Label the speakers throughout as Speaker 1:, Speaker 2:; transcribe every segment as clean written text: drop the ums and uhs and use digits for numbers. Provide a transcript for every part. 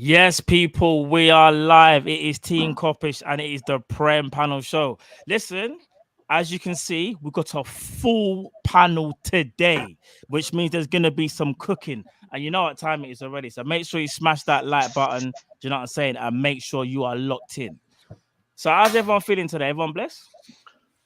Speaker 1: Yes, people, we are live. It is Team Kopish and it is the Prem Panel Show. Listen, as you can see, we've got a full panel today, which means there's going to be some cooking. And you know what time it is already. So make sure you smash that like button. Do you know what I'm saying? And make sure you are locked in. So how's everyone feeling today? Everyone blessed?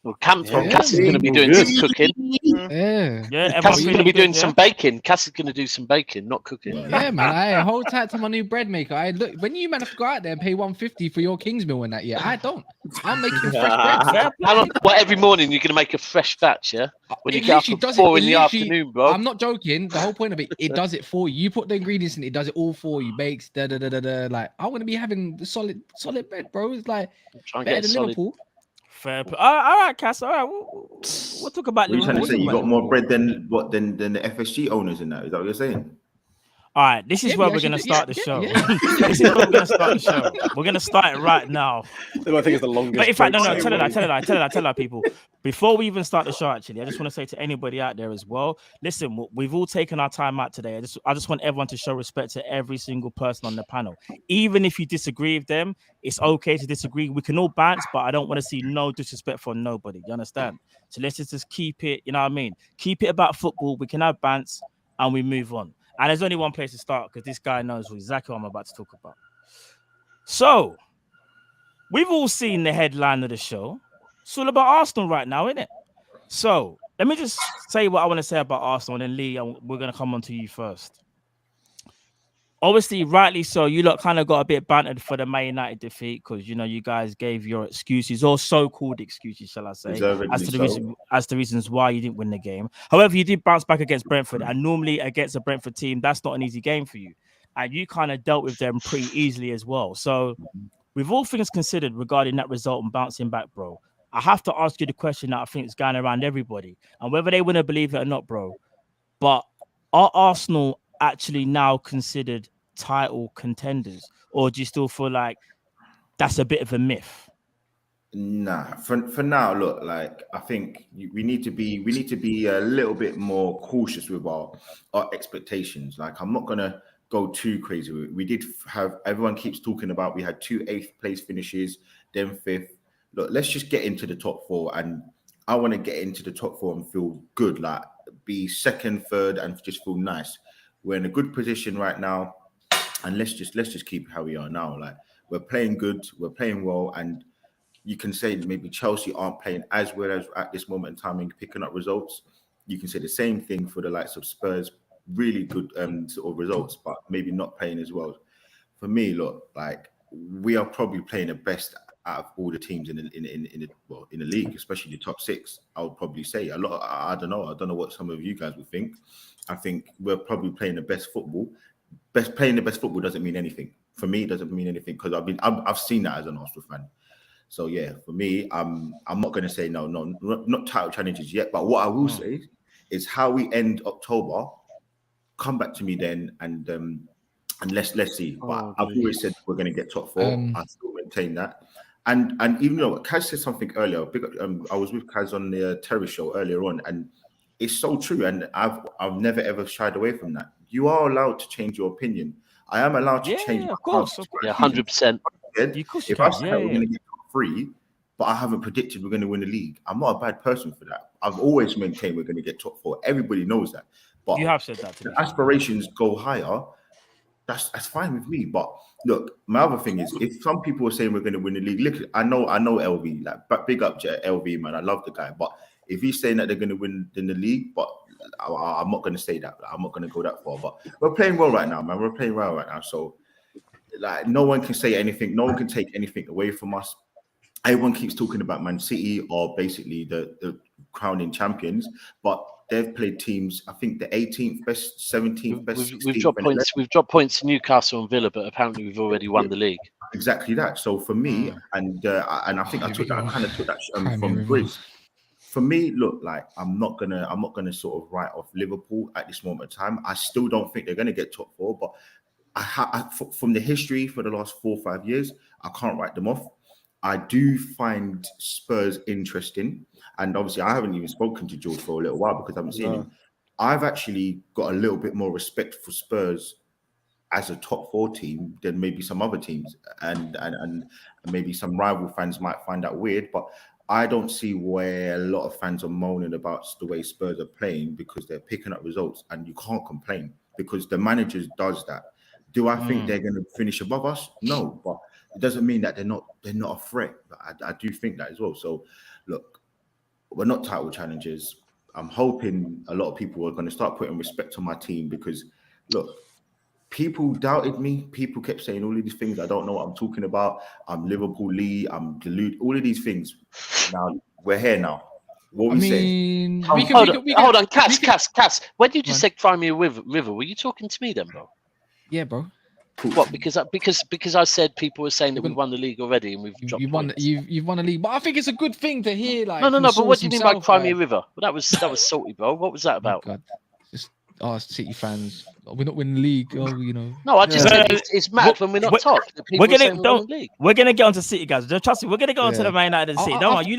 Speaker 2: Well, Cass is going to be doing some cooking.
Speaker 3: Yeah.
Speaker 2: Cass is going to be doing some baking. Cass is going to do some baking, not cooking.
Speaker 3: Yeah, man. I hold tight to my new bread maker. I look when you man have to go out there and pay 150 for your King's meal and that. Yeah, I don't. I'm making fresh bread.
Speaker 2: How long? What, every morning you're going to make a fresh batch, yeah? When you get up at 4 in the afternoon, bro.
Speaker 3: I'm not joking. The whole point of it does it for you. You put the ingredients in, it does it all for you. Bakes, da da da da da. Like I want to be having the solid bread, bro. It's like better than Liverpool.
Speaker 1: Fair. All right, Cass. All right, we'll talk about
Speaker 4: Liverpool. What are you trying to say? You got more bread than the FSG owners in that? Is that what you're saying?
Speaker 1: All right, this is where we're going to start the show. This is where we're going to start the show. We're going to start it right now.
Speaker 5: I think it's the longest.
Speaker 1: But in fact, no, tell her, people. Before we even start the show, actually, I just want to say to anybody out there as well, listen, we've all taken our time out today. I just want everyone to show respect to every single person on the panel. Even if you disagree with them, it's okay to disagree. We can all bounce, but I don't want to see no disrespect from nobody. You understand? So let's just keep it, you know what I mean? Keep it about football. We can have bounce and we move on. And there's only one place to start because this guy knows exactly what I'm about to talk about. So, we've all seen the headline of the show. It's all about Arsenal right now, isn't it? So, let me just say what I want to say about Arsenal. And then, Lee, we're going to come on to you first. Obviously, rightly so, you lot kind of got a bit bantered for the Man United defeat because, you know, you guys gave your excuses or so-called excuses, shall I say, as to reasons why you didn't win the game. However, you did bounce back against Brentford, and normally against a Brentford team, that's not an easy game for you. And you kind of dealt with them pretty easily as well. So, with all things considered regarding that result and bouncing back, bro, I have to ask you the question that I think is going around everybody, and whether they want to believe it or not, bro, but are Arsenal actually now considered title contenders, or do you still feel like that's a bit of a myth?
Speaker 4: Nah, for now, look, like I think we need to be a little bit more cautious with our expectations. Like I'm not gonna go too crazy with it. We did have, everyone keeps talking about, we had 2 8th place finishes, then 5th. Look, let's just get into the top 4, and I want to get into the top 4 and feel good, like be 2nd, 3rd, and just feel nice. We're in a good position right now, and let's just keep how we are now. Like we're playing good, we're playing well, and you can say that maybe Chelsea aren't playing as well as at this moment in time and picking up results. You can say the same thing for the likes of Spurs, really good sort of results, but maybe not playing as well. For me, look, like we are probably playing the best out of all the teams in the league, especially the top 6. I would probably say I don't know what some of you guys would think. I think we're probably playing the best football. Playing the best football doesn't mean anything. For me, it doesn't mean anything because I've seen that as an Arsenal fan. So yeah, for me, I'm not going to say no, not title challenges yet. But what I will say is how we end October. Come back to me then, and let's see. But I've always said we're going to get top 4. I still maintain that. And even though Kaz said something earlier, I was with Kaz on the Terrace show earlier on, and it's so true. And I've never ever shied away from that. You are allowed to change your opinion. I am allowed to change.
Speaker 1: Of course.
Speaker 2: Yeah, 100%.
Speaker 4: If I say we're going to get top 3, but I haven't predicted we're going to win the league, I'm not a bad person for that. I've always maintained we're going to get top 4. Everybody knows that. But
Speaker 1: you have said that to me.
Speaker 4: Aspirations go higher. That's fine with me. But look, my other thing is, if some people are saying we're going to win the league, look, I know LV, like, but big up to LV, man. I love the guy. But if he's saying that they're going to win in the league, but I'm not going to say that. I'm not going to go that far. But we're playing well right now, man. We're playing well right now. So, like, no one can say anything. No one can take anything away from us. Everyone keeps talking about Man City or basically the crowning champions, but they've played teams, I think the 18th best, 17th best.
Speaker 2: We've dropped points to Newcastle and Villa, but apparently we've already won the league.
Speaker 4: Exactly that. So for me, and I think I kind of took that from Briz. For me, look, like I'm not gonna sort of write off Liverpool at this moment in time. I still don't think they're gonna get top 4, but from the history for the last 4 or 5 years, I can't write them off. I do find Spurs interesting, and obviously I haven't even spoken to George for a little while because I haven't seen him. I've actually got a little bit more respect for Spurs as a top 4 team than maybe some other teams, and maybe some rival fans might find that weird, but I don't see where a lot of fans are moaning about the way Spurs are playing, because they're picking up results, and you can't complain because the manager does that. Do I think they're going to finish above us? No, but it doesn't mean that they're not a threat. I do think that as well. So, look, we're not title challengers. I'm hoping a lot of people are going to start putting respect on my team, because, look, people doubted me. People kept saying all of these things. I don't know what I'm talking about. I'm Liverpool Lee. I'm deluded. All of these things. Now, we're here now. What we say?
Speaker 2: Hold on, Cass. When you just said Crimea River, were you talking to me then, bro?
Speaker 3: Yeah, bro.
Speaker 2: Cool. What? Because I said people were saying that we won the league already and you've won
Speaker 3: a league, but I think it's a good thing to hear. Like,
Speaker 2: no. But what do you mean by Crimea River? Well, that was salty, bro. What was that about?
Speaker 3: Oh, God. City fans. We're not winning the league. Oh, you know.
Speaker 2: No, I just said it's mad when we're not top.
Speaker 1: We're gonna get onto City, guys. Just trust me. We're gonna go onto the Man United and City. Don't worry.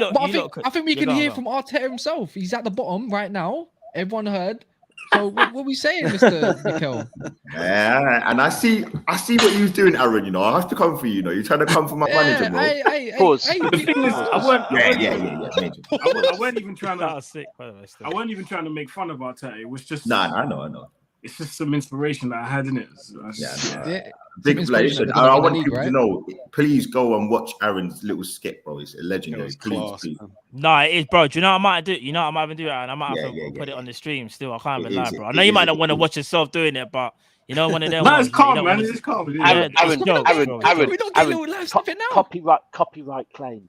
Speaker 3: I think we can hear from Arteta himself. He's at the bottom right now. Everyone heard. So what are we saying, Mr. Mikel?
Speaker 4: Yeah, and I see what you're doing, Aaron. You know, I have to come for you. You know, you're trying to come for my manager, bro.
Speaker 2: Pause.
Speaker 5: The thing is, I weren't even trying to. I weren't even trying to make fun of Arteta. It was just.
Speaker 4: Nah, I know.
Speaker 5: It's just some inspiration that I had in it.
Speaker 4: Big listen, I want people to know. Please go and watch Aaron's little skit, bro. It's legendary. Please.
Speaker 1: No, it is, bro. Do you know what I might do? You know what I might even do, and I might have to put it on the stream. Still, I can't even lie, bro. I know you might not want to watch yourself doing it, but you know one of them.
Speaker 5: No, it's calm, man. It's calm.
Speaker 2: Aaron,
Speaker 3: we don't get a little live snippet now.
Speaker 2: Copyright claim.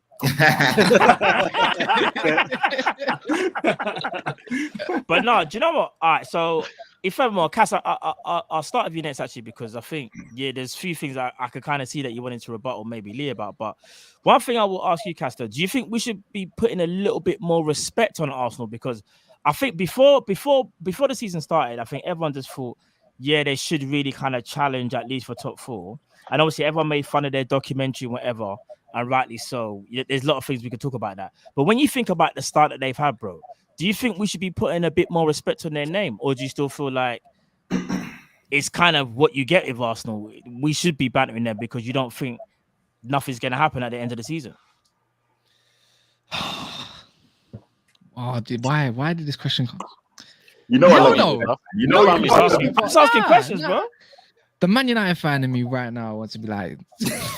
Speaker 1: But no, do you know what? All right, so if ever, Cass, I'll start with you next, actually, because I think there's a few things I could kind of see that you wanted to rebuttal maybe Lee about. But one thing I will ask you, Cass, do you think we should be putting a little bit more respect on Arsenal? Because I think before the season started, I think everyone just thought, they should really kind of challenge at least for top 4. And obviously everyone made fun of their documentary, whatever, and rightly so. There's a lot of things we could talk about that. But when you think about the start that they've had, bro, do you think we should be putting a bit more respect on their name? Or do you still feel like it's kind of what you get with Arsenal? We should be bantering them because you don't think nothing's going to happen at the end of the season?
Speaker 3: Oh, dude, why did this question come?
Speaker 4: You know,
Speaker 1: I'm just asking questions, bro.
Speaker 3: The Man United fan in me right now wants to be like,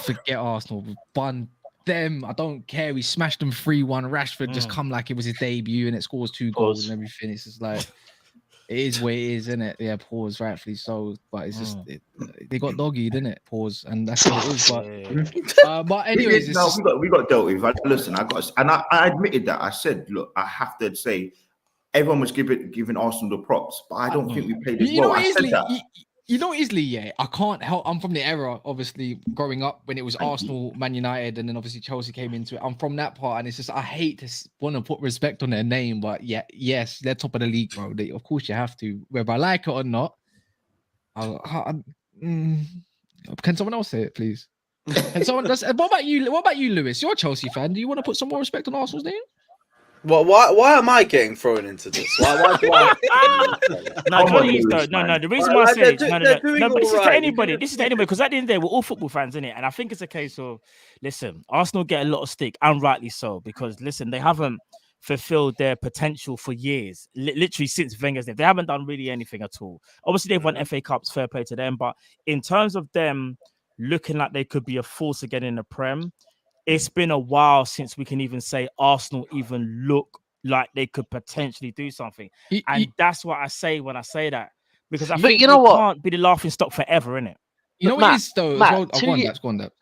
Speaker 3: forget Arsenal, we've bun them. I don't care. We smashed them 3-1. Rashford just come like it was his debut and it scores 2 goals and everything. It's just like, it is what it is, isn't it? Yeah, pause, rightfully so. But it's just, they got doggy, didn't it? Pause. And that's what it is. But anyways,
Speaker 4: we got dealt with. Listen, I admitted that. I said, look, I have to say, everyone was giving Arsenal the props, but I don't think we played as well. I said that.
Speaker 3: You know, easily, I can't help. I'm from the era, obviously, growing up when it was Arsenal, Man United, and then obviously Chelsea came into it. I'm from that part, and it's just I hate to want to put respect on their name, but yes, they're top of the league, bro. Of course, you have to, whether I like it or not. Can someone else say it, please? And someone does. What about you? What about you, Lewis? You're a Chelsea fan. Do you want to put some more respect on Arsenal's name?
Speaker 6: Well, why am I getting thrown into this? Why do I...
Speaker 1: No. The reason why I say but this is to anybody. This is to anybody because at the end of the day, we're all football fans, innit? And I think it's a case of, listen, Arsenal get a lot of stick, and rightly so, because listen, they haven't fulfilled their potential for years, literally since Wenger's name. They haven't done really anything at all. Obviously, they've won FA Cups, fair play to them, but in terms of them looking like they could be a force again in the Prem, it's been a while since we can even say Arsenal even look like they could potentially do something. And that's what I say when I say that. Because I think can't be the laughing stock forever, innit?
Speaker 3: You know what it is, though?
Speaker 2: Matt,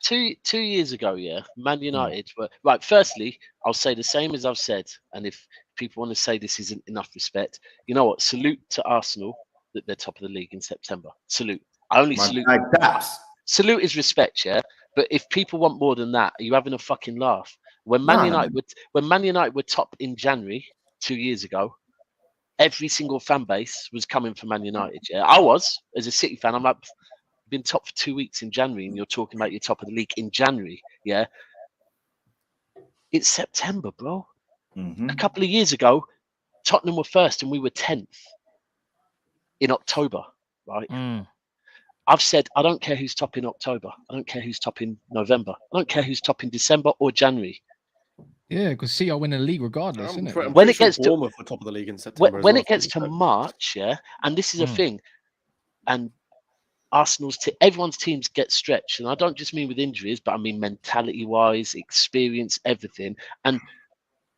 Speaker 2: 2 years ago, Man United were... Right, firstly, I'll say the same as I've said. And if people want to say this isn't enough respect, you know what? Salute to Arsenal that they're top of the league in September. Salute. I only salute...
Speaker 4: Like that.
Speaker 2: Salute is respect, yeah? But if people want more than that, are you having a fucking laugh? When Man United were top in January 2 years ago, every single fan base was coming for Man United. Yeah, I was as a City fan. I'm like, been top for 2 weeks in January, and you're talking about you're top of the league in January. Yeah, it's September, bro.
Speaker 4: Mm-hmm.
Speaker 2: A couple of years ago, Tottenham were first, and we were 10th in October, right? I've said I don't care who's top in October. I don't care who's top in November. I don't care who's top in December or January.
Speaker 3: Yeah, because City are winning the league regardless, isn't it?
Speaker 2: When it gets to
Speaker 7: Bournemouth are top of the league in September.
Speaker 2: when it gets to March, yeah, and this is a thing, and everyone's teams get stretched, and I don't just mean with injuries, but I mean mentality-wise, experience, everything. And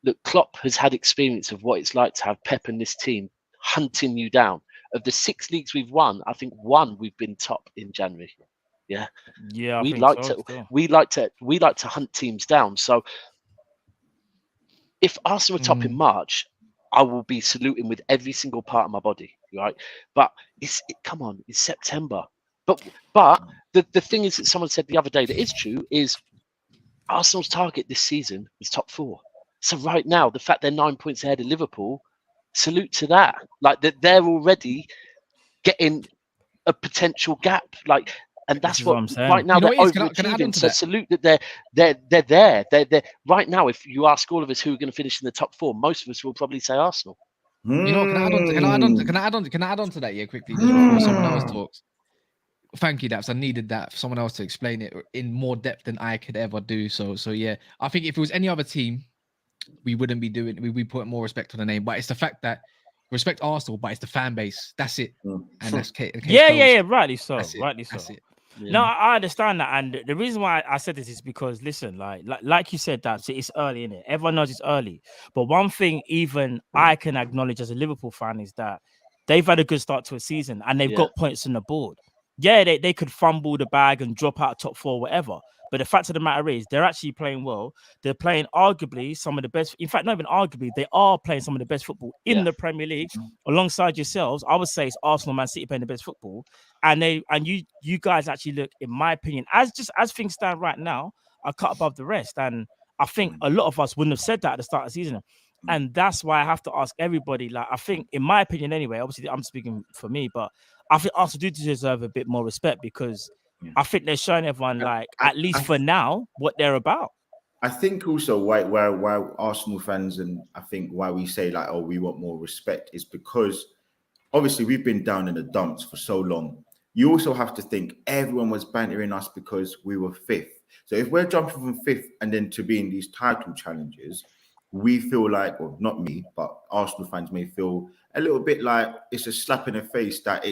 Speaker 2: look, Klopp has had experience of what it's like to have Pep and this team hunting you down. Of the 6 leagues we've won, I think 1 we've been top in January. Yeah, we like to hunt teams down. So if Arsenal are top in March, I will be saluting with every single part of my body, right? But come on, it's September. But the thing is that someone said the other day that is true is Arsenal's target this season is top 4. So right now, the fact they're 9 points ahead of Liverpool, salute to that. Like that, they're already getting a potential gap. Like, and that's what I'm saying. Right now they're overachieving. So salute that they're there. They're right now. If you ask all of us who are going to finish in the top 4, most of us will probably say Arsenal.
Speaker 3: You know, can I add on to that? Yeah, quickly just before someone else talks. Thank you, Daps. I needed that for someone else to explain it in more depth than I could ever do. So yeah, I think if it was any other team, we wouldn't be doing. We put more respect on the name, but it's the fact that respect Arsenal, but it's the fan base. That's it, and that's Kate.
Speaker 1: Yeah. Rightly so. Rightly so.
Speaker 3: That's it.
Speaker 1: Yeah. No, I understand that, and the reason why I said this is because listen, like you said, that it's early, innit? Everyone knows it's early, but one thing even I can acknowledge as a Liverpool fan is that they've had a good start to a season and they've got points on the board. Yeah, they could fumble the bag and drop out top 4, whatever. But the fact of the matter is, they're actually playing well. They're playing arguably some of the best. In fact, not even arguably, they are playing some of the best football in the Premier League. Alongside yourselves, I would say it's Arsenal, Man City playing the best football. And you guys actually look, in my opinion, as things stand right now, are cut above the rest. And I think a lot of us wouldn't have said that at the start of the season. And that's why I have to ask everybody. Like, I think, in my opinion, anyway, obviously I'm speaking for me, but I think Arsenal do deserve a bit more respect because I think they're showing everyone, like, at least for now, what they're about.
Speaker 4: I think also why Arsenal fans, and I think why we say like, oh, we want more respect, is because obviously we've been down in the dumps for so long. You also have to think everyone was bantering us because we were 5th. So if we're jumping from 5th and then to be in these title challenges, we feel like, or not me, but Arsenal fans may feel a little bit like it's a slap in the face that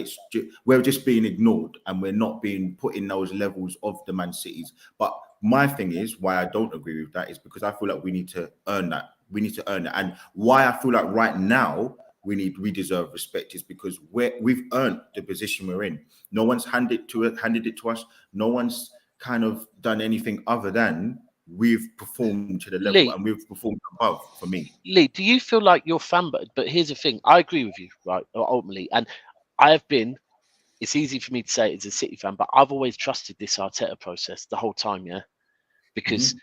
Speaker 4: we're just being ignored and we're not being put in those levels of the Man Cities. But my thing is, why I don't agree with that is because I feel like we need to earn that. We need to earn it. And why I feel like right now we deserve respect is because we've earned the position we're in. No one's handed it to us. No one's kind of done anything other than we've performed to the level, Lee, and we've performed above for me.
Speaker 2: Lee, do you feel like you're fan? But here's the thing, I agree with you, right? Ultimately, and I have been. It's easy for me to say as a City fan, but I've always trusted this Arteta process the whole time, yeah. Because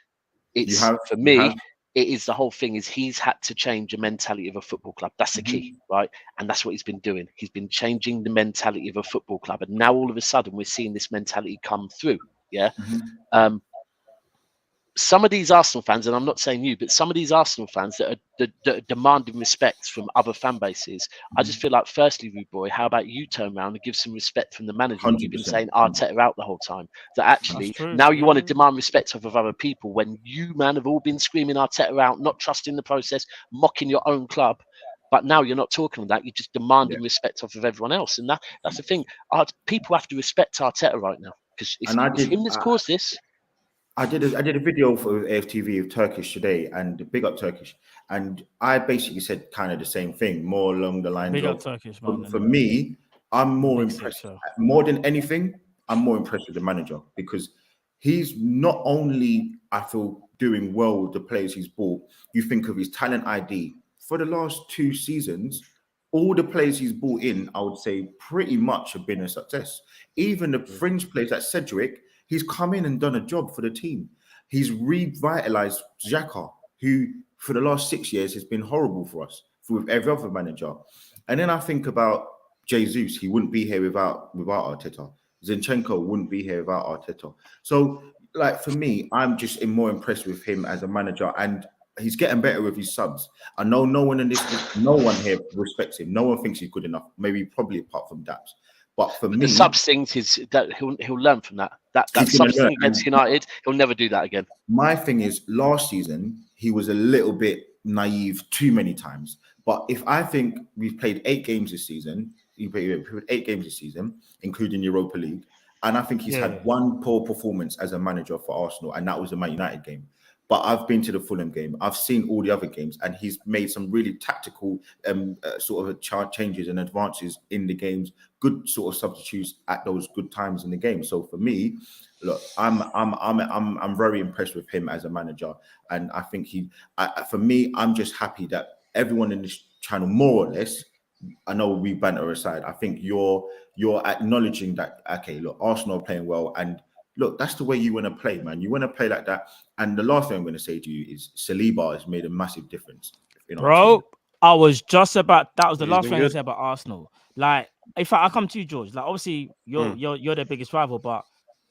Speaker 2: for me, it is the whole thing. Is he's had to change the mentality of a football club. That's the key, right? And that's what he's been doing. He's been changing the mentality of a football club, and now all of a sudden we're seeing this mentality come through, yeah. Some of these Arsenal fans, and I'm not saying you, but some of these Arsenal fans that are demanding respect from other fan bases, I just feel like, firstly, Rude Boy, how about you turn around and give some respect from the manager? 100%. You've been saying Arteta out the whole time. That actually, now you want to demand respect of other people when you, man, have all been screaming Arteta out, not trusting the process, mocking your own club. But now you're not talking about that. You're just demanding respect off of everyone else. And that's the thing. People have to respect Arteta right now because it's him that's caused this.
Speaker 4: I did a video for AFTV of Turkish today, and big up Turkish, and I basically said kind of the same thing, more along the lines
Speaker 1: big
Speaker 4: of
Speaker 1: up Turkish, man,
Speaker 4: for me, I'm more impressed. More than anything, I'm more impressed with the manager because he's not only, I feel, doing well with the players he's bought. You think of his talent ID for the last 2 seasons. All the players he's brought in, I would say, pretty much have been a success. Even the fringe players like Cedric. He's come in and done a job for the team. He's revitalized Xhaka, who for the last 6 years has been horrible for us, with every other manager. And then I think about Jesus. He wouldn't be here without Arteta. Zinchenko wouldn't be here without Arteta. So, like, for me, I'm just more impressed with him as a manager, and he's getting better with his subs. I know no one here respects him. No one thinks he's good enough. Maybe probably apart from Daps. But for me,
Speaker 2: the subs things is that he'll learn from that. That subs thing against United, he'll never do that again.
Speaker 4: My thing is, last season he was a little bit naive too many times. But if I think we've played 8 games this season, including Europa League, and I think he's had one poor performance as a manager for Arsenal, and that was the Man United game. But I've been to the Fulham game. I've seen all the other games, and he's made some really tactical sort of changes and advances in the games. Good sort of substitutes at those good times in the game. So for me, look, I'm very impressed with him as a manager, and I think for me, I'm just happy that everyone in this channel, more or less, I know we banter aside, I think you're acknowledging that, okay, look, Arsenal are playing well, and look, that's the way you want to play, man. You want to play like that. And the last thing I'm going to say to you is Saliba has made a massive difference.
Speaker 1: Bro, I was just about, that was the last thing I said about Arsenal. Like, if I come to you, George, like, obviously you're their biggest rival, but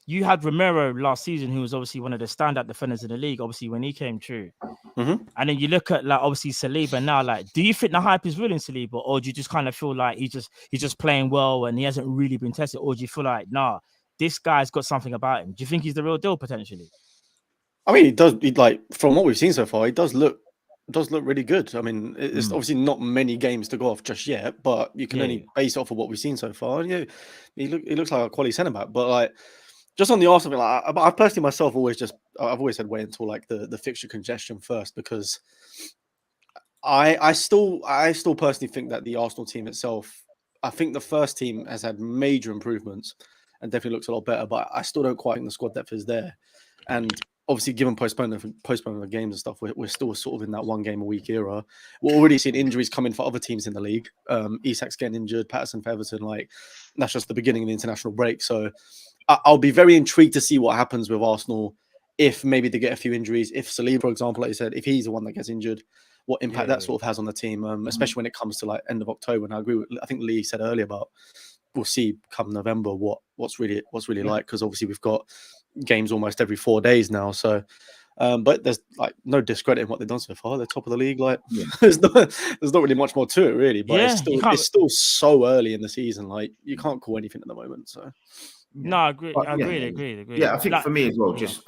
Speaker 1: you had Romero last season, who was obviously one of the standout defenders in the league, obviously, when he came through. And then you look at, like, obviously Saliba now, like, do you think the hype is real in Saliba, or do you just kind of feel like he's just playing well and he hasn't really been tested, or do you feel like, nah, this guy's got something about him? Do you think he's the real deal potentially?
Speaker 7: I mean, he does. Like, from what we've seen so far, he does look really good. I mean, it's obviously not many games to go off just yet, but you can only base it off of what we've seen so far. Yeah, he looks like a quality centre back. But like, just on the Arsenal, like, I personally myself I've always said wait until like the fixture congestion first, because I still personally think that the Arsenal team itself, I think the first team has had major improvements and definitely looks a lot better, but I still don't quite think the squad depth is there. And obviously, given postponing the games and stuff, we're still sort of in that 1 game a week era. We're already seeing injuries coming for other teams in the league. Isak's getting injured, Patterson for Everton, like, that's just the beginning of the international break. So I'll be very intrigued to see what happens with Arsenal if maybe they get a few injuries. If Saliba, for example, like you said, if he's the one that gets injured, what impact that sort of has on the team, especially when it comes to like end of October. And I agree with, I think Lee said earlier about, we'll see come November what's really like, because obviously we've got games almost every 4 days now. So, but there's like no discredit in what they've done so far. They're top of the league. Like, there's not really much more to it, really. But it's still so early in the season. Like, you can't call anything at the moment. So.
Speaker 1: No, I agree.
Speaker 4: But,
Speaker 1: Agree.
Speaker 4: Yeah, I think for me as well, just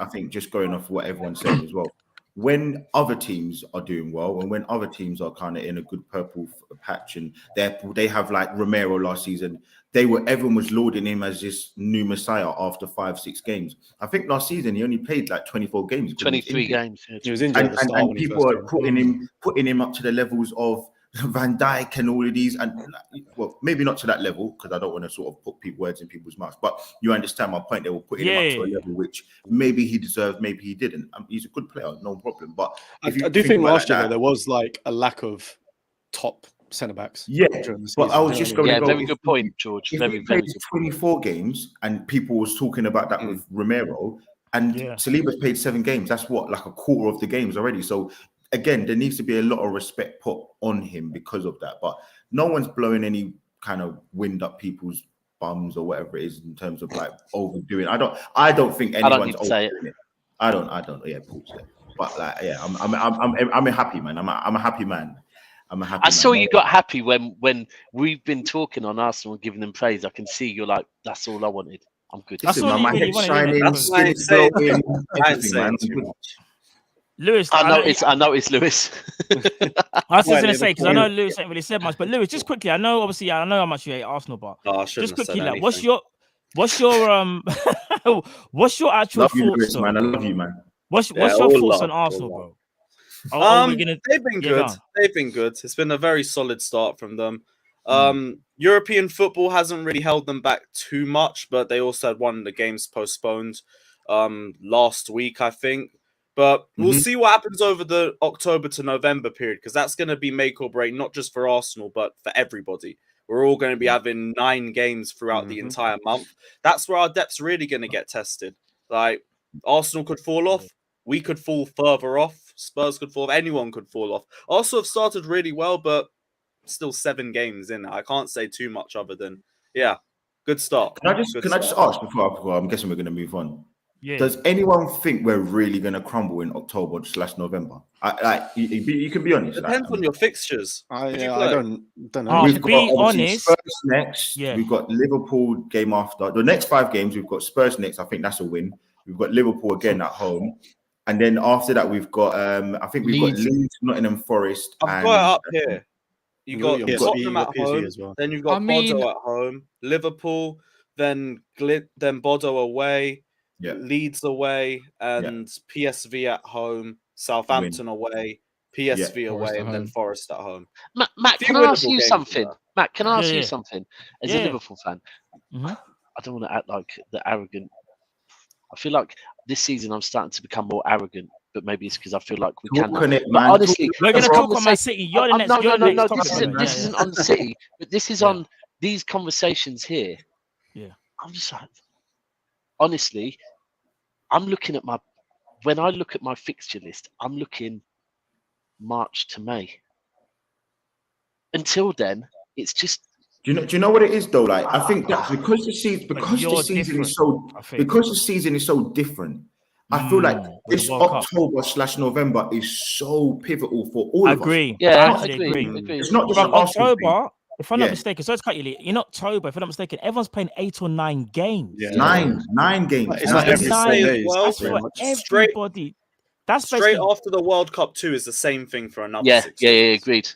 Speaker 4: going off what everyone's saying as well, when other teams are doing well and when other teams are kind of in a good purple patch, and they have like Romero last season, everyone was lauding him as this new messiah after 5-6 games. I think last season he only played like 24 games.
Speaker 2: 23 games.
Speaker 7: He was injured at the start,
Speaker 4: and people are putting him up to the levels of Van Dijk and all of these, and well, maybe not to that level, because I don't want to sort of put words in people's mouths, but you understand my point. They were putting him up to a level which maybe he deserved, maybe he didn't. He's a good player, no problem. But
Speaker 7: I do think last year there was like a lack of top centre backs.
Speaker 4: Yeah, but I was just going to go.
Speaker 2: Very good point, George. Very good.
Speaker 4: 24 games, and people was talking about that with Romero, and Saliba's played 7 games. That's what, like a quarter of the games already. So. Again, there needs to be a lot of respect put on him because of that. But no one's blowing any kind of wind up people's bums or whatever it is in terms of like overdoing. I don't think anyone's overdoing it. I don't. Yeah, Paul said. But like, yeah, I'm a happy man. I'm a happy man.
Speaker 2: I saw you got happy when we've been talking on Arsenal and giving them praise. I can see you're like, that's all I wanted. I'm good.
Speaker 1: That's all
Speaker 4: my head's shining.
Speaker 6: That's why I'm saying too much.
Speaker 1: Lewis,
Speaker 2: I know it's Lewis.
Speaker 1: I was just going to say, because I know Lewis ain't really said much, but Lewis, just quickly, I know how much you hate Arsenal, but just quickly, like, what's your what's your actual thoughts?
Speaker 4: Lewis, man. I love you, man.
Speaker 1: What's your thoughts on Arsenal, bro?
Speaker 6: They've been good. They've been good. It's been a very solid start from them. European football hasn't really held them back too much, but they also had one of the games postponed last week, I think. But we'll see what happens over the October to November period, because that's going to be make or break, not just for Arsenal, but for everybody. We're all going to be having 9 games throughout the entire month. That's where our depth's really going to get tested. Like, Arsenal could fall off. We could fall further off. Spurs could fall off. Anyone could fall off. Arsenal have started really well, but still 7 games in. I can't say too much other than, good start.
Speaker 4: Can I just ask before I'm guessing we're going to move on. Does anyone think we're really going to crumble in October/November? You can be honest.
Speaker 6: Depends on your fixtures.
Speaker 7: I don't know.
Speaker 4: We've got
Speaker 1: be honest.
Speaker 4: Spurs next. We've got Liverpool game after. The next 5 games, we've got Spurs next. I think that's a win. We've got Liverpool again at home. And then after that, we've got, I think we've got Leeds, Nottingham Forest.
Speaker 6: I've got it up here. You've got Tottenham at home,
Speaker 7: as well.
Speaker 6: then you've got Bodo at home, Liverpool, then Bodo away, Leeds away, and PSV at home, Southampton away, PSV away, and then Forest at home.
Speaker 2: Matt, can I ask you something? Matt, can I ask you something? As a Liverpool fan, I don't want to act like the arrogant. I feel like this season I'm starting to become more arrogant, but maybe it's because I feel like we can. Honestly,
Speaker 1: we're going to talk on my City. You're the next.
Speaker 2: No. This isn't on the City, but this is on these conversations here.
Speaker 1: Yeah,
Speaker 2: I'm just like, honestly, I'm looking at when I look at my fixture list, I'm looking March to May. Until then, it's just.
Speaker 4: Do you know what it is though? Like I think that because the season is so different. I feel like this October/November is so pivotal for all of us.
Speaker 2: I agree.
Speaker 4: It's not just
Speaker 1: October. If I'm not mistaken, so it's cut you. In October, if I'm not mistaken, everyone's playing 8 or 9 games.
Speaker 4: Nine games.
Speaker 7: It's like every 7 days.
Speaker 1: That's for everybody. That's
Speaker 6: straight after the World Cup 2 is the same thing for another.
Speaker 2: Agreed.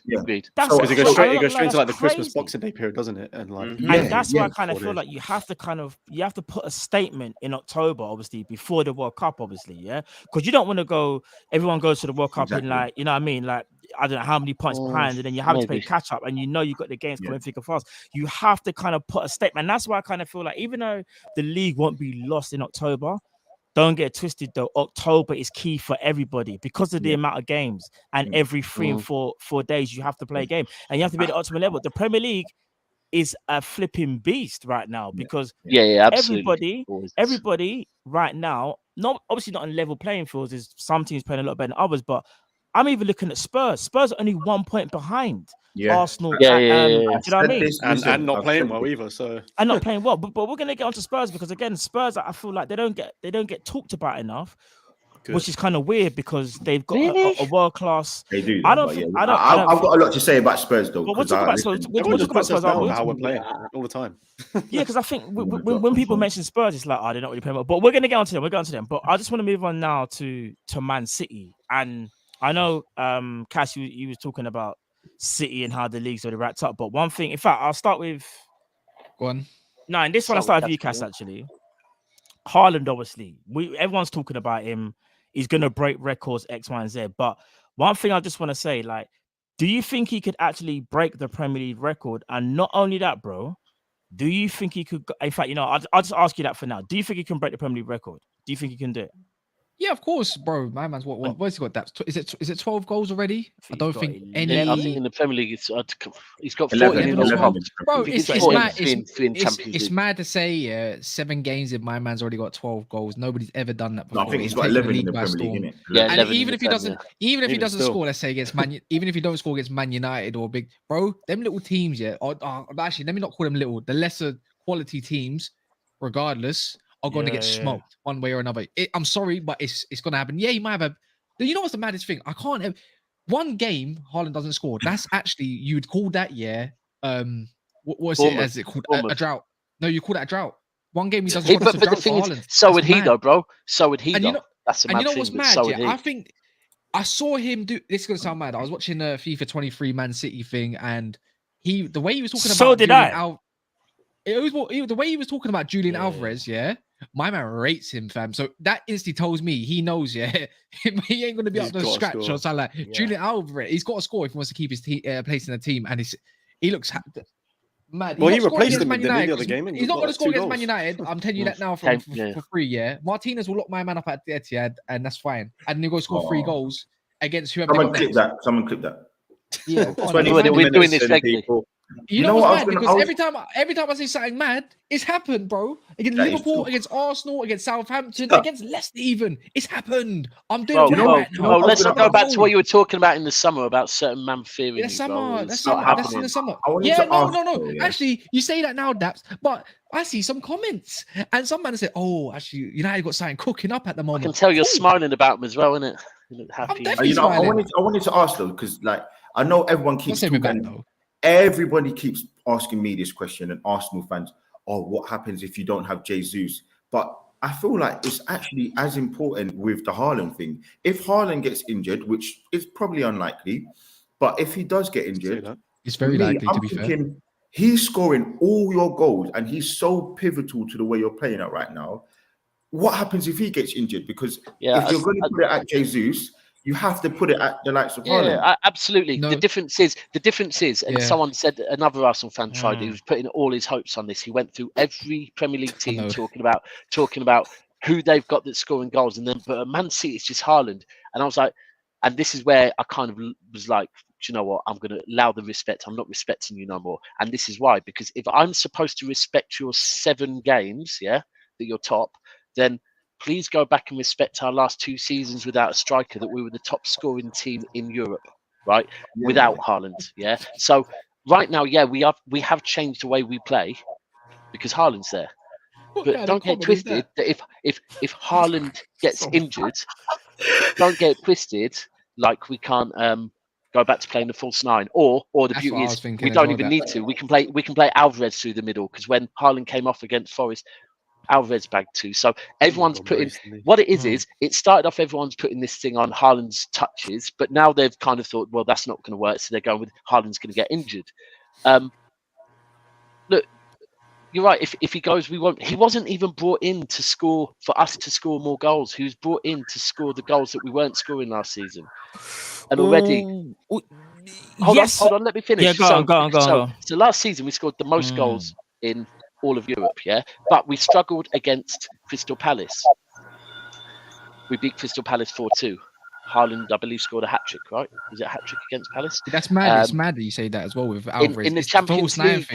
Speaker 1: That's
Speaker 7: it goes straight into like the Christmas Boxing Day period, doesn't it? And like,
Speaker 1: and that's why I kind of feel like you have to put a statement in October, obviously before the World Cup, obviously, because you don't want to go. Everyone goes to the World Cup in like, you know what I mean, like I don't know how many points behind, and then you have to play catch up, and you know you've got the games coming thick and fast. You have to kind of put a statement, and that's why I kind of feel like even though the league won't be lost in October. Don't get twisted though. October is key for everybody because of the amount of games, and every 3 and 4 days you have to play a game, and you have to be at the optimal level. The Premier League is a flipping beast right now because everybody right now, obviously not on level playing fields. There's some teams playing a lot better than others, but I'm even looking at Spurs. Spurs are only 1 point behind Arsenal. Do you know what I mean?
Speaker 7: And not playing well either. So
Speaker 1: and not playing well, but we're gonna get onto Spurs because again, Spurs, I feel like they don't get talked about enough, which is kind of weird because they've got a world class.
Speaker 4: They do.
Speaker 1: I've got
Speaker 4: a lot to say about Spurs though.
Speaker 1: But we'll talk about Spurs. We'll talk about Spurs
Speaker 7: how we're playing all the time.
Speaker 1: Yeah, because I think when people mention Spurs, it's like, they're not really playing well. But we're gonna get onto them. But I just want to move on now to Man City, and I know Cash, you was talking about City and how the league's already wrapped up. But one thing, in fact, I'll start with.
Speaker 3: Go on.
Speaker 1: No, in this one, I'll start with you, Cash, actually. Haaland, obviously. Everyone's talking about him. He's going to break records, X, Y, and Z. But one thing I just want to say, like, do you think he could actually break the Premier League record? And not only that, bro, do you think he could... In fact, I'll just ask you that for now. Do you think he can break the Premier League record? Do you think he can do it?
Speaker 3: Yeah, of course, bro. My man's what's he got? That is it 12 goals already? I don't think any.
Speaker 2: I think in the Premier League, he's got
Speaker 3: 11,
Speaker 2: 14.
Speaker 3: Bro, it's mad to say 7 games in my man's already got 12 goals. Nobody's ever done that before.
Speaker 4: No, I think he's got 11 in the Premier League,
Speaker 3: innit? And even if he doesn't score, let's say against Man, even if he don't score against Man United or big, bro, them little teams, actually, let me not call them little. The lesser quality teams, regardless, are going to get smoked one way or another. I'm sorry, but it's going to happen. Yeah, he might have you know what's the maddest thing? I can't have one game Haaland doesn't score. That's actually, you'd call that, what's it as it called? A drought. No, you call that a drought. One game he doesn't score.
Speaker 2: But the thing is, so would he though, bro. So would he though. That's a mad thing. And you know what's mad?
Speaker 3: I think I saw him do, this is going to sound mad. I was watching the FIFA 23 Man City thing, and the way he was talking about.
Speaker 1: So did I.
Speaker 3: The way he was talking about Julian Alvarez, my man rates him, fam. So that instantly tells me he knows, he ain't going to be up to scratch or something like Julian Alvarez. He's got to score if he wants to keep his place in the team, and he looks mad.
Speaker 7: Well, he replaced him in the other game.
Speaker 3: He's not going to score against Man United. I'm telling you that now for free. Martinez will lock my man up at the Etihad, and that's fine. And then he'll go score 3 goals against whoever.
Speaker 4: Someone clip that.
Speaker 3: Yeah,
Speaker 2: we're doing this regularly.
Speaker 3: You know what's mad? Because every time I say something mad, it's happened, bro. Against Liverpool, against Arsenal, against Southampton, against Leicester even. It's happened. I'm doing it right now.
Speaker 2: Let's not go back to what you were talking about in the summer about certain man fearing.
Speaker 3: That's summer. That's in the summer. Yeah, no. Actually, you say that now, Daps, but I see some comments. And some man say, oh, actually, United got something cooking up at the moment.
Speaker 2: I can tell you're smiling about them as well, innit? You look happy.
Speaker 3: I'm definitely smiling.
Speaker 4: I wanted to ask though, because like I know everyone keeps talking. Everybody keeps asking me this question, and Arsenal fans, oh, what happens if you don't have Jesus? But I feel like it's actually as important with the Haaland thing. If Haaland gets injured, which is probably unlikely, but if he does get injured,
Speaker 3: it's very likely, to be fair.
Speaker 4: He's scoring all your goals, and he's so pivotal to the way you're playing at right now. What happens if he gets injured? Because if you're going to put it at Jesus, you have to put it at the likes of Haaland.
Speaker 2: Yeah, absolutely. No. The difference is, and someone said, another Arsenal fan tried. He was putting all his hopes on this. He went through every Premier League team talking about who they've got that's scoring goals, and then but at Man City it's just Haaland. And I was like, and this is where I kind of was like, do you know what? I'm going to allow the respect. I'm not respecting you no more. And this is why, because if I'm supposed to respect your 7 games, that you're top, then please go back and respect our last 2 seasons without a striker, that we were the top scoring team in Europe, right? Yeah. Without Haaland, So right now, we have changed the way we play because Haaland's there. But don't get twisted that if Haaland gets injured, don't get twisted like we can't go back to playing the false 9. Or the beauty is we don't even need to. We can play Alvarez through the middle, because when Haaland came off against Forest, Alvarez bagged too. So everyone's putting what it is it started off everyone's putting this thing on Haaland's touches, but now they've kind of thought, well, that's not going to work, so they're going with Haaland's going to get injured. Look, you're right. If he goes, we won't. He wasn't even brought in to score for us to score more goals. He was brought in to score the goals that we weren't scoring last season. And already, hold on, let me finish.
Speaker 1: Yeah, go on.
Speaker 2: So last season we scored the most goals in all of Europe, but we struggled against Crystal Palace. We beat Crystal Palace 4-2. Haaland, I believe, scored a hat-trick, right? Was it a hat-trick against Palace?
Speaker 3: That's mad. It's mad that you say that as well with Alvarez.
Speaker 2: In the Champions League,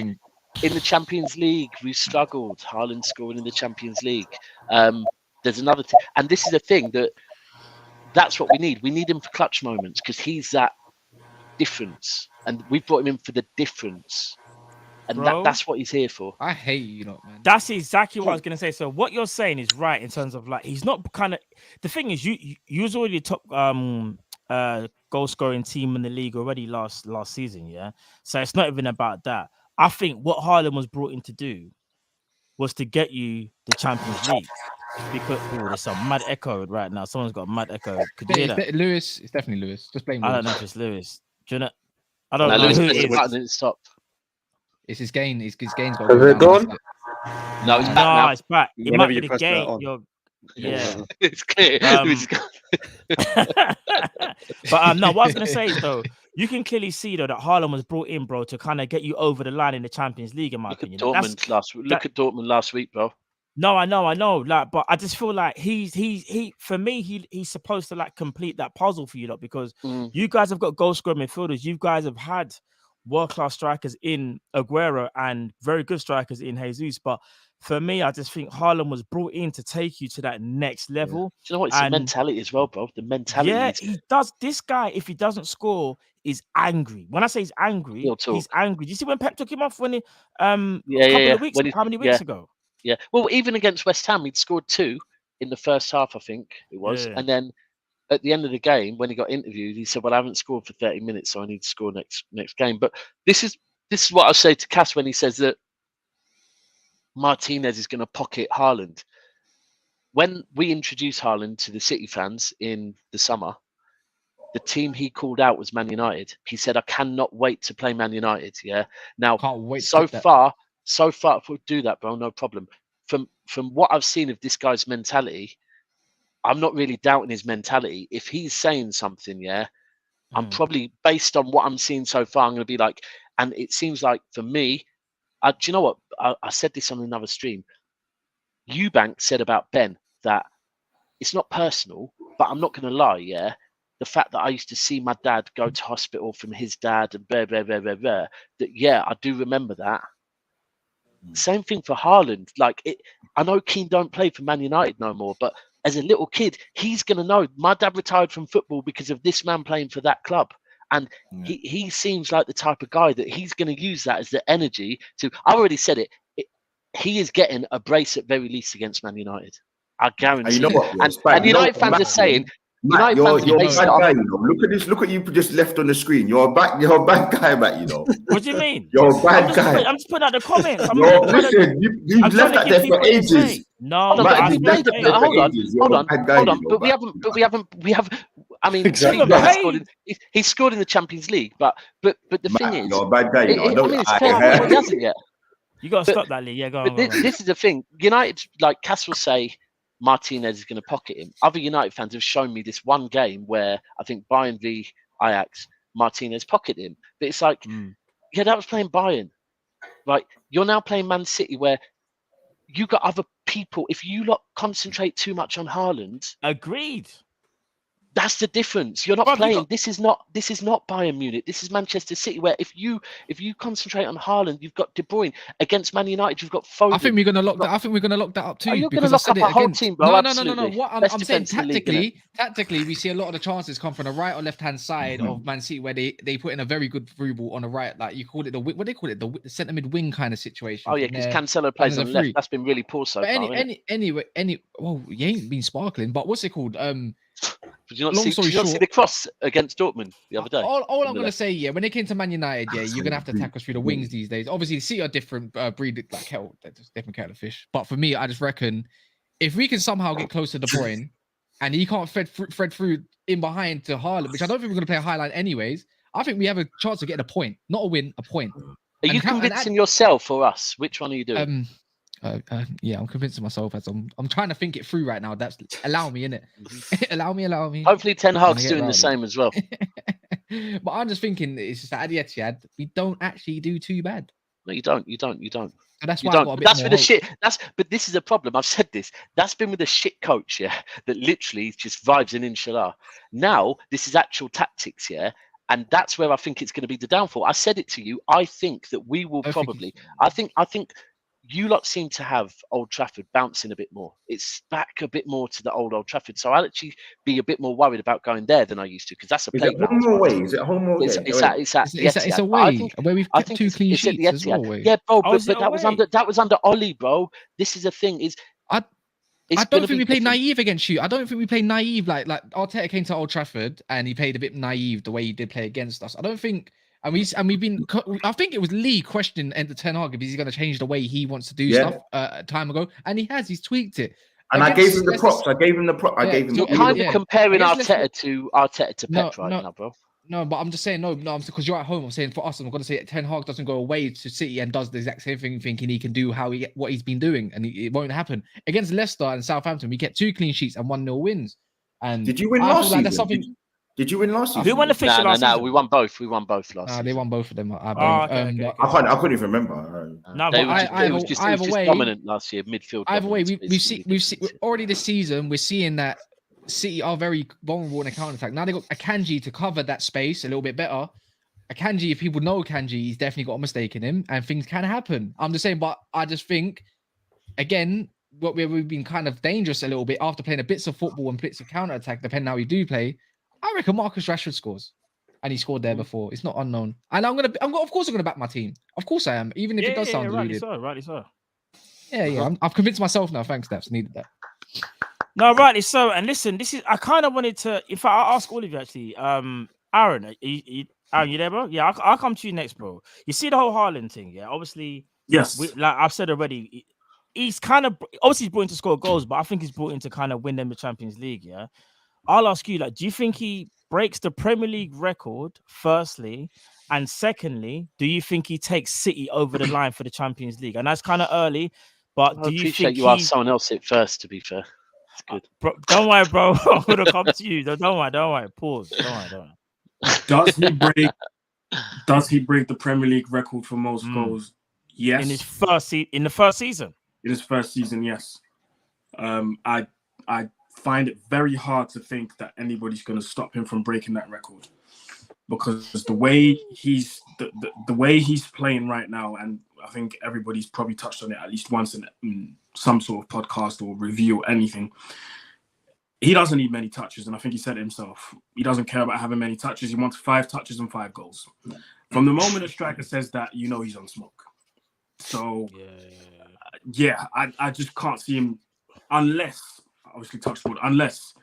Speaker 2: in the Champions League, we struggled. Haaland scoring in the Champions League. There's another thing, and this is a thing that's what we need. We need him for clutch moments, because he's that difference, and we brought him in for the difference. And that's what he's here for.
Speaker 3: I hate you, man.
Speaker 1: That's exactly what I was gonna say. So what you're saying is right in terms of like he's not kind of. The thing is, you was already top goal scoring team in the league already last season, So it's not even about that. I think what Haaland was brought in to do was to get you the Champions League. Because there's some mad echo right now. Someone's got a mad echo. Could you hear that?
Speaker 3: Lewis, it's definitely Lewis. Just blame Lewis.
Speaker 1: I don't know if it's Lewis. Do you know? I don't know who it is.
Speaker 2: Stop.
Speaker 3: It's his gain. His gain's got.
Speaker 7: Has it gone?
Speaker 2: No, it's back now.
Speaker 1: It's back. It might be the gain.
Speaker 2: It's clear.
Speaker 1: But no, what I was gonna say is though, you can clearly see though that Haaland was brought in, bro, to kind of get you over the line in the Champions League. In my opinion,
Speaker 2: look at Dortmund last week, bro.
Speaker 1: No, I know. Like, but I just feel like he's supposed to like complete that puzzle for you, lot, because you guys have got goal scoring midfielders. You guys have had world-class strikers in Aguero and very good strikers in Jesus. But for me, I just think Haaland was brought in to take you to that next level.
Speaker 2: Do you know what? It's the mentality as well, bro. The mentality.
Speaker 1: Yeah, he does. This guy, if he doesn't score, is angry. When I say he's angry, he's angry. Do you see when Pep took him off when how many weeks ago?
Speaker 2: Yeah. Well, even against West Ham, he'd scored 2 in the first half, I think it was. And then at the end of the game, when he got interviewed, he said, well, I haven't scored for 30 minutes, so I need to score next game. But this is what I say to Cass when he says that Martinez is going to pocket Haaland. When we introduced Haaland to the City fans in the summer, the team he called out was Man United. He said, I cannot wait to play Man United. Now,
Speaker 3: can't wait
Speaker 2: so far, if we do that, bro, no problem. From what I've seen of this guy's mentality, I'm not really doubting his mentality. If he's saying something, I'm probably, based on what I'm seeing so far, I'm going to be like, and it seems like for me, do you know what? I said this on another stream. Eubank said about Ben that it's not personal, but I'm not going to lie, the fact that I used to see my dad go to hospital from his dad and that yeah, I do remember that. Same thing for Haaland. Like I know Kane don't play for Man United no more, but as a little kid, he's gonna know my dad retired from football because of this man playing for that club. And he seems like the type of guy that he's going to use that as the energy to. I already said it. He is getting a brace at very least against Man United. I guarantee.
Speaker 4: And you know what?
Speaker 2: And United fans are saying.
Speaker 4: Matt, you're a bad guy, you know. Look at this. Look what you just left on the screen. You're a bad guy, Matt. You know.
Speaker 1: What do you mean?
Speaker 4: You're a bad guy.
Speaker 1: I'm just putting out the comments.
Speaker 4: Listen, you've left that there for ages.
Speaker 1: No,
Speaker 2: hold on. But we haven't. I mean,
Speaker 7: Exactly.
Speaker 2: he scored in the Champions League, but the thing is,
Speaker 4: you're a bad guy. You know.
Speaker 2: It's fair. He hasn't yet.
Speaker 1: You got to stop that, Lee. Yeah, go on.
Speaker 2: This is the thing. United, like Cass will say, Martinez is going to pocket him. Other United fans have shown me this one game where I think Bayern v Ajax, Martinez pocketed him. But it's like, yeah, that was playing Bayern. Right? You're now playing Man City where you got other people. If you concentrate too much on Haaland,
Speaker 1: agreed.
Speaker 2: That's the difference. You're not playing. This is not Bayern Munich. This is Manchester City. Where if you concentrate on Haaland, you've got De Bruyne. Against Man United, you've got Foden.
Speaker 3: I think we're gonna lock that. I think we're gonna lock that up too.
Speaker 2: You're gonna lock up a whole team, bro.
Speaker 3: No. What I'm saying tactically, we see a lot of the chances come from the right or left hand side of Man City, where they put in a very good through ball on the right. Like you called it what they call it, the centre mid wing kind of situation.
Speaker 2: Oh yeah, because Cancelo plays on the left. That's been really poor so far.
Speaker 3: Anyway, well, he ain't been sparkling. But what's it called?
Speaker 2: Did you not see the cross against Dortmund the other day?
Speaker 3: All I'm going to say, when it came to Man United, you're going to have to tackle through the wings these days. Obviously, City are different breed, like hell, they're just different kettle of fish. But for me, I just reckon if we can somehow get close to De Bruyne and he can't thread through in behind to Haaland, which I don't think we're going to play a highline anyways, I think we have a chance of getting a point. Not a win, a point.
Speaker 2: Are you convincing yourself or us? Which one are you doing?
Speaker 3: Yeah, I'm convincing myself as I'm trying to think it through right now. That's allow me, innit? allow me.
Speaker 2: Hopefully Ten Hag's doing the same as well.
Speaker 3: But I'm just thinking it's just that at the Etihad, we don't actually do too bad.
Speaker 2: No, you don't.
Speaker 3: So that's why
Speaker 2: I got a bit that's with the shit. But this is a problem. I've said this. That's been with a shit coach, that literally just vibes in inshallah. Now this is actual tactics, and that's where I think it's going to be the downfall. I said it to you. I think that we will probably. I think. You lot seem to have Old Trafford bouncing a bit more. It's back a bit more to the old Trafford. So I'll actually be a bit more worried about going there than I used to because that's a playground.
Speaker 4: Is it home or away?
Speaker 3: It's away where we've kept 2 clean sheets as well.
Speaker 2: Yeah, bro, but that was under Ollie, bro. This is the thing.
Speaker 3: I don't think we played naive against you. I don't think we played naive like Arteta came to Old Trafford and he played a bit naive the way he did play against us. I don't think. And we've been. I think it was Lee questioning Ten Hag if he's going to change the way he wants to do stuff time ago, and he has. He's tweaked it.
Speaker 4: And I gave him the props.
Speaker 2: You're kind of comparing Arteta to Pep now, bro.
Speaker 3: No, but I'm just saying no, because you're at home. I'm saying for us, I'm going to say Ten Hag doesn't go away to City and does the exact same thing, thinking he can do what he's been doing, and it won't happen against Leicester and Southampton. We kept 2 clean sheets and 1-0 wins. And
Speaker 4: did you win last season? Did you win last season?
Speaker 1: Who won the fixture last season?
Speaker 2: No, we won both. We won both last season.
Speaker 3: They won both of them.
Speaker 4: I couldn't even remember.
Speaker 2: It was just dominant last year, midfield.
Speaker 3: Either way, we've seen already this season, we're seeing that City are very vulnerable in a counter-attack. Now they've got Akanji to cover that space a little bit better. Akanji, if people know Akanji, he's definitely got a mistake in him and things can happen. I'm just saying, but I just think, again, we've been kind of dangerous a little bit after playing a bits of football and bits of counter-attack, depending on how we do play. I reckon Marcus Rashford scores, and he scored there before. It's not unknown, and of course, I'm gonna back my team. Of course, I am, even if it does sound deluded.
Speaker 1: Rightly so.
Speaker 3: Yeah. I've convinced myself now. Thanks, Steps. Needed that.
Speaker 1: No, rightly so. And listen, this is. I kind of wanted to. In fact, I'll ask all of you actually. Aaron, Aaron, you there, bro? Yeah, I'll come to you next, bro. You see the whole Haaland thing, yeah? Obviously,
Speaker 5: yes.
Speaker 1: Like I've said already, he's kind of obviously he's brought in to score goals, but I think he's brought in to kind of win them the Champions League, yeah. I'll ask you, do you think he breaks the Premier League record, firstly? And secondly, do you think he takes City over the line for the Champions League? And that's kind of early, but do you think
Speaker 2: you asked someone else it first, to be fair. It's good.
Speaker 1: Bro, don't worry, bro. I'm going to come to you. Don't worry. Pause. Don't worry.
Speaker 5: Does he break the Premier League record for most goals? Yes.
Speaker 1: In the first season?
Speaker 5: In his first season, yes. I find it very hard to think that anybody's going to stop him from breaking that record, because the way he's the way he's playing right now, and I think everybody's probably touched on it at least once in some sort of podcast or review or anything. He doesn't need many touches, and I think he said it himself. He doesn't care about having many touches. He wants 5 touches and 5 goals. From the moment a striker says that, you know he's on smoke. So, I just can't see him unless, obviously touch wood, unless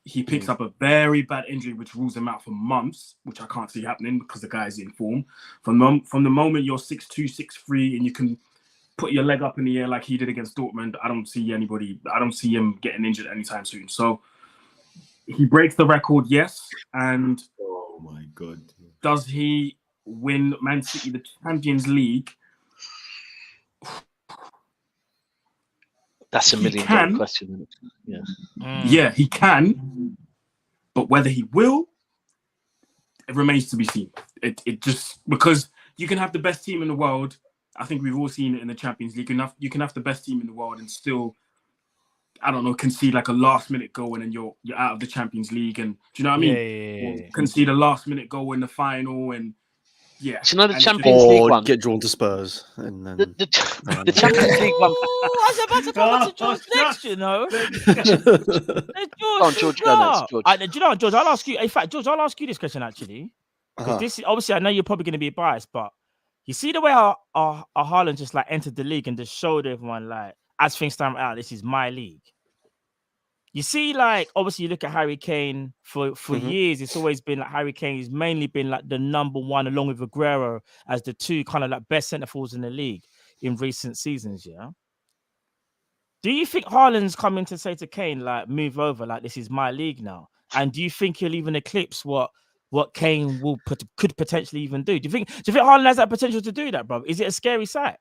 Speaker 5: he picks up a very bad injury which rules him out for months, which I can't see happening because the guy's in form. From the moment you're 6'2", 6'3", and you can put your leg up in the air like he did against Dortmund, I don't see him getting injured anytime soon. So he breaks the record, yes. And
Speaker 4: oh my God,
Speaker 5: does he win Man City the Champions League?
Speaker 2: That's a $1 million question. Yeah.
Speaker 5: Yeah, he can. But whether he will, it remains to be seen. It just, because you can have the best team in the world. I think we've all seen it in the Champions League. You can have the best team in the world and still, I don't know, concede like a last-minute goal and then you're out of the Champions League. And do you know what I mean?
Speaker 1: Yeah.
Speaker 5: Concede a last-minute goal in the final and yeah.
Speaker 2: Do you know the Champions League one?
Speaker 7: Get drawn to Spurs and then
Speaker 2: The Champions League one.
Speaker 1: I was about to come to George next, you know.
Speaker 2: Go on, George, go next, George.
Speaker 1: Do you know what, George? I'll ask you. In fact, George, I'll ask you this question actually. This obviously, I know you're probably going to be biased, but you see the way our Haaland just like entered the league and just showed everyone like, as things stand out, this is my league. You see, like, obviously, you look at Harry Kane for years. It's always been like Harry Kane has mainly been like the number one, along with Aguero, as the 2 kind of like best centre forwards in the league in recent seasons. Yeah. Do you think Haaland's coming to say to Kane, like, move over, like, this is my league now? And do you think he'll even eclipse what Kane could potentially even do? Do you think Haaland has that potential to do that, bro? Is it a scary sight?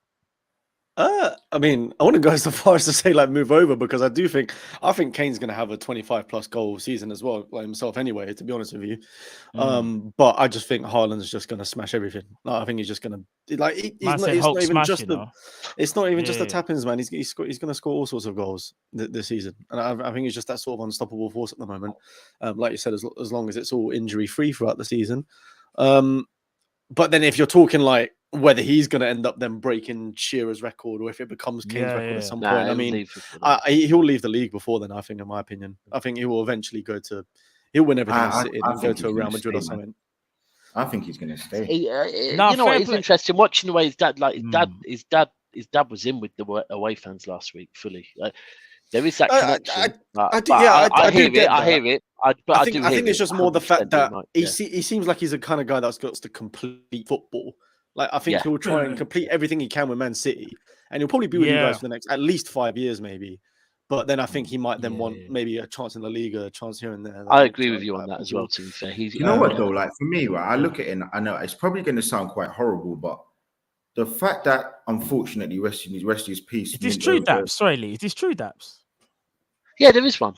Speaker 7: I mean, I wouldn't go so far as to say like move over, because I think Kane's going to have a 25+ goal season as well, like himself anyway, to be honest with you. But I just think Haaland's just going to smash everything. Like, I think he's just going to like. It's not even just the tap-ins, man. He's going to score all sorts of goals this season, and I think he's just that sort of unstoppable force at the moment. Like you said, as long as it's all injury-free throughout the season. But then if you're talking like whether he's going to end up then breaking Shearer's record or if it becomes Kane's record at some point, I mean, he'll leave the league before then, I think, in my opinion. I think he will eventually he'll win everything and go to Real Madrid or something.
Speaker 4: I think he's going to stay.
Speaker 2: You know what? It's interesting watching the way his dad dad was in with the away fans last week fully. Like, there is that connection. I hear it. I
Speaker 7: think it's just more the fact that he seems like he's the kind of guy that's got to complete football. Like, I think he'll try and complete everything he can with Man City, and he'll probably be with you guys for the next at least 5 years, maybe. But then I think he might then want maybe a chance in the league, a chance here and there.
Speaker 2: I agree with you on that as well, to be fair.
Speaker 4: You know what, though? Like, for me, right, I look at it and I know it's probably going to sound quite horrible, but the fact that, unfortunately, resting his peace.
Speaker 1: It is true, Daps. Sorry, Lee. It is true, Daps.
Speaker 2: Yeah, there is one.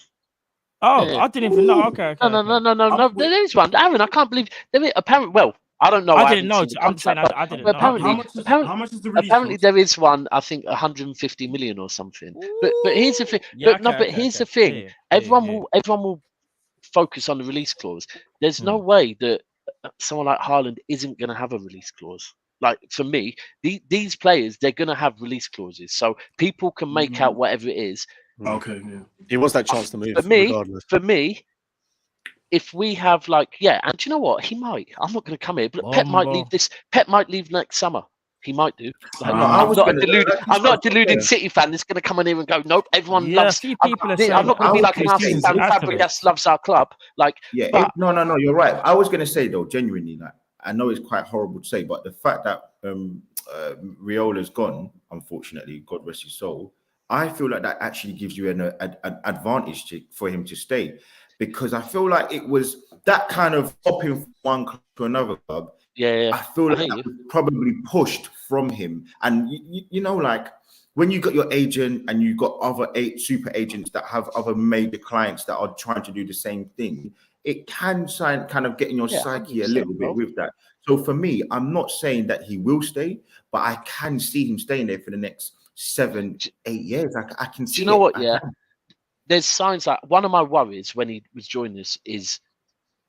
Speaker 1: Oh, I didn't even know. Okay.
Speaker 2: No. There is one. Aaron, I can't believe there is. Apparently, well, I don't know.
Speaker 1: I didn't know. I'm saying I didn't know.
Speaker 5: How much is the release?
Speaker 2: Apparently, there is one. I think 150 million or something. But here's the thing. Here's the thing. Everyone will focus on the release clause. There's no way that someone like Haaland isn't going to have a release clause. Like, for me, these players, they're going to have release clauses, so people can make out whatever it is.
Speaker 5: Okay, yeah.
Speaker 7: He wants that chance to move.
Speaker 2: For me, if we have and do you know what? He might. I'm not going to come here, but Pep might leave this. Pep might leave next summer. He might do. Like, I'm not a deluded City fan that's going to come in here and go, nope, everyone loves. I'm not going to be like an Arsenal fan. Fabregas loves our club.
Speaker 4: No, you're right. I was going to say though, genuinely, like, I know it's quite horrible to say, but the fact that Riola's gone, unfortunately, God rest his soul, I feel like that actually gives you an advantage for him to stay, because I feel like it was that kind of hopping from one club to another club.
Speaker 2: Yeah.
Speaker 4: I feel like that was probably pushed from him. And, you know, like when you got your agent and you got other super agents that have other major clients that are trying to do the same thing, it can kind of get in your psyche a little bit with that. So for me, I'm not saying that he will stay, but I can see him staying there for the next 7-8 years. I can see.
Speaker 2: Do you know what? Yeah. there's signs that one of my worries when he was joining us is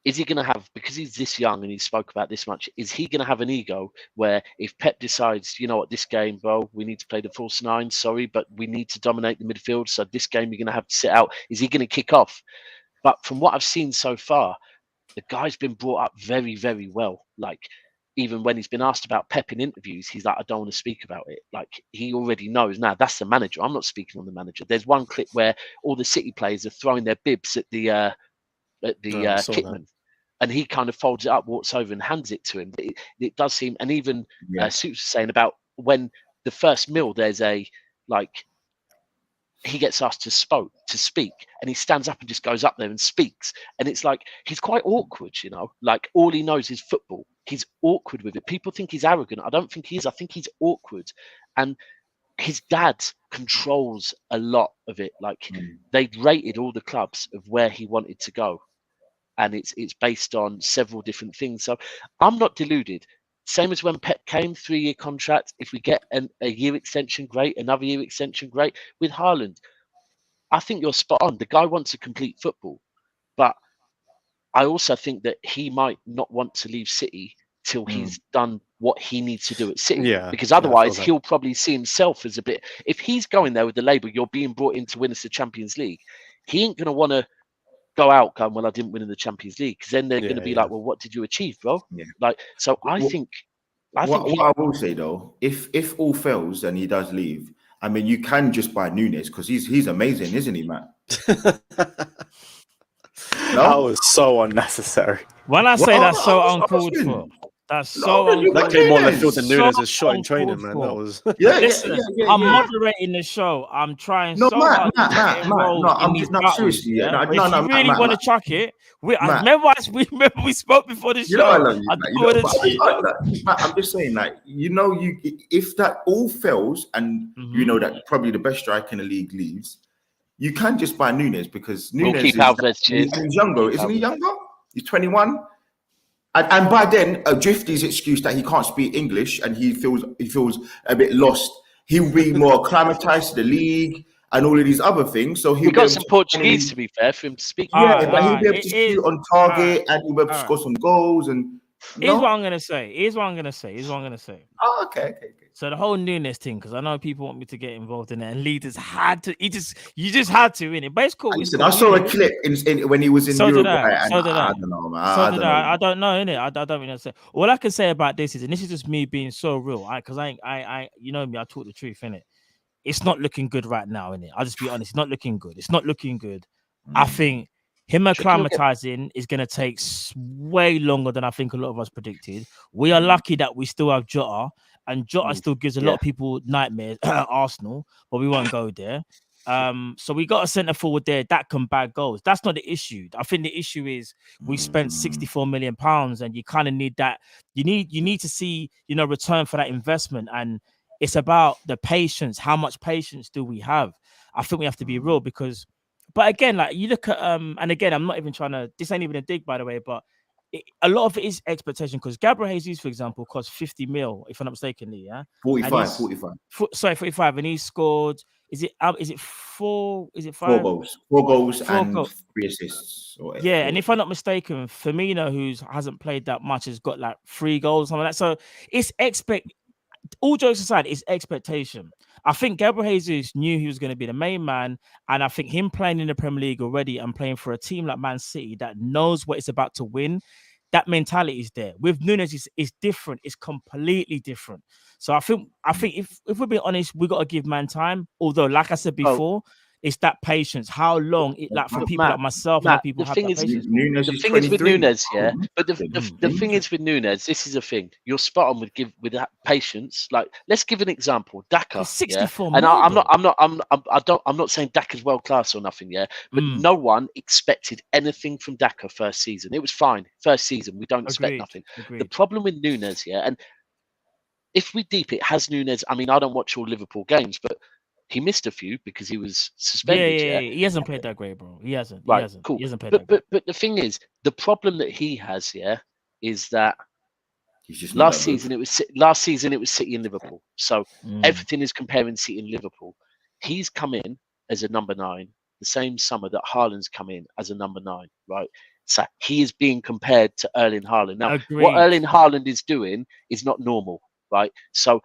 Speaker 2: he going to have, because he's this young and he spoke about this much, is he going to have an ego where if Pep decides, you know what, this game, bro, we need to play the false nine, sorry, but we need to dominate the midfield, so this game you're going to have to sit out, is he going to kick off? But from what I've seen so far, the guy's been brought up very, very well. Like, even when he's been asked about Pep in interviews, he's like, I don't want to speak about it. Like, he already knows, now that's the manager. I'm not speaking on the manager. There's one clip where all the City players are throwing their bibs at the kitman. And he kind of folds it up, walks over and hands it to him. It does seem, and even Suits was saying about when the first meal, there's he gets asked to speak, and he stands up and just goes up there and speaks. And it's like, he's quite awkward, you know, like all he knows is football. He's awkward with it. People think he's arrogant. I don't think he is. I think he's awkward. And his dad controls a lot of it. Like they'd rated all the clubs of where he wanted to go. And it's based on several different things. So I'm not deluded. Same as when Pep came, 3-year contract. If we get a year extension, great. Another year extension, great. With Haaland, I think you're spot on. The guy wants to complete football. But I also think that he might not want to leave City till he's done what he needs to do at City.
Speaker 7: Yeah,
Speaker 2: because otherwise he'll probably see himself as a bit... If he's going there with the label, you're being brought in to win us the Champions League, he ain't going to want to go out going, well, I didn't win in the Champions League, because then they're going to be like, well, what did you achieve, bro? Like, so I think
Speaker 4: I will say though, if all fails and he does leave, I mean, you can just buy Nunez because he's amazing, isn't he, Matt?
Speaker 7: That was so unnecessary.
Speaker 1: When I say that's so uncalled for. That's so
Speaker 7: that came more left field than Nunez' shot in training, man. That was
Speaker 1: listen. I'm moderating the show. I'm trying so hard to get involved in these battles.
Speaker 4: Seriously,
Speaker 1: if you really want to chuck it, remember we spoke before the show.
Speaker 4: You know I love you, Matt, I'm just saying, like, you know, if that all fails and you know that probably the best striker in the league leaves, you can just buy Nunez because Nunez he's younger, isn't he younger? He's 21. And by then, Drifty's excuse that he can't speak English and he feels a bit lost. He'll be more acclimatized to the league and all of these other things. So
Speaker 2: he got some Portuguese, to be fair, for him to speak.
Speaker 4: Yeah, but he'll be able to shoot on target and he'll be able to score some goals. And
Speaker 1: here's what I'm gonna say. Oh,
Speaker 4: okay.
Speaker 1: So the whole Nunez thing, because I know people want me to get involved in it, and leaders had to. You just had to, innit? But it's cool.
Speaker 4: Listen, I saw a clip in when he was in Europe.
Speaker 1: So did I.
Speaker 4: I don't know, man.
Speaker 1: I don't know, innit? I don't really say. All I can say about this is, and this is just me being so real, because I you know me, I talk the truth, innit? It's not looking good right now, innit? I'll just be honest. It's not looking good. I think him acclimatizing is going to take way longer than I think a lot of us predicted. We are lucky that we still have Jota, and Jota still gives a lot of people nightmares at Arsenal, but we won't go there. So we got a centre forward there that can bag goals. That's not the issue. I think the issue is we spent £64 million, and you kind of need that. You need to see, return for that investment, and it's about the patience. How much patience do we have? I think we have to be real because. But again, like you look at and again, I'm not even trying to. This ain't even a dig, by the way. But a lot of it is expectation because Gabriel Jesus, for example, cost 50 mil, if I'm not mistaken. Yeah,
Speaker 4: 45.
Speaker 1: 45, and he scored. Is it 4? Is it 5?
Speaker 4: 4 goals. 4 goals and 3 assists.
Speaker 1: Yeah, and if I'm not mistaken, Firmino, who hasn't played that much, has got like 3 goals, something like that. So it's all jokes aside, it's expectation. I think Gabriel Jesus knew he was going to be the main man, and I think him playing in the Premier League already and playing for a team like Man City that knows what it's about to win, that mentality is there. With Nunez, it's different. It's completely different. So I think if we're being honest, we got to give man time. Although, like I said before, it's that patience. How long it for people like myself and people have that patience.
Speaker 2: The thing is with Nunez, yeah. But the thing is with Nunez, this is a thing. You're spot on with that patience. Like, let's give an example. Daka,
Speaker 1: 64
Speaker 2: and I'm not saying Daka's world class or nothing, yeah. But no one expected anything from Daka first season. It was fine. First season, we don't expect nothing. The problem with Nunez, yeah, and if we deep it, has Nunez, I mean, I don't watch all Liverpool games, but he missed a few because he was suspended.
Speaker 1: Yeah. He hasn't played that great, bro. He hasn't.
Speaker 2: Right,
Speaker 1: he hasn't.
Speaker 2: cool.
Speaker 1: He hasn't played
Speaker 2: but the thing is, the problem that he has, is that last season it was City and Liverpool. So everything is comparing City and Liverpool. He's come in as a number 9. the same summer that Haaland's come in as a number 9, right? So he is being compared to Erling Haaland. Now, what Erling Haaland is doing is not normal, right? So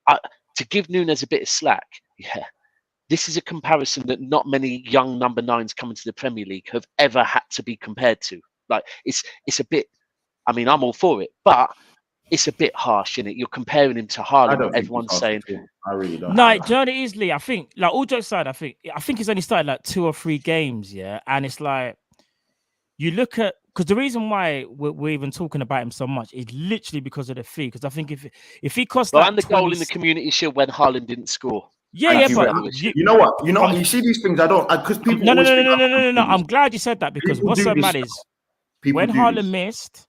Speaker 2: to give Nunez a bit of slack, yeah, this is a comparison that not many young number 9s coming to the Premier League have ever had to be compared to. Like, it's a bit, I mean, I'm all for it, but it's a bit harsh, isn't it? You're comparing him to Haaland. Everyone's saying,
Speaker 4: I really don't.
Speaker 1: No, do you know what it is, Lee? I think, like, all jokes aside, I think he's only started like 2 or 3 games, yeah. And it's like, you look at, because the reason why we're even talking about him so much is literally because of the fee. Because I think if he costs,
Speaker 2: and the goal in the Community Shield when Haaland didn't score.
Speaker 1: Yeah, but
Speaker 4: you know what? You see these things. I don't, because people.
Speaker 1: No. I'm glad you said that, because what's so mad is when Haaland missed,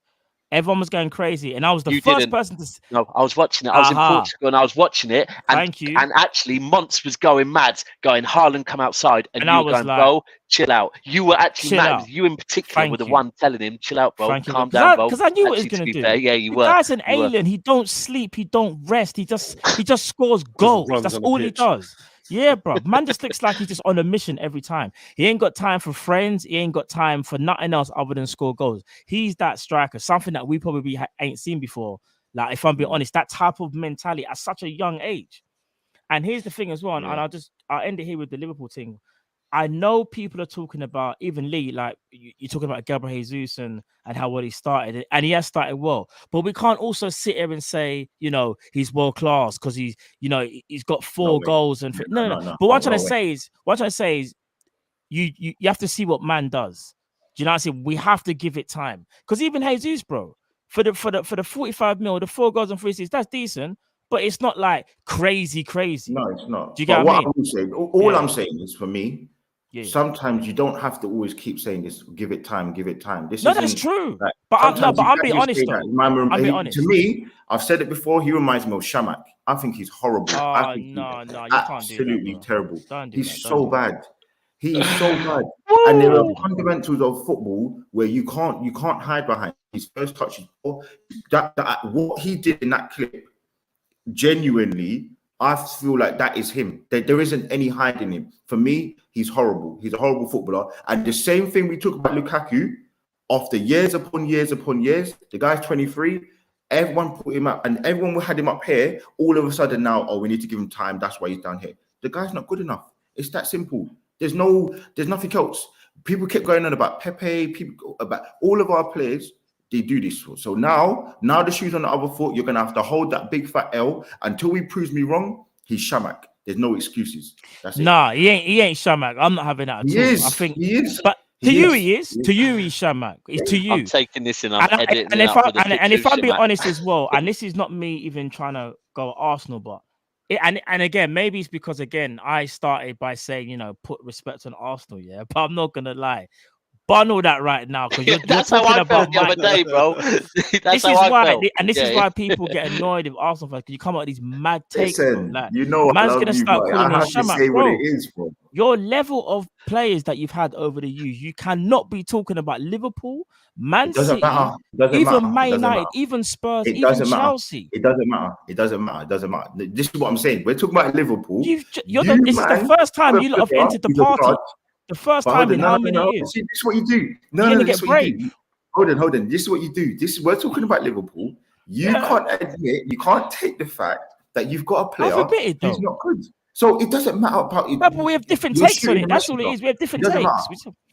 Speaker 1: everyone was going crazy, and I was the first person to.
Speaker 2: No, I was watching it. I was in Portugal, and I was watching it. And,
Speaker 1: Thank you.
Speaker 2: And actually, Monts was going mad, going, Haaland, come outside, and you were going, like, bro, chill out. You were actually mad. Out. You in particular were the one telling him, chill out, bro, calm down, bro.
Speaker 1: Because I knew what he was going to do.
Speaker 2: Fair, yeah, you were.
Speaker 1: The guy's an alien. He don't sleep. He don't rest. He just scores goals. That's all he does. Yeah, bro. Man just looks like he's just on a mission every time. He ain't got time for friends. He ain't got time for nothing else other than score goals. He's that striker, something that we probably ain't seen before. Like, if I'm being honest, that type of mentality at such a young age. And here's the thing as well, and I'll end it here with the Liverpool thing. I know people are talking about, even Lee, like you're talking about Gabriel Jesus and how well he started, and he has started well. But we can't also sit here and say, you know, he's world class because he's got 4 goals and no. But what I'm trying to say is, you have to see what man does. Do you know what I'm saying? We have to give it time, because even Jesus, bro, for the 45 mil, the 4 goals and 3 assists, that's decent. But it's not like crazy.
Speaker 4: No, it's not.
Speaker 1: Do you get what I mean?
Speaker 4: I'm saying, all I'm saying is, for me, sometimes you don't have to always keep saying this. Give it time.
Speaker 1: That's true. Like, but I'm being honest though. I'm being honest.
Speaker 4: To me, I've said it before. He reminds me of Shamak. I think he's horrible.
Speaker 1: Oh, no, you can't do that.
Speaker 4: Absolutely terrible.
Speaker 1: He's
Speaker 4: so bad. He is so bad. And there are fundamentals of football where you can't hide behind his first touch. That what he did in that clip, genuinely, I feel like that is him. There isn't any hiding him. For me, he's horrible. He's a horrible footballer. And the same thing we talk about Lukaku, after years upon years upon years, the guy's 23, everyone put him up, and everyone had him up here. All of a sudden now, we need to give him time. That's why he's down here. The guy's not good enough. It's that simple. There's nothing else. People kept going on about Pepe, people about all of our players. They do this. So now the shoe's on the other foot. You're gonna have to hold that big fat L until he proves me wrong. He's Shamak. There's no excuses. That's it.
Speaker 1: Nah, he ain't Shamak. I'm not having that at all. I think
Speaker 4: he is.
Speaker 1: But to you, he is. To you, he's Shamak. It's to you.
Speaker 2: I'm taking this and I'm editing
Speaker 1: and if I'm being honest as well, and this is not me even trying to go at Arsenal, but and again, maybe it's because I started by saying, you know, put respect on Arsenal, yeah. But I'm not gonna lie. Bundle that right now, because
Speaker 2: that's how I felt the other day, bro. This is why people get annoyed with Arsenal fans, because you come out with these mad takes.
Speaker 4: Listen,
Speaker 1: like,
Speaker 4: you know,
Speaker 1: man's gonna start calling me Shamak,
Speaker 4: bro. What it is, bro.
Speaker 1: Your level of players that you've had over the years, you cannot be talking about Liverpool, Man City, even Man United, even Spurs, even Chelsea.
Speaker 4: It doesn't matter. This is what I'm saying. We're talking about Liverpool.
Speaker 1: This is the first time you lot have entered the party. The first time in how many years?
Speaker 4: See, this is what you do. This is what you do. Hold on. This is what you do. We're talking about Liverpool. You can't admit, you can't take the fact that you've got a player who's not good. So it doesn't matter about it.
Speaker 1: No, but we have different takes on it. That's all it is. We have different takes.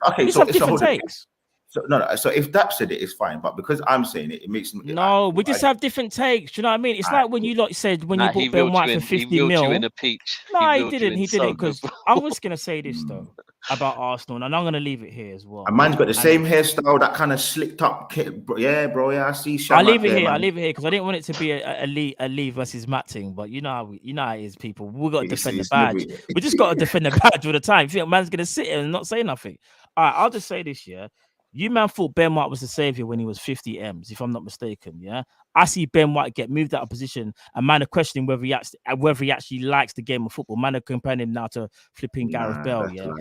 Speaker 4: Okay,
Speaker 1: so different takes.
Speaker 4: So no. So if that said it, it's fine. But because I'm saying it, it makes me.
Speaker 1: No, we just have different takes. Do you know what I mean? It's like when you lot said when you bought Ben White for 50 mil.
Speaker 2: In a peach.
Speaker 1: No, he didn't. He didn't, because I was gonna say this though about Arsenal, and I'm gonna leave it here as well.
Speaker 4: A man's got the same hairstyle, that kind of slicked up. Yeah, bro. Yeah, I see.
Speaker 1: I'll leave it here because I didn't want it to be a Lee versus Matt thing. But you know how it is, people. We got to defend the badge. We just got to defend the badge all the time. You think man's gonna sit here and not say nothing? All right, I'll just say this, yeah. You man thought Ben White was the savior when he was 50 M's, if I'm not mistaken. Yeah, I see Ben White get moved out of position, and man are questioning whether he actually likes the game of football. Man are comparing him now to flipping Gareth Bale. Yeah,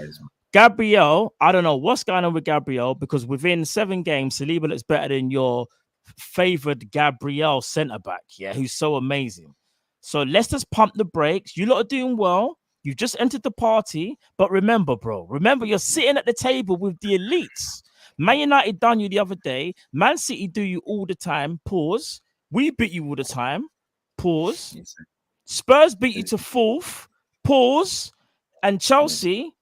Speaker 1: Gabriel, I don't know what's going on with Gabriel, because within 7 games, Saliba looks better than your favored Gabriel centre back. Yeah, who's so amazing. So let's just pump the brakes. You lot are doing well. You've just entered the party, but remember, bro, you're sitting at the table with the elites. Man United done you the other day. Man City do you all the time. Pause. We beat you all the time. Pause. Spurs beat you to 4th. Pause. And Chelsea,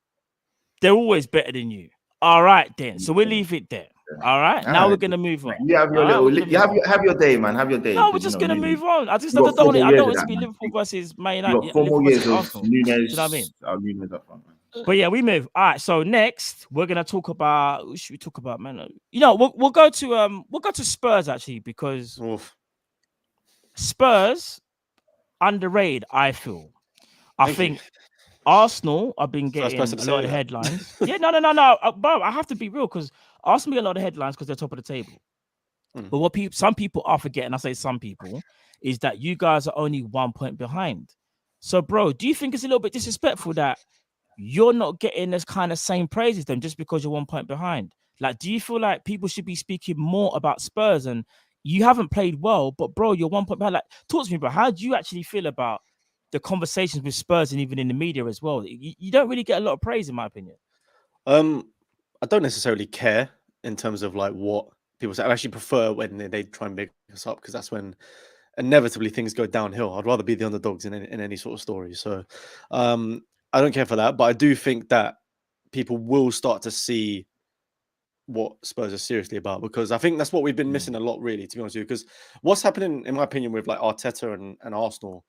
Speaker 1: they're always better than you. All right, then. So we'll leave it there. All right. Now we're gonna move on.
Speaker 4: You have your have your day, man. Have your day.
Speaker 1: No, we're just gonna move on. I don't want it to be Liverpool versus Man United.
Speaker 4: You got 4 more years of Nunez.
Speaker 1: Do you know what I mean?
Speaker 4: Nunez up front, man.
Speaker 1: But yeah, we move. All right. So next, we're gonna talk about. Who should we talk about, man? You know, we'll go to Spurs actually, because Spurs underrated. I feel. I think Arsenal have been getting a lot of headlines. Yeah, no. Bro, I have to be real, because Arsenal get a lot of headlines because they're top of the table. But what some people are forgetting, I say some people, is that you guys are only 1 point behind. So, bro, do you think it's a little bit disrespectful that you're not getting this kind of same praise as them just because you're 1 point behind? Like, do you feel like people should be speaking more about Spurs? And you haven't played well, but bro, you're 1 point behind. Like, talk to me, bro. How do you actually feel about the conversations with Spurs and even in the media as well? You don't really get a lot of praise, in my opinion.
Speaker 7: I don't necessarily care in terms of like what people say. I actually prefer when they try and make us up, because that's when inevitably things go downhill. I'd rather be the underdogs in any sort of story. So I don't care for that, but I do think that people will start to see what Spurs are seriously about, because I think that's what we've been missing a lot, really, to be honest with you. Because what's happening, in my opinion, with like Arteta and Arsenal,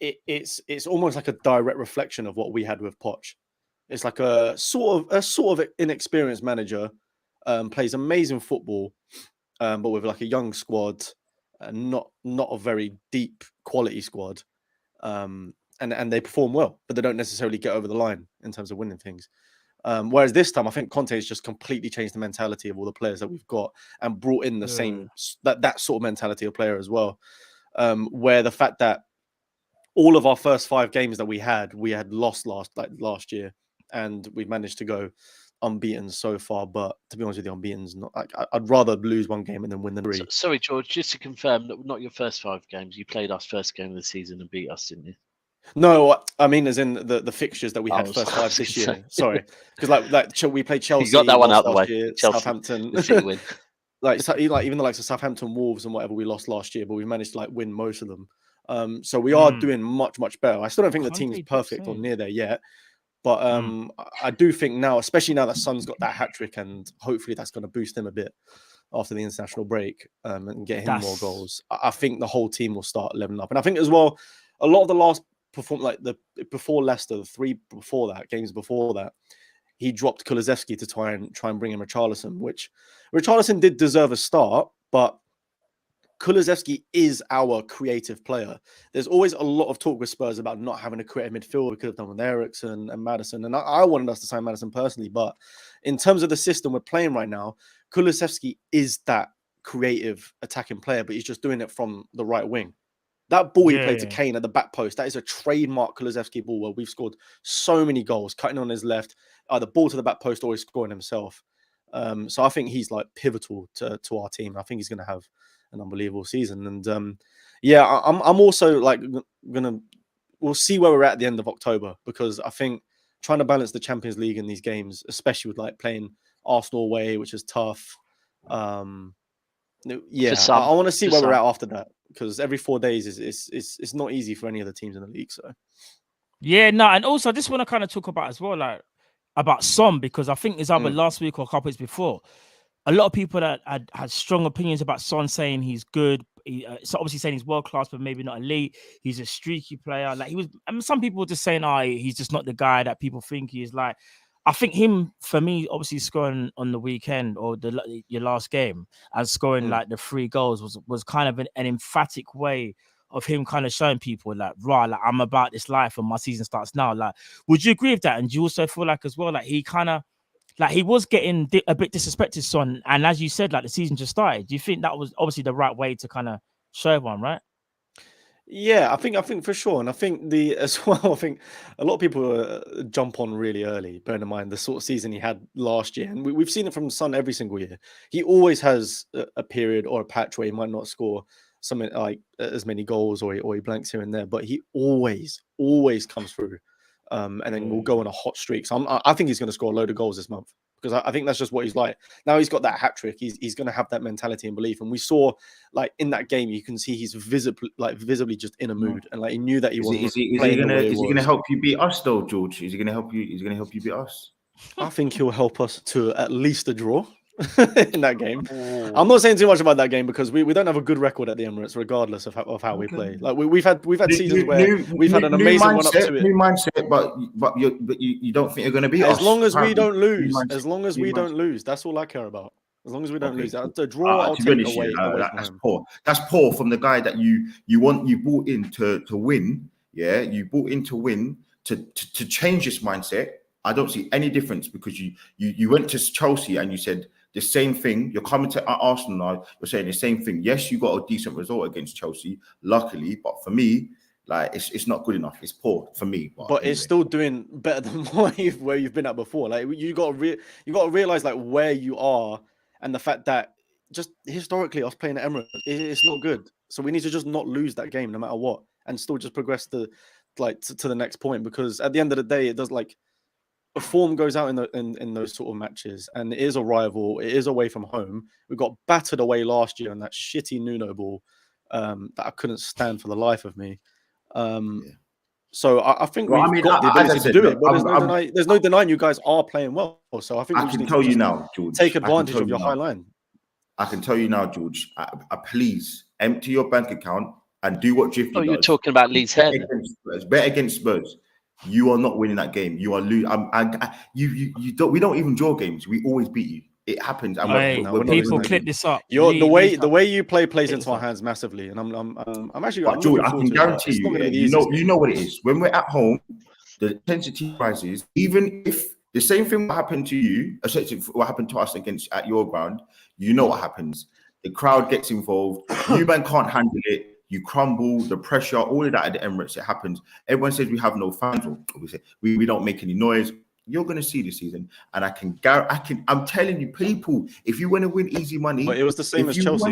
Speaker 7: it's almost like a direct reflection of what we had with Poch. It's like a sort of inexperienced manager, plays amazing football, but with like a young squad, not a very deep quality squad, and they perform well, but they don't necessarily get over the line in terms of winning things. Whereas this time, I think Conte has just completely changed the mentality of all the players that we've got and brought in the same that sort of mentality of player as well. Where the fact that all of our first 5 games that we had lost last year, and we've managed to go unbeaten so far. But to be honest with you, unbeaten's not. I'd rather lose 1 game and then win the 3.
Speaker 2: Sorry, George, just to confirm, not your first 5 games. You played us first game of the season and beat us, didn't you?
Speaker 7: No, I mean as in the fixtures that we had first 5 this year. Sorry, because like we played Chelsea.
Speaker 2: You got that one out the way.
Speaker 7: Year,
Speaker 2: Chelsea,
Speaker 7: Southampton,
Speaker 2: the City win.
Speaker 7: like even the likes of Southampton, Wolves, and whatever we lost last year, but we managed to like win most of them. So we are doing much better. I still don't think the team's perfect or near there yet. But I do think now, especially now that Son's got that hat-trick, and hopefully that's going to boost him a bit after the international break, and get him more goals. I think the whole team will start leveling up. And I think as well, a lot of the last before Leicester, the 3 before that, games before that, he dropped Kulusevski to try and bring in Richarlison, which Richarlison did deserve a start, but Kulusevski is our creative player. There's always a lot of talk with Spurs about not having a creative midfield. We could have done with Eriksen and Maddison, and I wanted us to sign Maddison personally, but in terms of the system we're playing right now, Kulusevski is that creative attacking player, but he's just doing it from the right wing. That ball he played to Kane at the back post, that is a trademark Kulusevski ball where we've scored so many goals, cutting on his left, either ball to the back post or he's scoring himself. So I think he's like pivotal to our team. I think he's going to have an unbelievable season. And I'm also like we'll see where we're at the end of October, because I think trying to balance the Champions League in these games, especially with like playing Arsenal away, which is tough. I want to see where we're at after that, because every 4 days is not easy for any of the teams in the league. So
Speaker 1: and also I just want to kind of talk about as well, like about Son, because I think it's either last week or a couple weeks before, a lot of people that had strong opinions about Son, saying he's good. So obviously saying he's world class, but maybe not elite. He's a streaky player. Like he was. I mean, some people were just saying, he's just not the guy that people think he is. Like, I think him, for me, obviously scoring on the weekend or your last game and scoring like the 3 goals was kind of an emphatic way of him kind of showing people like, right, like I'm about this life and my season starts now. Like, would you agree with that? And do you also feel like as well, like he kind of, like he was getting a bit disrespected, Son, and as you said, like the season just started. Do you think that was obviously the right way to kind of show everyone, right?
Speaker 7: Yeah, I think for sure, and I think as well. I think a lot of people jump on really early, bearing in mind the sort of season he had last year, and we've seen it from Son every single year. He always has a period or a patch where he might not score something like as many goals, or he blanks here and there, but he always comes through. and then we'll go on a hot streak. So I think he's going to score a load of goals this month because I think that's just what he's like. Now he's got that hat trick. He's going to have that mentality and belief. And we saw like in that game, you can see he's visibly just in a mood, and like he knew that he wasn't. Is he going
Speaker 4: to help you beat us though, George? Is he going to help you? Is he going to help you beat us?
Speaker 7: I think he'll help us to at least a draw in that game. I'm not saying too much about that game because we don't have a good record at the Emirates, regardless of how we play. Like we've had seasons where we've had an amazing one up to it.
Speaker 4: New mindset, but you don't think you're going to beat us?
Speaker 7: As long as we don't lose, that's all I care about. As long as we don't lose, the draw I'll take away.
Speaker 4: That's poor. That's poor from the guy that you bought in to win. Yeah, you bought in to win to change this mindset. I don't see any difference because you went to Chelsea and you said the same thing. You're coming to Arsenal now. You're saying the same thing. Yes, you got a decent result against Chelsea, luckily, but for me, like it's not good enough. It's poor for me.
Speaker 7: But anyway. It's still doing better than where you've been at before. Like you got to realize like where you are and the fact that just historically us playing at Emirates, it's not good. So we need to just not lose that game no matter what, and still just progress to the next point. Because at the end of the day, it does like. The form goes out in those sort of matches, and it is a rival. It is away from home. We got battered away last year on that shitty Nuno ball that I couldn't stand for the life of me. So I think we've got the ability to do it. But there's no denying you guys are playing well. So I think
Speaker 4: I can tell you now, George.
Speaker 7: Take advantage of your high line.
Speaker 4: I can tell you now, George. Please empty your bank account and do what Jiffy does.
Speaker 2: You're talking about Leeds here.
Speaker 4: Bet against Spurs. You are not winning that game. You are losing. You don't. We don't even draw games. We always beat you. It happens.
Speaker 1: People clip this up.
Speaker 7: The way you plays into our hands massively, and I'm actually.
Speaker 4: But George, I can guarantee you. You know what it is. When we're at home, the intensity rises. Even if the same thing will happen to you, essentially what happened to us at your ground, you know what happens. The crowd gets involved. You man can't handle it. You crumble, the pressure, all of that at the Emirates, it happens. Everyone says we have no fans, or we say we don't make any noise. You're going to see this season, and I'm telling you, people, if you want to win easy money,
Speaker 7: but it was the same as Chelsea.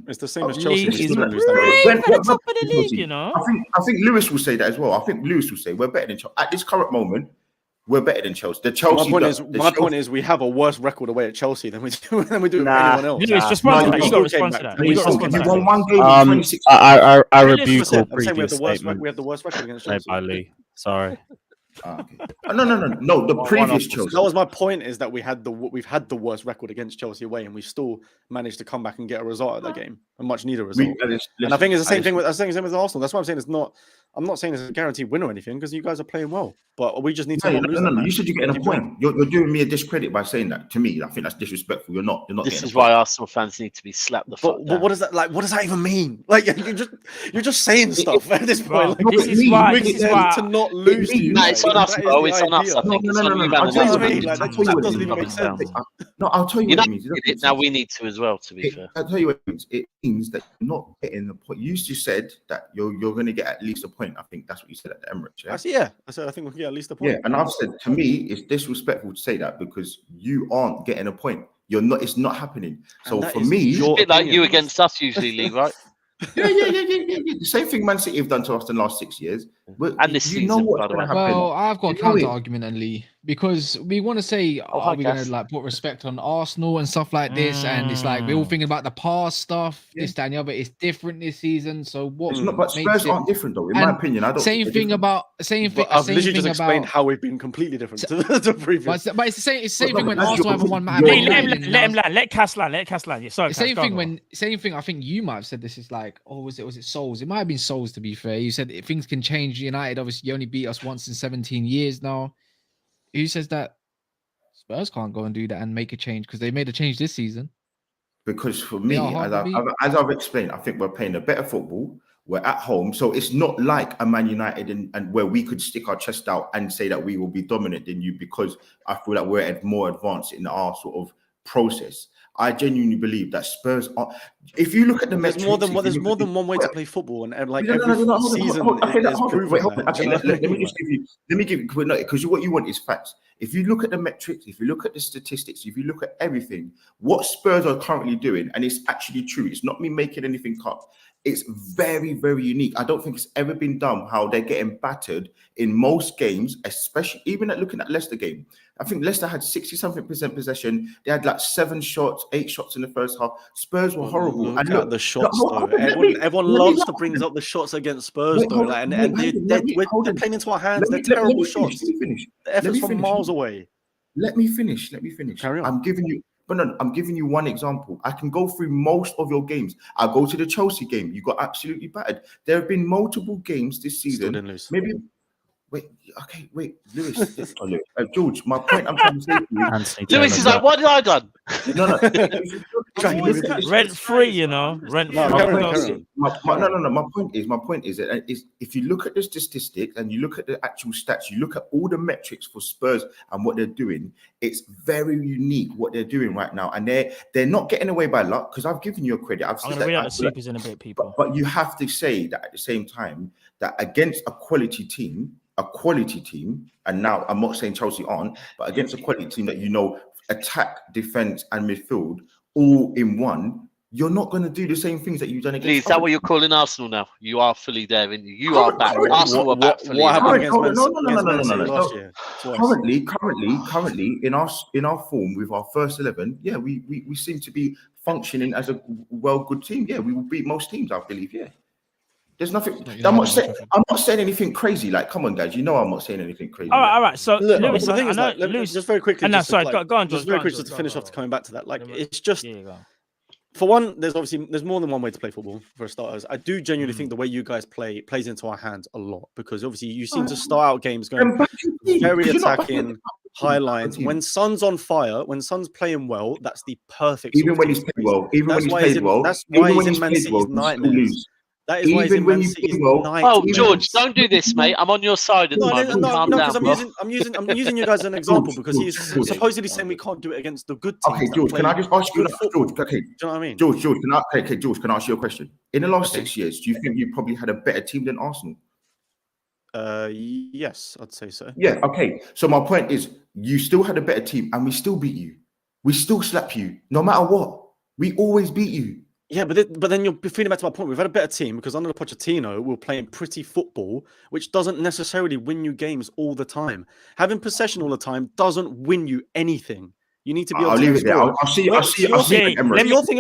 Speaker 7: It's the same as Chelsea.
Speaker 1: Top of the league, you know.
Speaker 4: I think Lewis will say that as well. I think Lewis will say we're better than Chelsea at this current moment. We're better than Chelsea. My point is, we have a worse record away at Chelsea than we do with anyone else.
Speaker 1: Lewis, just respond to that. You got to respond to that.
Speaker 4: You won one game in 26.
Speaker 8: I rebuke all previous statements.
Speaker 7: We have the worst record against Chelsea.
Speaker 8: By Lee. Sorry.
Speaker 4: No. The previous Chelsea.
Speaker 7: That was my point. Is that we've had the worst record against Chelsea away, and we still managed to come back and get a result at that game, a much needed result. And I think it's the same thing with Arsenal. That's why I'm saying it's not. I'm not saying it's a guaranteed win or anything because you guys are playing well, but we just need to.
Speaker 4: No. You said you're getting a point. You're doing me a discredit by saying that to me. I think that's disrespectful. You're not.
Speaker 2: This is why Arsenal fans need to be slapped the fuck down.
Speaker 7: What does that like? What does that even mean? Like you're just saying stuff at this point.
Speaker 1: Like, this is why
Speaker 7: to not lose you.
Speaker 2: No, it's on us, bro. It's on us. I think it's on you, man.
Speaker 7: That doesn't even make sense.
Speaker 4: No, I'll tell you what it means.
Speaker 2: Now we need to as well. To be fair,
Speaker 4: I'll tell you what it means. It means that you're not getting the point. You just said that you're going to get at least a point. I think that's what you said at the Emirates. Yeah.
Speaker 7: I said I think we can get at least a point.
Speaker 4: Yeah, and I've said to me it's disrespectful to say that because you aren't getting a point. You're not. It's not happening. So for me,
Speaker 2: it's a bit like you against us usually, Lee, right?
Speaker 4: Yeah. The same thing Man City have done to us in the last 6 years.
Speaker 2: And this season, by the way.
Speaker 3: Well, I've got a counter argument, and Lee, because we want to say, are we going to like put respect on Arsenal and stuff like this? And it's like we're all thinking about the past stuff, this, that, and the other. It's different this season. So what?
Speaker 4: It's not, but Spurs aren't different, though. In my opinion, I don't.
Speaker 3: Same thing.
Speaker 7: I've literally just explained how we've been completely different to the previous.
Speaker 3: But it's the same thing when Arsenal haven't won.
Speaker 1: Let him land. Let Cass land. Yeah, sorry.
Speaker 3: Same thing. I think you might have said this is like, was it Souls? It might have been Souls, to be fair. You said things can change. United, obviously, you only beat us once in 17 years now. Who says that Spurs can't go and do that and make a change because they made a change this season?
Speaker 4: Because for me, as I've explained, I think we're playing a better football. We're at home, so it's not like a Man United and where we could stick our chest out and say that we will be dominant than you because I feel that we're more advanced in our sort of process. I genuinely believe that Spurs are. If you look at the metrics,
Speaker 7: there's more than one way to play football, and like every season is proven.
Speaker 4: Let me give you because what you want is facts. If you look at the metrics, if you look at the statistics, if you look at everything, what Spurs are currently doing, and it's actually true. It's not me making anything up. It's very, very unique. I don't think it's ever been done how they're getting battered in most games, especially even looking at Leicester game. I think Leicester had 60-something% possession. They had like 8 shots in the first half. Spurs were horrible.
Speaker 7: Look
Speaker 4: and
Speaker 7: at the shots, though. Everyone loves to bring up the shots against Spurs, though. Like, and they're playing into our hands. They're terrible shots. The effort's from miles away.
Speaker 4: Let me finish.
Speaker 7: Carry on.
Speaker 4: I'm giving you one example. I can go through most of your games. I'll go to the Chelsea game. You got absolutely battered. There have been multiple games this season.
Speaker 7: Still didn't lose.
Speaker 4: Maybe. Wait, Lewis. George, my point I'm trying to say to you.
Speaker 2: Lewis is like, what did I done?
Speaker 4: No.
Speaker 1: Rent free, you know. Rent free.
Speaker 4: My point is that if you look at the statistics and you look at the actual stats, you look at all the metrics for Spurs and what they're doing, it's very unique what they're doing right now. And they're not getting away by luck, because I've given you a credit.
Speaker 1: I'm going to read out the supers in a bit, people.
Speaker 4: But you have to say that at the same time, that against a quality team, and now I'm not saying Chelsea aren't, but against a quality team that attack, defense, and midfield all in one, you're not going to do the same things that you've done against.
Speaker 2: Lee, is that what you're calling Arsenal now? You are fully there, and you are back. Arsenal are back fully.
Speaker 7: What happened against
Speaker 4: No. Currently, in our form with our first 11, yeah, we seem to be functioning as a good team. Yeah, we will beat most teams, I believe. Yeah. There's nothing. I'm not saying anything crazy. Like, come on, guys. You know I'm not saying anything crazy.
Speaker 1: All right. So,
Speaker 7: look,
Speaker 1: Lewis,
Speaker 7: the thing is, Lewis, just very quickly.
Speaker 1: Go on,
Speaker 7: just very quickly to finish off, coming back to that. Like, it's just for one. There's more than one way to play football. For starters, I do genuinely think the way you guys play plays into our hands a lot, because obviously you seem to start out games going very attacking, high lines. When Son's on fire, when Son's playing well, that's the perfect.
Speaker 4: Even when he's played well,
Speaker 7: that's why he's in Man City's nightmares. That is why he's in Man City's nightmares.
Speaker 2: Oh, George, don't do this, mate. I'm on your side at the moment.
Speaker 7: No, because I'm using you guys as an example, because he's supposedly saying we can't do it against the good teams.
Speaker 4: Okay, George, can I just ask you, George? Okay, do
Speaker 7: you know what I mean?
Speaker 4: George, can I ask you a question? In the last 6 years, do you think you probably had a better team than Arsenal?
Speaker 7: Yes, I'd say so.
Speaker 4: Yeah, okay. So my point is, you still had a better team, and we still beat you. We still slap you, no matter what. We always beat you.
Speaker 7: Yeah, but then you're feeding back to my point. We've had a better team because under the Pochettino, we're playing pretty football, which doesn't necessarily win you games all the time. Having possession all the time doesn't win you anything. You need to be.
Speaker 4: I'll leave it there. I'll see you at the Emirates.
Speaker 7: Your thing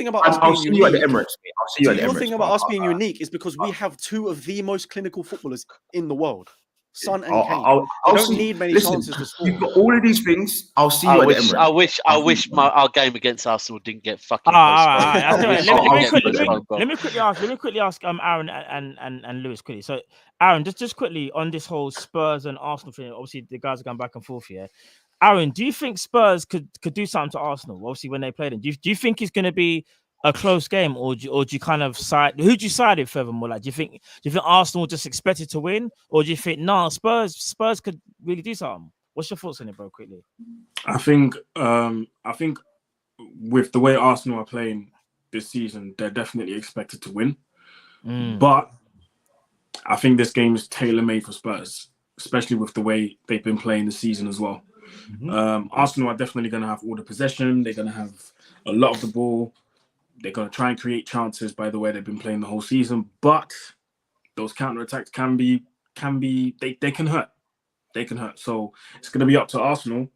Speaker 7: about us
Speaker 4: I'll
Speaker 7: being
Speaker 4: see
Speaker 7: unique.
Speaker 4: You at the Emirates. I'll see you at the Emirates.
Speaker 7: Your thing about us being unique is because we have two of the most clinical footballers in the world. Son and Kane. You don't need many chances to score.
Speaker 4: You've got all of these things. I'll see you at the Emirates.
Speaker 2: I wish our game against Arsenal didn't get fucking.
Speaker 1: Let me quickly ask Aaron and Lewis quickly. So Aaron, just quickly on this whole Spurs and Arsenal thing. Obviously, the guys are going back and forth here. Aaron, do you think Spurs could do something to Arsenal? Obviously, when they play them, do you think it's going to be a close game, or do you kind of side? Who do you side with furthermore? Like, do you think Arsenal just expected to win, or do you think Spurs could really do something? What's your thoughts on it, bro? Quickly.
Speaker 5: I think with the way Arsenal are playing this season, they're definitely expected to win. But I think this game is tailor-made for Spurs, especially with the way they've been playing this season as well. Arsenal are definitely going to have all the possession. They're going to have a lot of the ball. They're going to try and create chances by the way they've been playing the whole season, but those counter-attacks they can hurt. They can hurt. So it's going to be up to Arsenal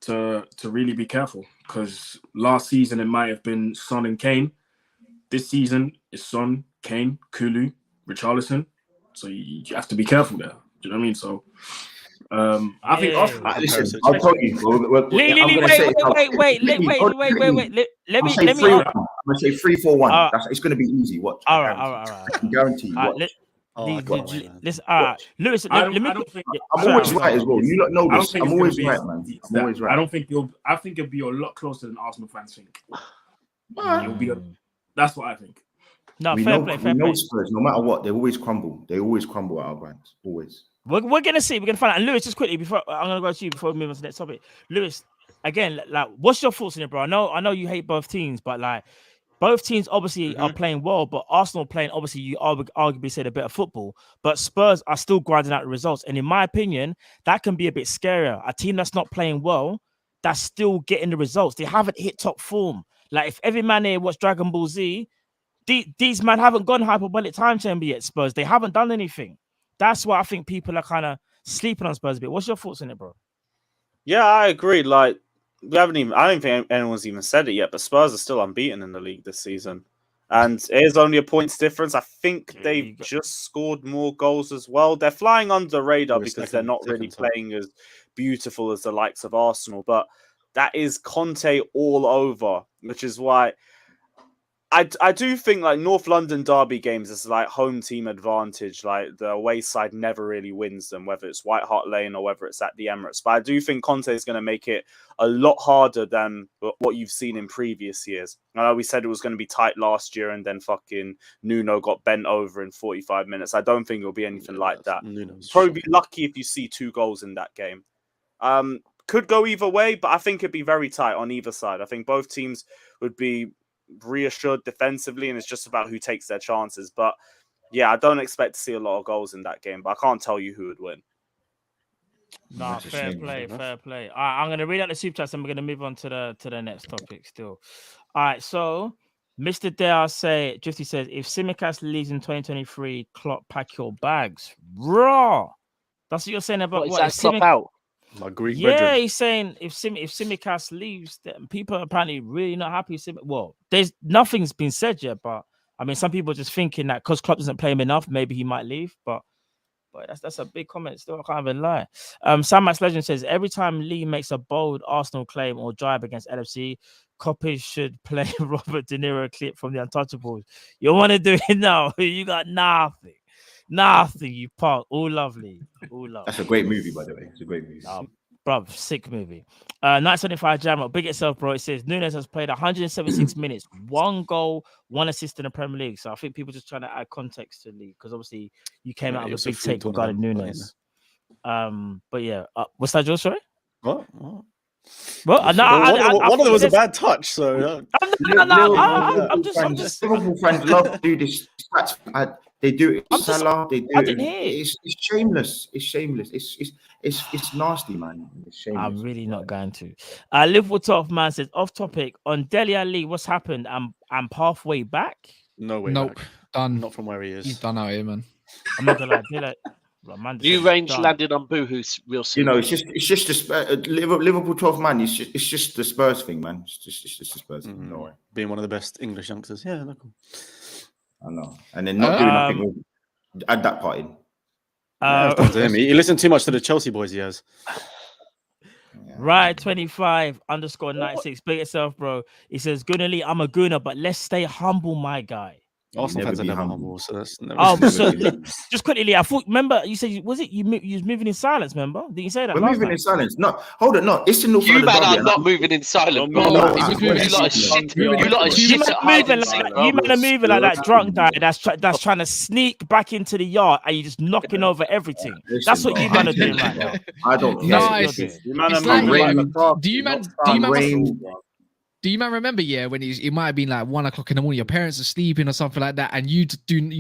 Speaker 5: to really be careful, because last season it might have been Son and Kane. This season it's Son, Kane, Kulu, Richarlison. So you have to be careful there. Do you know what I mean? So I think
Speaker 4: listen, I'll tell you.
Speaker 1: Wait. Let me.
Speaker 4: I'm gonna say 3-4-1. It's gonna be easy. Watch.
Speaker 1: All right.
Speaker 4: I guarantee you.
Speaker 1: Listen. Lewis.
Speaker 4: I'm always right as well. You don't know this. I'm always right, man. I'm always right.
Speaker 5: I think it'll be a lot closer than Arsenal fans think. That's what I think.
Speaker 1: No, fair play.
Speaker 4: Spurs, no matter what, they always crumble. They always crumble at our brands. Always.
Speaker 1: We're gonna see. We're gonna find out. And Lewis, just quickly before I'm gonna go to you before we move on to the next topic. Lewis, again, like, what's your thoughts on it, bro? I know you hate both teams, but like, both teams obviously are playing well, but Arsenal playing obviously you arguably say a bit of football, but Spurs are still grinding out the results. And in my opinion, that can be a bit scarier. A team that's not playing well, that's still getting the results. They haven't hit top form. Like, if every man here watched Dragon Ball Z, these man haven't gone hyperbolic time chamber yet. Spurs, they haven't done anything. That's why I think people are kind of sleeping on Spurs a bit. What's your thoughts on it, bro?
Speaker 6: Yeah, I agree. Like we haven't even. I don't think anyone's even said it yet, but Spurs are still unbeaten in the league this season, and it is only a points difference. I think they've just scored more goals as well. They're flying under the radar because they're not really playing as beautiful as the likes of Arsenal, but that is Conte all over, which is why I do think like North London derby games is like home team advantage. Like the away side never really wins them, whether it's White Hart Lane or whether it's at the Emirates. But I do think Conte is going to make it a lot harder than what you've seen in previous years. I know we said it was going to be tight last year, and then fucking Nuno got bent over in 45 minutes. I don't think it'll be anything like that. Probably be lucky if you see 2 goals in that game. Could go either way, but I think it'd be very tight on either side. I think both teams would be reassured defensively, and it's just about who takes their chances. But yeah, I don't expect to see a lot of goals in that game, but I can't tell you who would win.
Speaker 1: No, fair play. All right, I'm going to read out the super chats and we're going to move on to the next topic still. All right, so Mr. Dare Drifty says, if Tsimikas leaves in 2023, Klopp, pack your bags. Raw. That's what you're saying about
Speaker 2: what is that Klopp out?
Speaker 7: My Greek
Speaker 1: brethren. He's saying if Tsimikas leaves, then people are apparently really not happy. Well, nothing's been said yet, but I mean, some people are just thinking that because Klopp doesn't play him enough, maybe he might leave. But that's a big comment still. I can't even lie. Sam Max Legend says, every time Lee makes a bold Arsenal claim or drive against LFC, Kopish should play Robert De Niro clip from The Untouchables. You want to do it now? You got nothing. Nothing, you punk. All lovely.
Speaker 4: That's a great movie, by the way. It's a great movie.
Speaker 1: Bro, sick movie. 975 Jammer, big itself, bro. It says Nunez has played 176 minutes, 1 goal, 1 assist in the Premier League. So I think people just trying to add context to the league because obviously you came out with a big take regarding Nunez. But yeah, what's that, Joe? Sorry?
Speaker 7: What?
Speaker 1: Well,
Speaker 7: one of them was a bad touch, so
Speaker 1: I'm just.
Speaker 4: Liverpool fans love to do this. They do it. Salah, they do it. It's shameless. It's shameless. It's nasty, man. It's shameless.
Speaker 1: I'm really not going to. Liverpool top man says, off topic on Dele Alli. What's happened? I'm halfway back.
Speaker 7: No way.
Speaker 3: Nope.
Speaker 7: Back.
Speaker 3: Done.
Speaker 7: Not from where he is.
Speaker 3: He's done out here, man.
Speaker 1: I'm not gonna lie.
Speaker 2: New range landed on Boohoo's real soon.
Speaker 4: You know, it's just the Liverpool 12 man. It's just the Spurs thing, man. It's just the Spurs thing. No way.
Speaker 7: Being one of the best English youngsters. Yeah, no, cool.
Speaker 4: I know. And then not doing nothing. Add that part in.
Speaker 7: He listened too much to the Chelsea boys. He has.
Speaker 1: Right, 25_96. Big itself, bro. He says, Gunnerly, I'm a gooner, but let's stay humble, my guy.
Speaker 7: Arsenal fans are never humble, so that's never.
Speaker 1: Just quickly, I thought. Remember, you said you was moving in silence? Remember? Did you say that?
Speaker 4: We're moving in silence. No, hold on, no. It's in North
Speaker 2: London. You man are not moving in silence, bro. You lot of shit. You lot of shit at hide and seek.
Speaker 1: You men are moving like that drunk guy that's trying to sneak back into the yard and you're just knocking over everything. That's what you man are doing right now.
Speaker 4: I don't.
Speaker 3: Nice. Do you man remember, when it might have been like 1 o'clock in the morning, your parents are sleeping or something like that, and you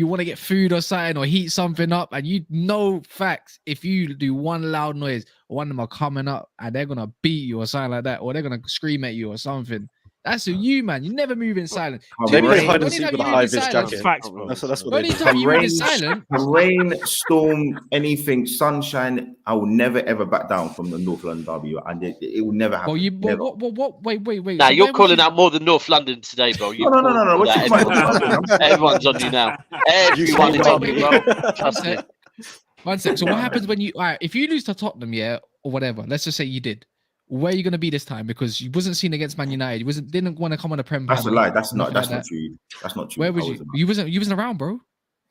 Speaker 3: want to get food or something or heat something up, and you know facts, if you do one loud noise, one of them are coming up and they're gonna beat you or something like that, or they're gonna scream at you or something. That's who you, man. You never move in silence.
Speaker 7: Maybe they hide and seek with a high-vis jacket.
Speaker 1: Facts, bro.
Speaker 7: That's what they do.
Speaker 3: Anytime you move in silence,
Speaker 4: rain, storm, anything, sunshine, I will never ever back down from the North London derby, and it will never happen.
Speaker 3: Wait.
Speaker 2: Nah, you're calling out more than North London today, bro.
Speaker 4: No.
Speaker 2: Everyone's on you now. Everyone is on you, bro. Trust me.
Speaker 3: One sec. So what happens when if you lose to Tottenham, or whatever? Let's just say you did. Where are you going to be this time? Because you wasn't seen against Man United. You didn't want to come on a Prem Panel.
Speaker 4: That's a lie. That's not true. That's not true.
Speaker 3: Where was you? You wasn't around, bro.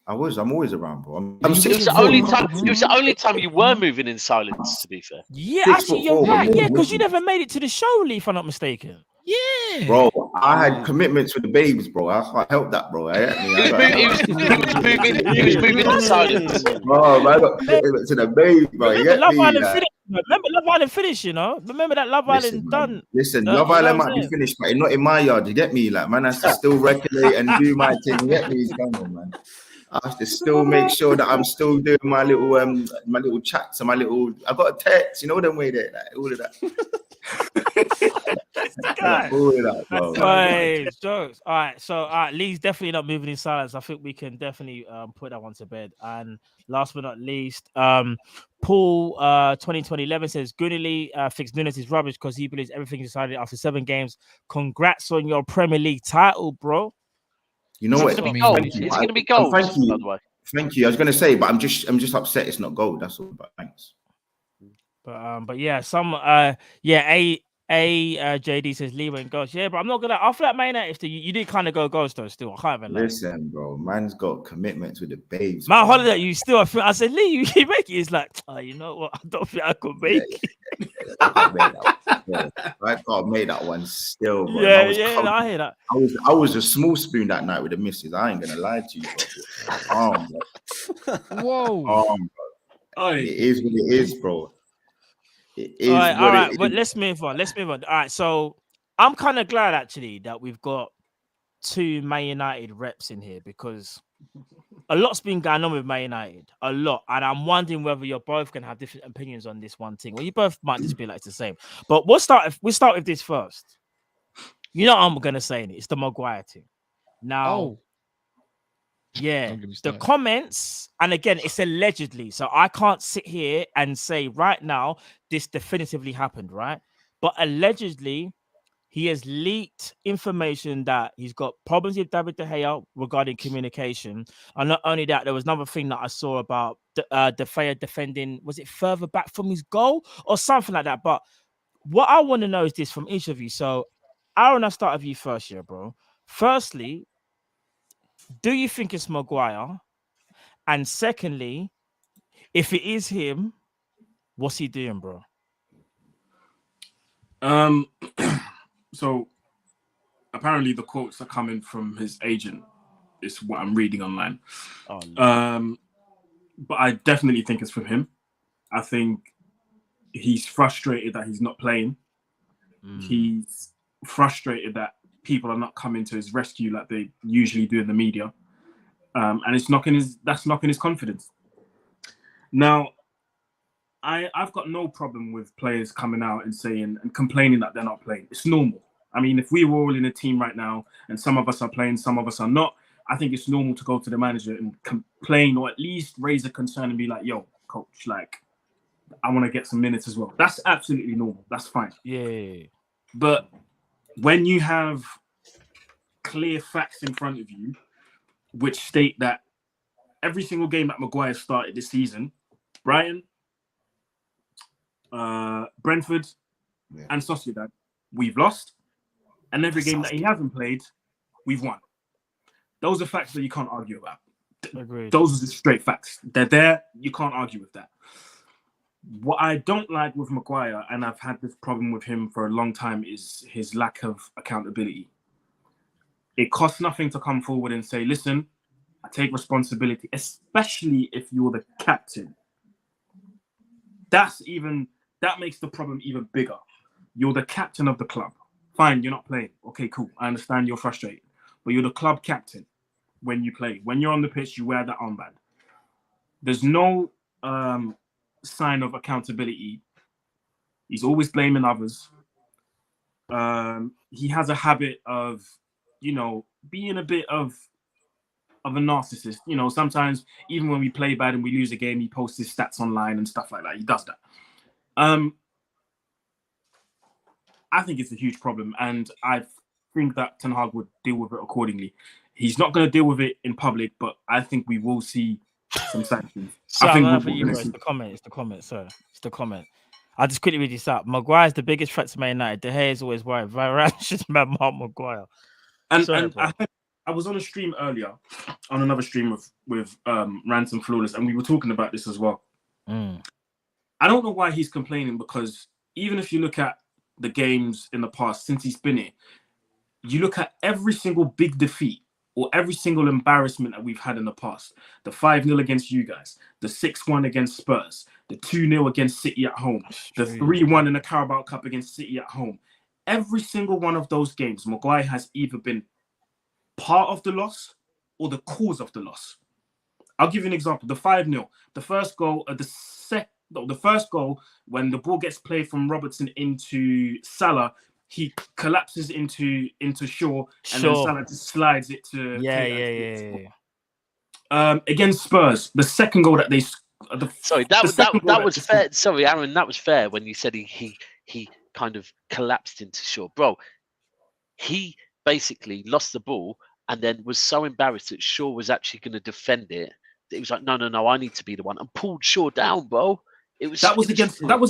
Speaker 4: I'm always around, bro.
Speaker 2: It was the only time you were moving in silence, to be fair.
Speaker 1: Yeah, actually, you're right. Yeah, because you never made it to the show, Lee, if I'm not mistaken.
Speaker 3: Yeah,
Speaker 4: bro. I had commitments with the babes, bro. I can't help that, bro.
Speaker 2: He was moving in silence.
Speaker 4: Bro, I got commitments to the babes, bro.
Speaker 1: Remember Love Island finished, you know? Remember that Love Island done?
Speaker 4: Listen, Love Island might be finished, but not in my yard. You get me? Like, man, I have to still regulate and do my thing. You get me? Come on, man. I have to still make sure that I'm still doing my little chats and my little. I got a text, you know them way there, like, all of that. All of that, bro.
Speaker 1: Right, jokes. All right, so Lee's definitely not moving in silence. I think we can definitely put that one to bed. And last but not least, Paul 2011 says Gunilly thinks Nunez is rubbish because he believes everything is decided after 7 games. Congrats on your Premier League title, bro.
Speaker 4: You know what?
Speaker 2: Is it going to be gold?
Speaker 4: Thank you.
Speaker 2: By the way.
Speaker 4: Thank you. I was going to say, but I'm just upset it's not gold. That's all. But thanks.
Speaker 1: But yeah, JD says Lee went goals. Yeah, but I'm not gonna. After that Man United, you did kind of go goals though. Still, I can't even lie.
Speaker 4: Listen, bro, man's got commitments with the babes.
Speaker 1: Man, Holiday, you still. I said, Lee, you make it. It's like, you know what? I don't think I could make it.
Speaker 4: I can't make that one still. Bro.
Speaker 1: I hear that.
Speaker 4: I was a small spoon that night with the missus. I ain't gonna lie to you. Bro.
Speaker 3: Whoa.
Speaker 4: Bro. It is what it is, bro.
Speaker 1: All right. But let's move on. All right. So I'm kind of glad actually that we've got 2 Man United reps in here because a lot's been going on with Man United, a lot, and I'm wondering whether you're both going to have different opinions on this one thing. Well, you both might just be like it's the same. But we'll start with this first. You know what I'm going to say it. It's the Maguire thing. Now, yeah, the comments, and again, it's allegedly, so I can't sit here and say right now this definitively happened, right? But allegedly, he has leaked information that he's got problems with David De Gea regarding communication. And not only that, there was another thing that I saw about De Gea defending, was it further back from his goal or something like that? But what I want to know is this from each of you. So, Aaron, I'll start with you first here, bro. Firstly, do you think it's Maguire? And secondly, if it is him, what's he doing, bro?
Speaker 5: So apparently the quotes are coming from his agent. Is what I'm reading online.
Speaker 1: Oh, no.
Speaker 5: But I definitely think it's from him. I think he's frustrated that he's not playing. He's frustrated that people are not coming to his rescue like they usually do in the media, and it's knocking his confidence. Now, I've got no problem with players coming out and saying and complaining that they're not playing. It's normal. I mean, if we were all in a team right now and some of us are playing, some of us are not, I think it's normal to go to the manager and complain or at least raise a concern and be like, "Yo, coach, like, I want to get some minutes as well." That's absolutely normal. That's fine.
Speaker 1: Yeah.
Speaker 5: But when you have clear facts in front of you, which state that every single game that Maguire started this season, Brighton, Brentford, and Sociedad, we've lost. And every game that he hasn't played, we've won. Those are facts that you can't argue about.
Speaker 1: Agreed.
Speaker 5: Those are the straight facts. They're there. You can't argue with that. What I don't like with Maguire, and I've had this problem with him for a long time, is his lack of accountability. It costs nothing to come forward and say, "Listen, I take responsibility," especially if you're the captain. That makes the problem even bigger. You're the captain of the club. Fine, you're not playing. Okay, cool. I understand you're frustrated. But you're the club captain when you play. When you're on the pitch, you wear that armband. There's no sign of accountability. He's always blaming others. He has a habit of, being a bit of a narcissist. Sometimes even when we play bad and we lose a game, he posts his stats online and stuff like that. He does that. I think it's a huge problem, and I think that Ten Hag would deal with it accordingly. He's not going to deal with it in public, but I think we will see some sanctions.
Speaker 1: So it's the comment, sir. It's the comment. I'll just quickly read this out. Maguire's the biggest threat to Man United. De Gea is always worried. Varane should man Mark Maguire.
Speaker 5: And I was on a stream earlier, on another stream with Ransom Flawless, and we were talking about this as well. I don't know why he's complaining, because even if you look at the games in the past since he's been here, you look at every single big defeat or every single embarrassment that we've had in the past. The 5-0 against you guys, the 6-1 against Spurs, the 2-0 against City at home, the 3-1 in the Carabao Cup against City at home. Every single one of those games, Maguire has either been part of the loss or the cause of the loss. I'll give you an example. The 5-0, the first goal, the first goal when the ball gets played from Robertson into Salah, he collapses into Shaw, and then Salah just slides it to against Spurs. The second goal that they
Speaker 2: that was fair. Sorry, Aaron, that was fair when you said he kind of collapsed into Shaw, bro. He basically lost the ball and then was so embarrassed that Shaw was actually going to defend it. It was like, no, I need to be the one, and pulled Shaw down, bro. That was against Spurs.
Speaker 5: That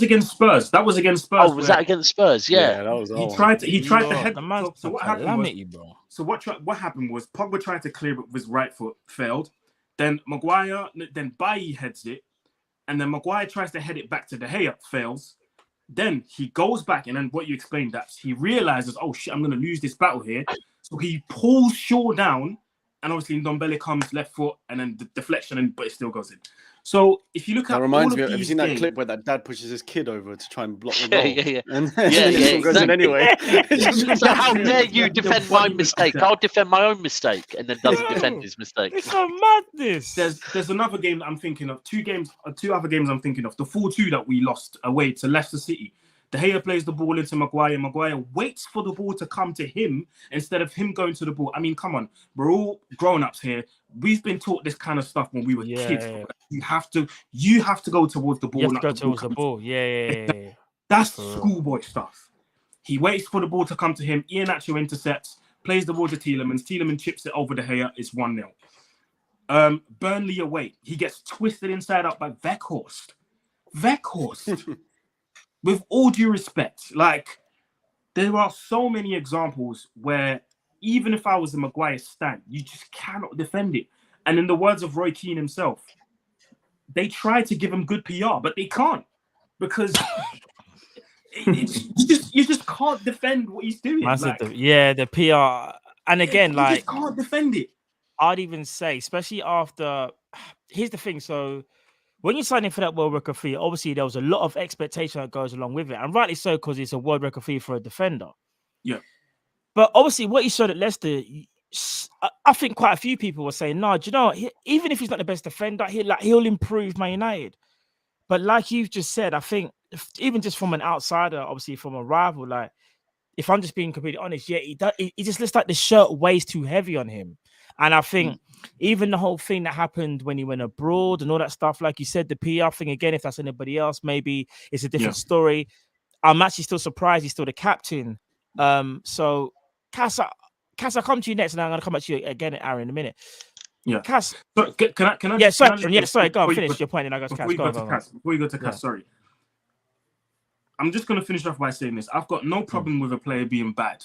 Speaker 5: was against Spurs.
Speaker 2: Oh, was that against Spurs? Yeah,
Speaker 7: that was.
Speaker 5: He tried to head. So what happened was, what happened was Pogba tried to clear it with his right foot, failed. Then Bailly heads it, and then Maguire tries to head it back to De Gea, fails. Then he goes back, and then what you explained, that he realizes, oh shit, I'm going to lose this battle here. So he pulls Shaw down, and obviously Ndombele comes left foot, and then the deflection, but it still goes in. So if you look at,
Speaker 7: that reminds me, have you seen that clip where that dad pushes his kid over to try and block the goal?
Speaker 2: Yeah.
Speaker 7: And it goes in anyway.
Speaker 2: So how dare you defend my mistake? I'll defend my own mistake, and then doesn't defend his mistake.
Speaker 1: It's a madness.
Speaker 5: There's another game that I'm thinking of. Two other games I'm thinking of. The 4-2 that we lost away to Leicester City. De Gea plays the ball into Maguire. Maguire waits for the ball to come to him instead of him going to the ball. I mean, come on. We're all grown-ups here. We've been taught this kind of stuff when we were kids. Yeah. You have to go towards the ball.
Speaker 1: You have to go towards the ball. Yeah.
Speaker 5: That's schoolboy stuff. He waits for the ball to come to him. Iheanacho intercepts, plays the ball to Tielemans. Tielemans chips it over De Gea. It's 1-0. Burnley away. He gets twisted inside out by Weghorst. With all due respect, like, there are so many examples where even if I was a Maguire stan, you just cannot defend it. And in the words of Roy Keane himself, they try to give him good PR, but they can't, because you just can't defend what he's doing.
Speaker 1: The PR. And again,
Speaker 5: you just can't defend it.
Speaker 1: I'd even say, especially after, here's the thing. So when you're signing for that world record fee, obviously there was a lot of expectation that goes along with it, and rightly so, because it's a world record fee for a defender.
Speaker 5: Yeah.
Speaker 1: But obviously, what he showed at Leicester, I think quite a few people were saying, "No, do you know, even if he's not the best defender, he'll improve Man United." But like you've just said, I think even just from an outsider, obviously from a rival, like, if I'm just being completely honest, he just looks like the shirt weighs too heavy on him. And I think even the whole thing that happened when he went abroad and all that stuff, like you said, the PR thing, again, if that's anybody else, maybe it's a different story. I'm actually still surprised he's still the captain. So, Cass, I'll come to you next, and I'm going to come back to you again, Aaron, in a minute.
Speaker 5: Yeah.
Speaker 1: Cass.
Speaker 5: So, can I?
Speaker 1: Yeah, sorry, go on, finish your point, and I go to Cass.
Speaker 5: Before you go to Cass, sorry. I'm just going to finish off by saying this. I've got no problem with a player being bad.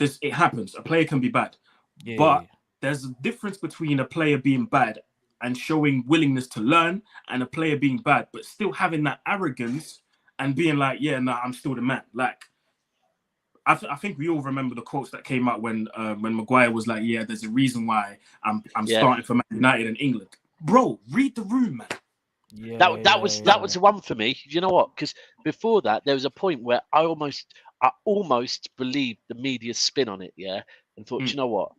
Speaker 5: It happens. A player can be bad. Yeah. But there's a difference between a player being bad and showing willingness to learn, and a player being bad but still having that arrogance and being like, I'm still the man. Like, I think we all remember the quotes that came out when Maguire was like, there's a reason why I'm starting for Man United in England. Bro, read the room, man.
Speaker 2: That was the one for me. You know what? Because before that, there was a point where I almost believed the media's spin on it, and thought, you know what?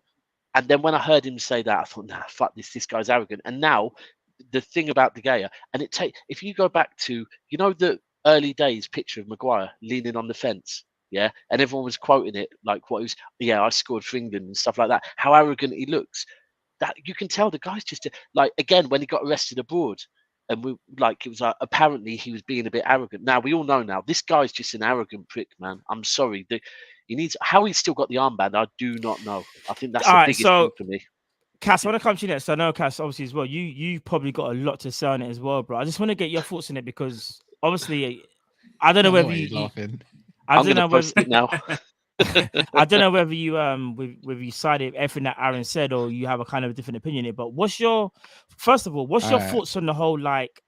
Speaker 2: And then when I heard him say that, I thought, nah, fuck this guy's arrogant. And now the thing about De Gea, and if you go back to, the early days picture of Maguire leaning on the fence, and everyone was quoting it like what he was, I scored for England and stuff like that, how arrogant he looks. That you can tell the guy's just like, again, when he got arrested abroad, and it was like, apparently he was being a bit arrogant. Now we all know now this guy's just an arrogant prick, man. I'm sorry. How he's still got the armband, I do not know. I think that's the biggest thing for me.
Speaker 1: Cass, I want to come to you next. So I know, Cass, obviously as well, you probably got a lot to say on it as well, bro. I just want to get your thoughts on it, because obviously I don't know whether you laughing. I don't know whether
Speaker 2: now.
Speaker 1: I don't know whether you whether you sided everything that Aaron said, or you have a kind of a different opinion in it. But what's your thoughts on the whole, like,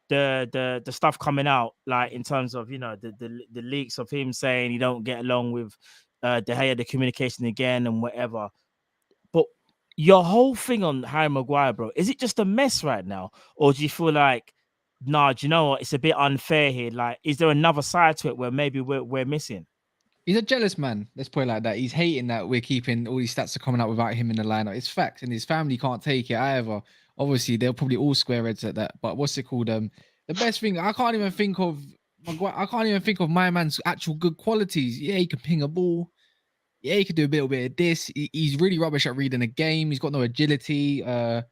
Speaker 1: the stuff coming out, like, in terms of, the leaks of him saying he don't get along with De Gea, the communication again and whatever. But your whole thing on Harry Maguire, bro, is it just a mess right now, or do you feel like, nah, do you know what, it's a bit unfair here? Like, is there another side to it where maybe we're missing?
Speaker 3: He's a jealous man. Let's put it like that. He's hating that we're keeping all these stats are coming out without him in the lineup. It's facts, and his family can't take it either. Obviously, they'll probably all square heads at that. But what's it called? The best thing I can't even think of. I can't even think of my man's actual good qualities. Yeah, he can ping a ball. Yeah, he can do a little bit of this. He's really rubbish at reading a game. He's got no agility. I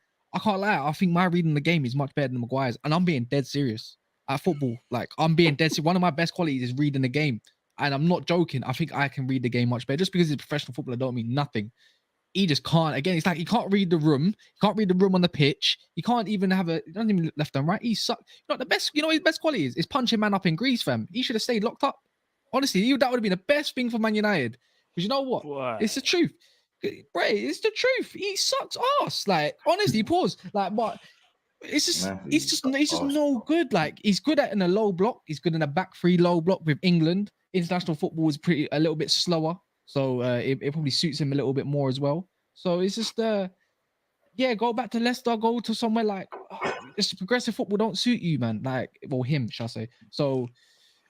Speaker 3: can't lie. I think my reading the game is much better than Maguire's, and I'm being dead serious at football. Like I'm being dead serious. One of my best qualities is reading the game. And I'm not joking. I think I can read the game much better. Just because he's a professional footballer don't mean nothing. He just can't. Again, it's like he can't read the room. He can't read the room on the pitch. He can't even he doesn't even left and right. He sucks. You know, the best, his best quality is punching man up in Greece, fam. He should have stayed locked up. Honestly, that would have been the best thing for Man United. Because you know what?
Speaker 1: What?
Speaker 3: It's the truth. Bro, it's the truth. He sucks ass. Like, honestly, pause. Like, but it's just he's just no good. Like, he's good in a low block. He's good in a back three low block with England. International football is a little bit slower, so it probably suits him a little bit more as well. So it's just go back to Leicester, go to somewhere like it's progressive football don't suit you, man. Like, well, him, shall I say? So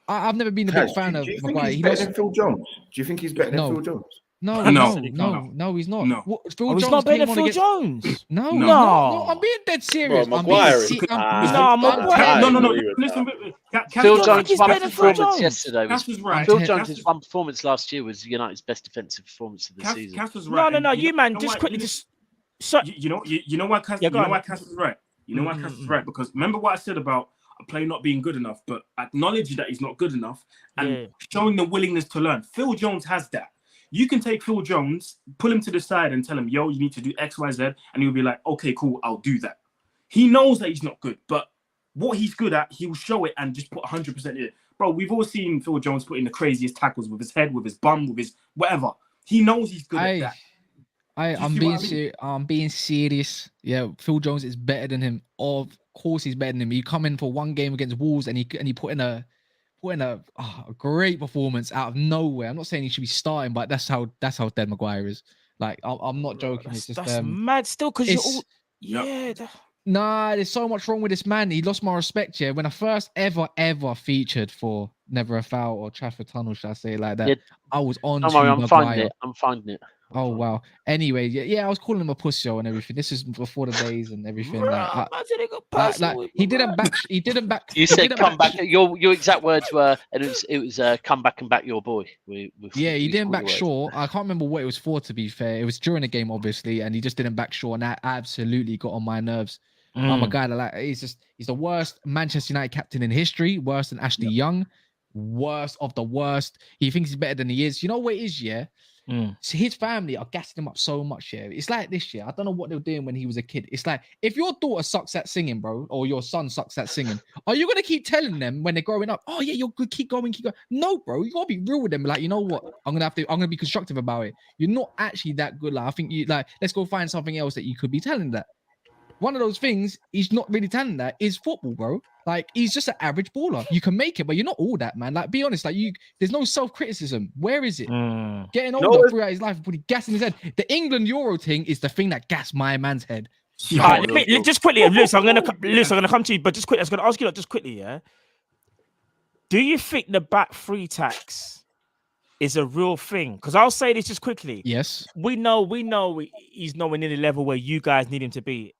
Speaker 3: I've never been a big fan of Maguire.
Speaker 4: He's better than Phil Jones? Do you think he's better than Phil Jones?
Speaker 3: No, he's not.
Speaker 5: No.
Speaker 3: Phil
Speaker 1: He's
Speaker 3: Jones
Speaker 1: not better
Speaker 3: came
Speaker 1: than
Speaker 3: on
Speaker 1: Phil Jones.
Speaker 3: No, I'm being dead serious.
Speaker 6: Bro, Maguire is
Speaker 5: No. Listen,
Speaker 2: Phil Jones'
Speaker 1: he's
Speaker 2: one
Speaker 1: better than Phil
Speaker 2: performance
Speaker 1: Jones.
Speaker 2: yesterday was
Speaker 5: Cass was right.
Speaker 2: Phil Jones' one performance last year was United's best defensive performance of the season.
Speaker 5: Cass was right.
Speaker 1: No. You man, just quickly,
Speaker 5: You know why Cass? You know why Cass was right. You know why Cass was right, because remember what I said about a player not being good enough, but acknowledge that he's not good enough and showing the willingness to learn. Phil Jones has that. You can take Phil Jones, pull him to the side and tell him, yo, you need to do X, Y, Z. And he'll be like, okay, cool, I'll do that. He knows that he's not good, but what he's good at, he will show it and just put 100% in it. Bro, we've all seen Phil Jones put in the craziest tackles with his head, with his bum, with his whatever. He knows he's good at that.
Speaker 3: I'm being serious. Yeah, Phil Jones is better than him. Of course, he's better than him. You come in for one game against Wolves and he put in a great performance out of nowhere. I'm not saying he should be starting, but that's how dead Maguire is. Like, I'm not joking. It's just
Speaker 1: that's mad still because you're all
Speaker 3: Nah, there's so much wrong with this man. He lost my respect. Yeah, when I first ever featured for Never a Foul or Trafford Tunnel, should I say it like that? I was on.
Speaker 2: Don't worry, I'm finding it.
Speaker 3: Oh wow. Anyway, yeah, I was calling him a pussy and everything. This is before the days and everything. He didn't back.
Speaker 2: You said come back. Your exact words were, and it was come back and back your boy.
Speaker 3: He didn't back Shaw. I can't remember what it was for. To be fair, it was during the game, obviously, and he just didn't back Shaw, and that absolutely got on my nerves. I'm a guy that he's the worst Manchester United captain in history, worse than Ashley Young, worst of the worst. He thinks he's better than he is. You know what it is, yeah? So his family are gassing him up so much, yeah. It's like this year. I don't know what they were doing when he was a kid. It's like, if your daughter sucks at singing, bro, or your son sucks at singing, are you gonna keep telling them when they're growing up, oh yeah, you're good, keep going. No, bro, you gotta be real with them. Like, you know what? I'm gonna be constructive about it. You're not actually that good. Like, I think let's go find something else that you could be telling that. One of those things he's not really telling that is football, bro. Like, he's just an average baller. You can make it, but you're not all that, man. Like, be honest. Like, there's no self-criticism. Where is it? Getting older throughout his life, putting gas in his head. The England Euro thing is the thing that gassed my man's head.
Speaker 1: Just quickly, Lewis, I'm gonna come to you, but just quickly, I was gonna ask you just quickly, yeah. Do you think the back three tax is a real thing? Because I'll say this just quickly.
Speaker 3: Yes.
Speaker 1: We know he's nowhere near the level where you guys need him to be.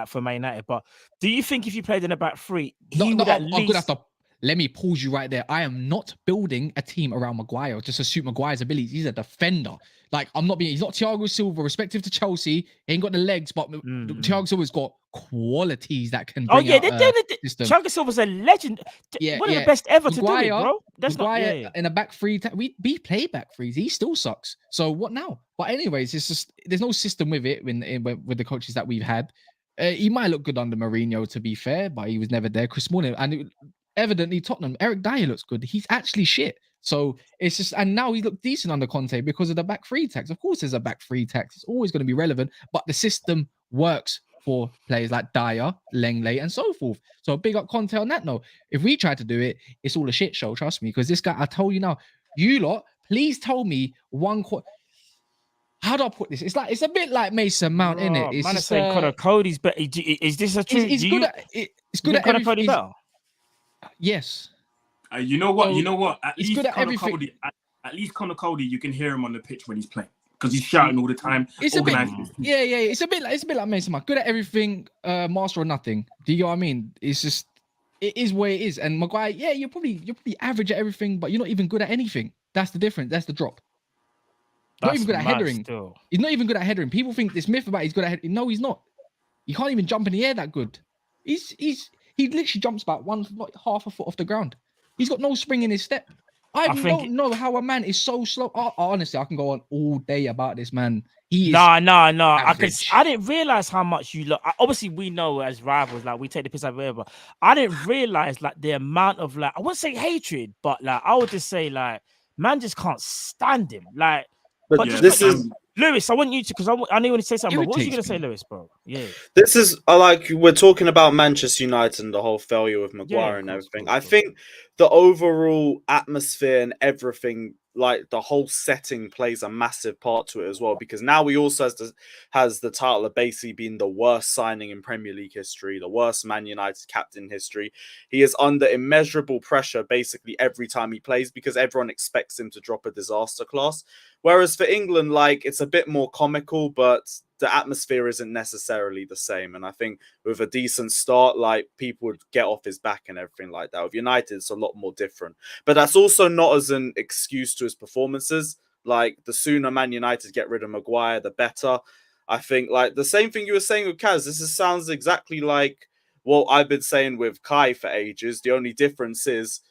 Speaker 1: For Man United, but do you think if you played in the back three, I'm gonna have to let me pause you right there. I am not building a team around Maguire just to suit Maguire's abilities. He's a defender. Like, he's not Thiago Silva, respective to Chelsea. He ain't got the legs, but Thiago Silva's got qualities that can bring out Thiago Silva's a legend. One of the best ever
Speaker 3: Maguire,
Speaker 1: to do it, bro. That's
Speaker 3: Maguire
Speaker 1: not
Speaker 3: in a back three. We play back threes. He still sucks. So what now? But anyways, it's just there's no system with it with the coaches that we've had. He might look good under Mourinho, to be fair, but he was never there. Chris Smalling, and evidently Tottenham. Eric Dyer looks good. He's actually shit. So it's just, and now he looked decent under Conte because of the back three tax. Of course, there's a back three tax. It's always going to be relevant, but the system works for players like Dyer, Lenglet, and so forth. So big up Conte on that note. If we try to do it, it's all a shit show. Trust me, because this guy, I told you now, you lot, please tell me how do I put this? It's a bit like Mason Mount, isn't it? It's
Speaker 1: man just saying Connor Cody's better. Is this a true?
Speaker 3: It's good at everything.
Speaker 1: Cody better?
Speaker 3: Yes.
Speaker 5: You know what? At
Speaker 3: he's
Speaker 5: least
Speaker 3: good at
Speaker 5: Connor
Speaker 3: everything.
Speaker 5: Cody, at least Connor Cody, you can hear him on the pitch when he's playing because he's shouting all the time.
Speaker 3: It's a bit, yeah. It's a bit like Mason Mount. Good at everything, master or nothing. Do you know what I mean? It's just, it is where it is. And Maguire, yeah, you're probably average at everything, but you're not even good at anything. That's the difference. That's the drop. Not even good at headering. Still. He's not even good at headering. People think this myth about he's good at headering. No, he's not. He can't even jump in the air that good. He literally jumps about half a foot off the ground. He's got no spring in his step. I don't know how a man is so slow. Honestly, I can go on all day about this man. He is
Speaker 1: no. I didn't realize how much you look. Obviously, we know as rivals, like we take the piss out of whatever. I didn't realize like the amount of like I wouldn't say hatred, but like I would just say like man just can't stand him. Like,
Speaker 6: but this is.
Speaker 1: Lewis, I want you to, because I know you want to say something. What was you going to say, Lewis, bro? Yeah.
Speaker 6: This is, like, we're talking about Manchester United and the whole failure with Maguire and everything. I think the overall atmosphere and everything, like the whole setting plays a massive part to it as well, because now we also has the title of basically being the worst signing in Premier League history, the worst Man United captain in history. He is under immeasurable pressure basically every time he plays because everyone expects him to drop a disaster class. Whereas for England, like, it's a bit more comical, but the atmosphere isn't necessarily the same. And I think with a decent start, like, people would get off his back and everything like that. With United, it's a lot more different. But that's also not as an excuse to his performances. Like, the sooner Man United get rid of Maguire, the better. I think, like, the same thing you were saying with Kaz, sounds exactly like what I've been saying with Kai for ages. The only difference is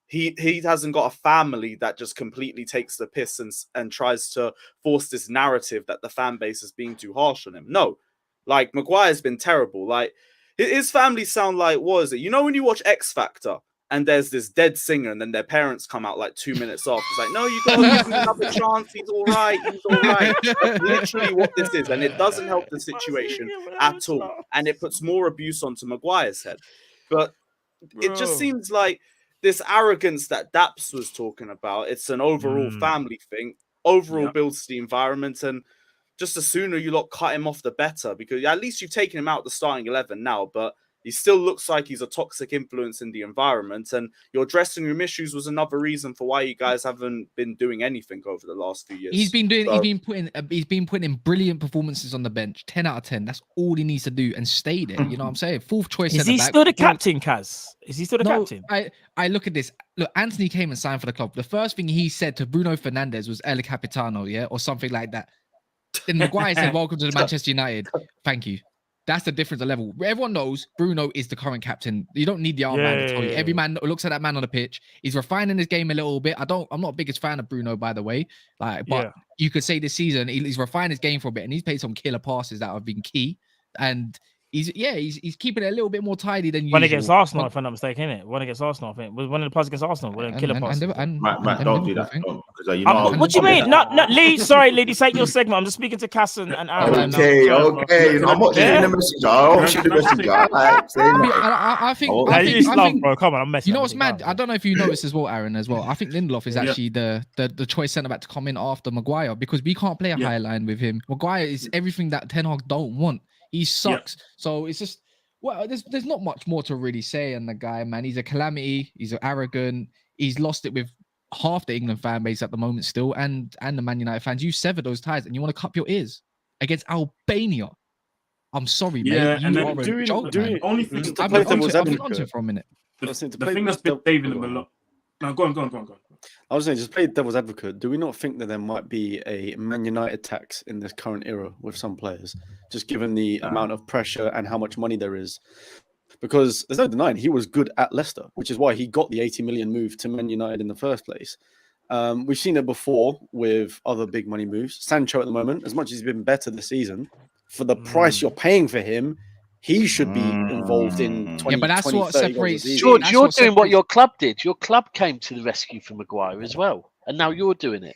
Speaker 6: he hasn't got a family that just completely takes the piss and tries to force this narrative that the fan base is being too harsh on him. No, like, Maguire's been terrible. Like, his family sound like, what is it? You know when you watch X Factor and there's this dead singer and then their parents come out like 2 minutes after. It's like, no, you got to give him another chance. He's all right. He's all right. That's literally what this is. And it doesn't help the situation at all. And it puts more abuse onto Maguire's head. But it just seems like this arrogance that Daps was talking about, it's an overall family thing, overall builds the environment, and just the sooner you lot cut him off, the better, because at least you've taken him out the starting 11 now, but he still looks like he's a toxic influence in the environment, and your dressing room issues was another reason for why you guys haven't been doing anything over the last few years.
Speaker 3: He's been putting in brilliant performances on the bench, 10 out of 10. That's all he needs to do and stay there. You know what I'm saying? Fourth choice.
Speaker 1: Is he still the captain, Kaz? Is he still the captain?
Speaker 3: I look at this. Look, Anthony came and signed for the club. The first thing he said to Bruno Fernandes was El Capitano, yeah, or something like that. Then Maguire said, "Welcome to the Manchester United. Thank you." That's the difference of level. Everyone knows Bruno is the current captain. You don't need the arm man to tell you. Every man looks at that man on the pitch. He's refining his game a little bit. I'm not the biggest fan of Bruno, by the way. But you could say this season he's refined his game for a bit, and he's played some killer passes that have been key. And he's keeping it a little bit more tidy than usual.
Speaker 1: When against Arsenal, if I'm not mistaken, innit? When against Arsenal, I think. Was one of the passes against Arsenal, killer passes.
Speaker 4: Matt, don't do that.
Speaker 1: What do you mean? Not Lee. Sorry, Lee, this ain't your segment. I'm just speaking to Cass and Aaron.
Speaker 4: Okay. I'm watching the messenger. I'm watching the messenger.
Speaker 3: I think,
Speaker 1: bro. Come on, I'm messing.
Speaker 3: You know what's mad? I don't know if you noticed as well, Aaron, as well. I think Lindelof is actually the choice centre back to come in after Maguire, because we can't play a high line with him. Maguire is everything that Ten Hag don't want. He sucks. So it's just, well, there's not much more to really say on the guy, man. He's a calamity. He's arrogant. He's lost it with half the England fan base at the moment still, and the Man United fans. You sever those ties and you want to cup your ears against Albania. I'm sorry, mate.
Speaker 5: And
Speaker 3: you are a joke, man.
Speaker 5: Only thing
Speaker 3: I've been on to it for a minute.
Speaker 5: The thing that's been saving them a lot. No, go on.
Speaker 7: I was saying, just play devil's advocate. Do we not think that there might be a Man United tax in this current era with some players, just given the amount of pressure and how much money there is? Because there's no denying he was good at Leicester, which is why he got the 80 million move to Man United in the first place. We've seen it before with other big money moves. Sancho at the moment, as much as he's been better this season, for the price you're paying for him, he should be involved in 20,
Speaker 3: but that's what separates.
Speaker 2: George, you're doing what your club did. Your club came to the rescue for Maguire as well, and now you're doing it.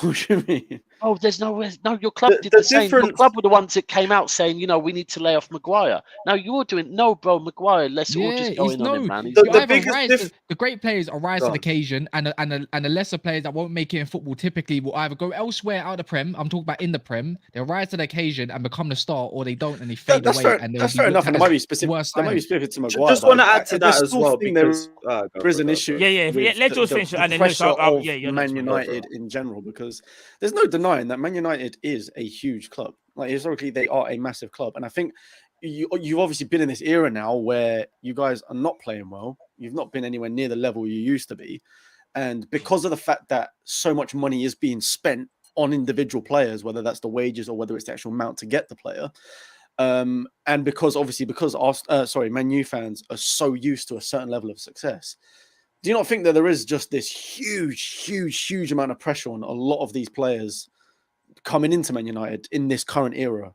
Speaker 7: What do you mean?
Speaker 2: Oh, there's no. Your club did the same. Your club were the ones that came out saying, we need to lay off Maguire. Now you're doing bro, Maguire. Let's all just go in on him, man.
Speaker 3: The great players are rise to the occasion, and the lesser players that won't make it in football typically will either go elsewhere out of the Prem. I'm talking about in the Prem. They'll rise to the occasion and become the star, or they don't and they fade away.
Speaker 7: That's fair enough. And it might be specific. That might be specific to Maguire.
Speaker 6: Just want to add to that as well because
Speaker 7: there is an issue.
Speaker 1: Let George finish and then
Speaker 7: pressure of Man United in general, because there's no denying that Man United is a huge club. Like historically, they are a massive club, and I think you've obviously been in this era now where you guys are not playing well. You've not been anywhere near the level you used to be, and because of the fact that so much money is being spent on individual players, whether that's the wages or whether it's the actual amount to get the player, and because Man U fans are so used to a certain level of success. Do you not think that there is just this huge amount of pressure on a lot of these players coming into Man United in this current era,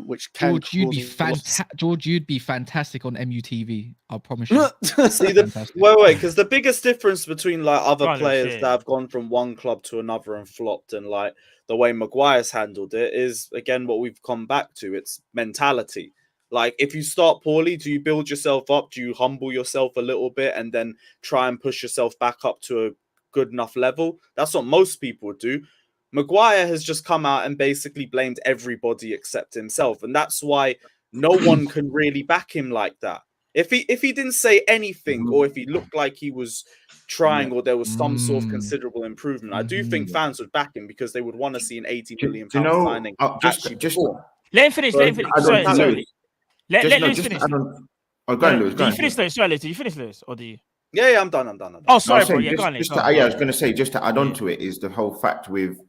Speaker 7: which can
Speaker 3: George, you'd be fantastic on MUTV. I promise you.
Speaker 6: See, wait, because the biggest difference between like other players that have gone from one club to another and flopped, and like the way Maguire's handled it is again what we've come back to. It's mentality. Like, if you start poorly, do you build yourself up? Do you humble yourself a little bit and then try and push yourself back up to a good enough level? That's what most people do. Maguire has just come out and basically blamed everybody except himself. And that's why no one can really back him like that. If he didn't say anything, or if he looked like he was trying, or there was some sort of considerable improvement, I do think fans would back him because they would want to see an £80 million signing.
Speaker 1: Let him finish. Sorry. Let Lewis finish.
Speaker 4: Did
Speaker 1: you finish, Lewis? Sorry, Lewis, did you finish, Lewis? Or do you?
Speaker 6: Yeah, I'm done.
Speaker 1: Oh, sorry, bro.
Speaker 4: I was going to say, just to add on to it, is the whole fact with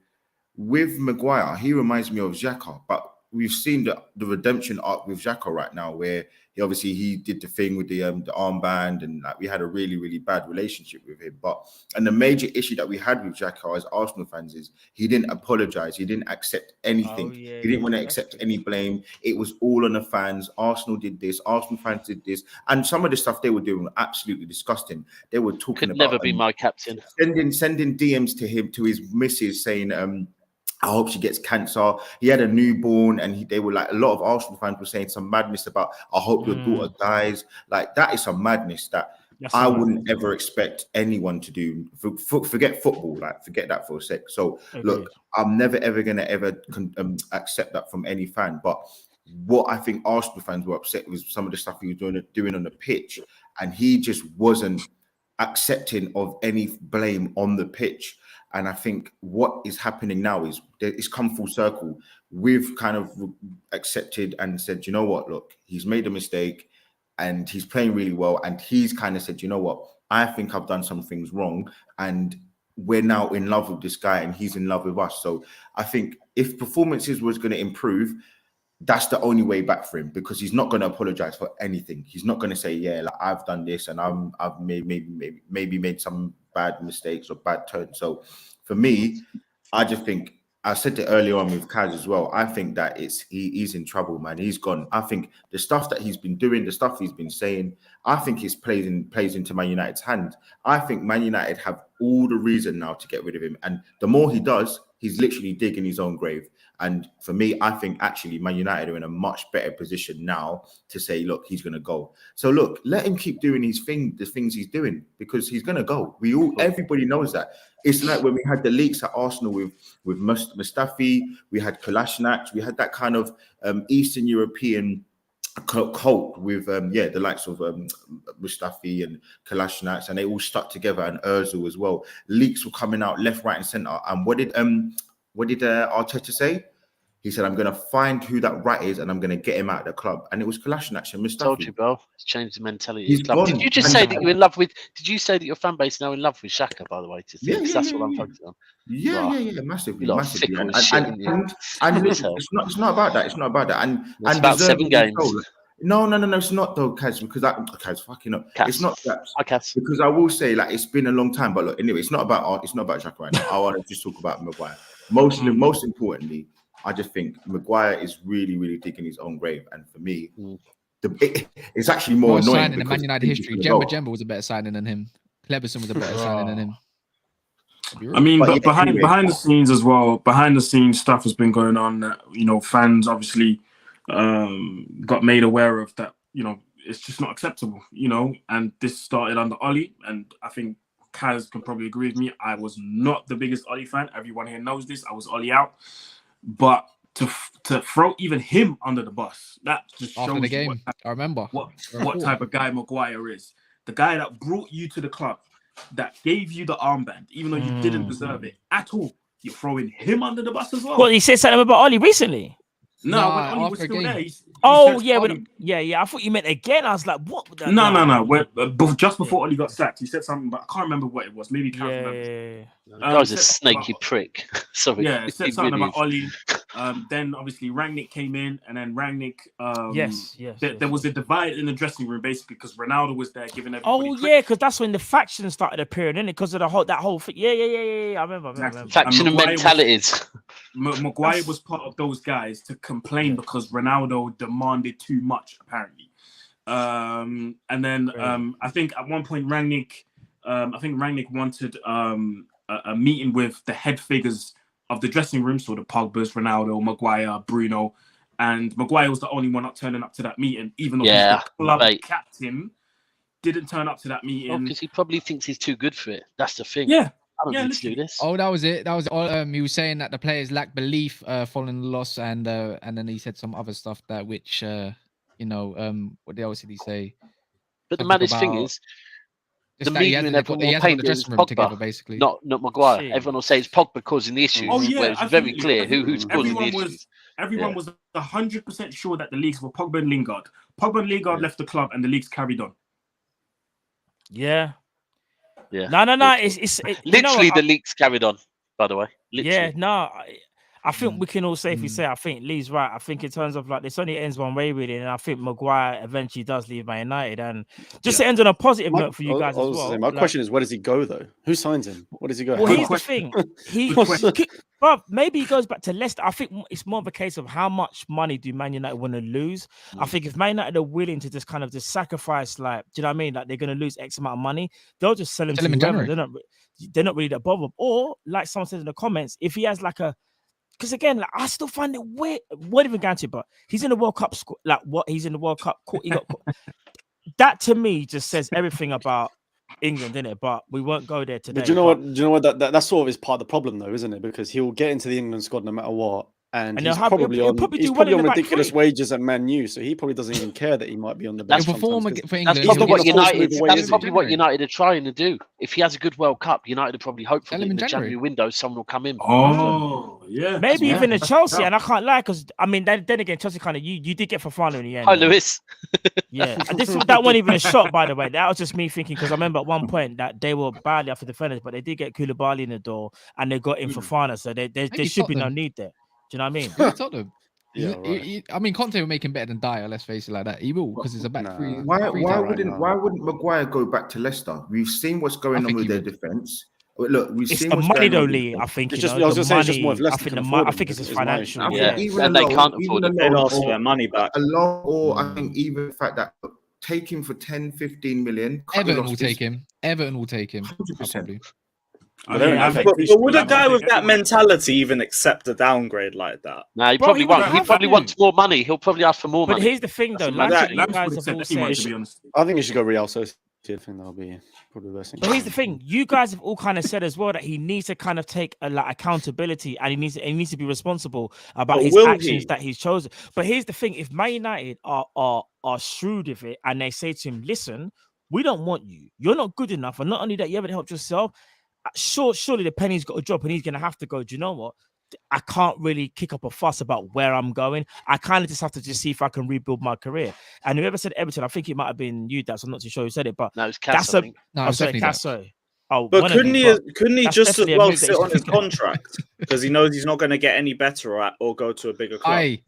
Speaker 4: Maguire, he reminds me of Xhaka, but we've seen the redemption arc with Xhaka right now, where he did the thing with the armband, and like we had a really bad relationship with him. And the major issue that we had with Xhaka as Arsenal fans is he didn't apologize, he didn't accept anything, he didn't want to accept any blame. It was all on the fans. Arsenal did this, Arsenal fans did this, and some of the stuff they were doing were absolutely disgusting. They were talking about
Speaker 2: never be my captain,
Speaker 4: sending DMs to his missus saying I hope she gets cancer. He had a newborn, and they were like, a lot of Arsenal fans were saying some madness about, I hope your daughter dies. Like, that is some madness that I wouldn't ever expect anyone to do. Forget football, like, forget that for a sec. So, look, I'm never ever gonna accept that from any fan. But what I think Arsenal fans were upset with some of the stuff he was doing on the pitch, and he just wasn't accepting of any blame on the pitch. And I think what is happening now is it's come full circle. We've kind of accepted and said, you know what, look, he's made a mistake and he's playing really well. And he's kind of said, you know what, I think I've done some things wrong. And we're now in love with this guy and he's in love with us. So I think if performances was going to improve, that's the only way back for him, because he's not going to apologize for anything. He's not going to say, yeah, like, I've done this and I've maybe made some bad mistakes or bad turns. So for me, I just think, I said it earlier on with Kaz as well, I think that he's in trouble, man. He's gone. I think the stuff that he's been doing, the stuff he's been saying, I think it plays into Man United's hand. I think Man United have all the reason now to get rid of him. And the more he does, he's literally digging his own grave. And for me, I think actually Man United are in a much better position now to say, look, he's going to go. So look, let him keep doing the things he's doing, because he's going to go. Everybody knows that. It's like when we had the leaks at Arsenal with Mustafi, we had Kolasinac, we had that kind of Eastern European cult with the likes of Mustafi and Kolasinac, and they all stuck together, and Özil as well. Leaks were coming out left, right, and centre. And what did Arteta say? He said, I'm going to find who that rat is and I'm going to get him out of the club. And it was Kolasinac and Mustafi.
Speaker 2: Told you, bro. It's changed the mentality.
Speaker 4: He's gone.
Speaker 2: Did you just say that you're in love with... Did you say that your fan base is now in love with Xhaka, by the way? That's what I'm focusing on.
Speaker 4: Yeah, massively. And it's not about that. It's not about that. And
Speaker 2: it's about 7 games.
Speaker 4: No, it's not though, Kaz, because Kaz, fucking up. It's not that.
Speaker 2: Kaz.
Speaker 4: Because I will say, like, it's been a long time, but look, anyway, it's not about Xhaka right now. I want to just talk about Maguire. Most importantly, I just think Maguire is really, really digging his own grave. And for me, it's actually more annoying.
Speaker 3: Signing in Man United history. Jemba was a better signing than him. Cleberson was a better signing than him.
Speaker 5: I mean, but behind the scenes as well, behind the scenes stuff has been going on that, fans obviously got made aware of that, it's just not acceptable, and this started under Ollie, and I think Kaz can probably agree with me. I was not the biggest Ollie fan. Everyone here knows this. I was Ollie out. But to throw even him under the bus, that just shows
Speaker 3: after the game. I remember
Speaker 5: what type of guy Maguire is. The guy that brought you to the club, that gave you the armband, even though you didn't deserve it at all. You're throwing him under the bus as well.
Speaker 1: Well, he said something about Ollie recently.
Speaker 5: No, when Ollie was still there.
Speaker 1: I thought you meant again. I was like, what?
Speaker 5: No. Just before Ollie got sacked, he said something, but I can't remember what it was. Maybe Kaz remembers.
Speaker 2: That was a snaky prick. Sorry.
Speaker 5: Yeah, it said something about Ollie. Then obviously Rangnick came in, and then Rangnick. There was a divide in the dressing room basically because Ronaldo was there giving everybody.
Speaker 1: Oh yeah, because that's when the faction started appearing, didn't it? Because of that whole thing. Yeah. I remember.
Speaker 2: Faction and mentalities.
Speaker 5: Maguire was part of those guys to complain because Ronaldo demanded too much apparently. And then I think at one point Rangnick wanted a meeting with the head figures of the dressing room, so the Pogbas, Ronaldo, Maguire, Bruno, and Maguire was the only one not turning up to that meeting, even though he's the club captain, didn't turn up to that meeting.
Speaker 2: Because he probably thinks he's too good for it. That's the thing.
Speaker 5: Yeah.
Speaker 2: I don't need to do this.
Speaker 3: Oh, that was it. He was saying that the players lack belief following the loss, and then he said some other stuff that which what else did he say?
Speaker 2: But the maddest thing is, the media and everyone will paint it as Pogba, together, basically. Not Maguire. Everyone will say it's Pogba causing the issues. Where it's very clear who's causing the issues.
Speaker 5: Everyone was 100% sure that the leagues were Pogba and Lingard. Pogba and Lingard left the club, and the leagues carried on.
Speaker 1: Yeah.
Speaker 2: Yeah.
Speaker 1: No. It's
Speaker 2: literally the leaks carried on. By the way. Literally.
Speaker 1: Yeah. No. I think we can all safely say I think Lee's right. I think in terms of like this only ends one way really, and I think Maguire eventually does leave Man United. And just to end on a positive note for you guys as well.
Speaker 7: My question is, where does he go though? Who signs him? What does he go?
Speaker 1: Well, here's the thing. Maybe he goes back to Leicester. I think it's more of a case of how much money do Man United want to lose. I think if Man United are willing to just kind of just sacrifice, like, do you know what I mean? Like they're going to lose X amount of money, they'll just sell him to whoever. They're not really that bothered. Or like someone said in the comments, if he has like a, because again, like, I still find it weird. What even granted, but he's in the World Cup. Like what? He's in the World Cup. That to me just says everything about England, innit? But we won't go there today.
Speaker 7: But do you know what? That sort of is part of the problem, though, isn't it? Because he'll get into the England squad no matter what, and he's probably on ridiculous wages at Man U, so he probably doesn't even care that he might be on the bench.
Speaker 2: That's probably what United are trying to do. If he has a good World Cup, United are probably hopeful in the January window someone will come in.
Speaker 5: Oh, yeah.
Speaker 1: Maybe even in Chelsea, and I can't lie, because I mean, then again, Chelsea kind of you did get Fofana in the end.
Speaker 2: Hi, Lewis.
Speaker 1: Yeah, and that wasn't even a shot, by the way. That was just me thinking, because I remember at one point that they were badly after defenders, but they did get Koulibaly in the door, and they got in Fofana, so there should be no need there. Do you know what I mean?
Speaker 3: Tottenham. I mean, Conte will make him better than Dyer. Let's face it like that. He will, because it's a back three.
Speaker 4: Why wouldn't Maguire go back to Leicester? We've seen what's going on with their defense. Look,
Speaker 1: it's the money though, Lee. I think
Speaker 7: it's just. I was going to say it's just more of Leicester.
Speaker 1: I think it's just financial.
Speaker 2: Yeah, and they can't afford it.
Speaker 6: They'd ask for their money back.
Speaker 4: I think even the fact that take him for 10, 15 million.
Speaker 3: Everton will take him. 100%.
Speaker 6: But would a guy with that mentality even accept a downgrade like that?
Speaker 2: No, he probably won't. He probably wants more money. He'll probably ask for more money.
Speaker 1: But here's the thing, though.
Speaker 5: I think
Speaker 7: he should go Real Sociedad. I think that'll be probably the best thing.
Speaker 1: But here's the thing: you guys have all kind of said as well that he needs to kind of take accountability, and he needs to be responsible about his actions that he's chosen. But here's the thing: if Man United are shrewd with it, and they say to him, "Listen, we don't want you. You're not good enough, and not only that, you haven't helped yourself." Surely the penny's got a drop, and he's going to have to go. Do you know what? I can't really kick up a fuss about where I'm going. I kind of just have to just see if I can rebuild my career. And whoever said Everton, I think it might have been you, I'm not too sure who said it, but
Speaker 2: no, it's Cass.
Speaker 6: But couldn't he just as well sit on his contract because he knows he's not going to get any better or go to a bigger club?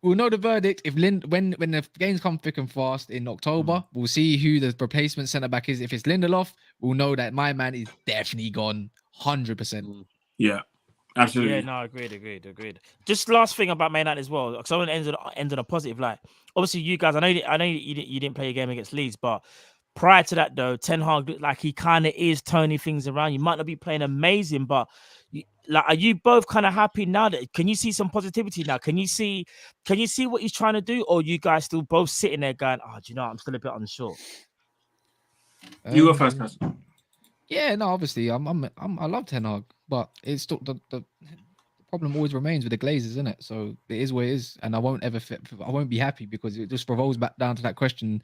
Speaker 3: We'll know the verdict if when the games come thick and fast in October. We'll see who the replacement centre back is. If it's Lindelof, we'll know that my man is definitely gone 100%.
Speaker 5: Yeah, absolutely.
Speaker 1: Yeah, no, agreed. Just last thing about Man United as well, because I want to end on a positive light. Obviously, you guys, I know you didn't play a game against Leeds, but prior to that, though, Ten Hag looked like he kind of is turning things around. You might not be playing amazing, but like, are you both kind of happy now? That can you see some positivity now? Can you see what he's trying to do, or you guys still both sitting there going, "Oh, do you know, I'm still a bit unsure."
Speaker 5: You go first, guys.
Speaker 3: Yeah, no, obviously, I love Ten Hag, but it's still the problem always remains with the Glazers, isn't it? So it is what it is, and I won't be happy because it just revolves back down to that question.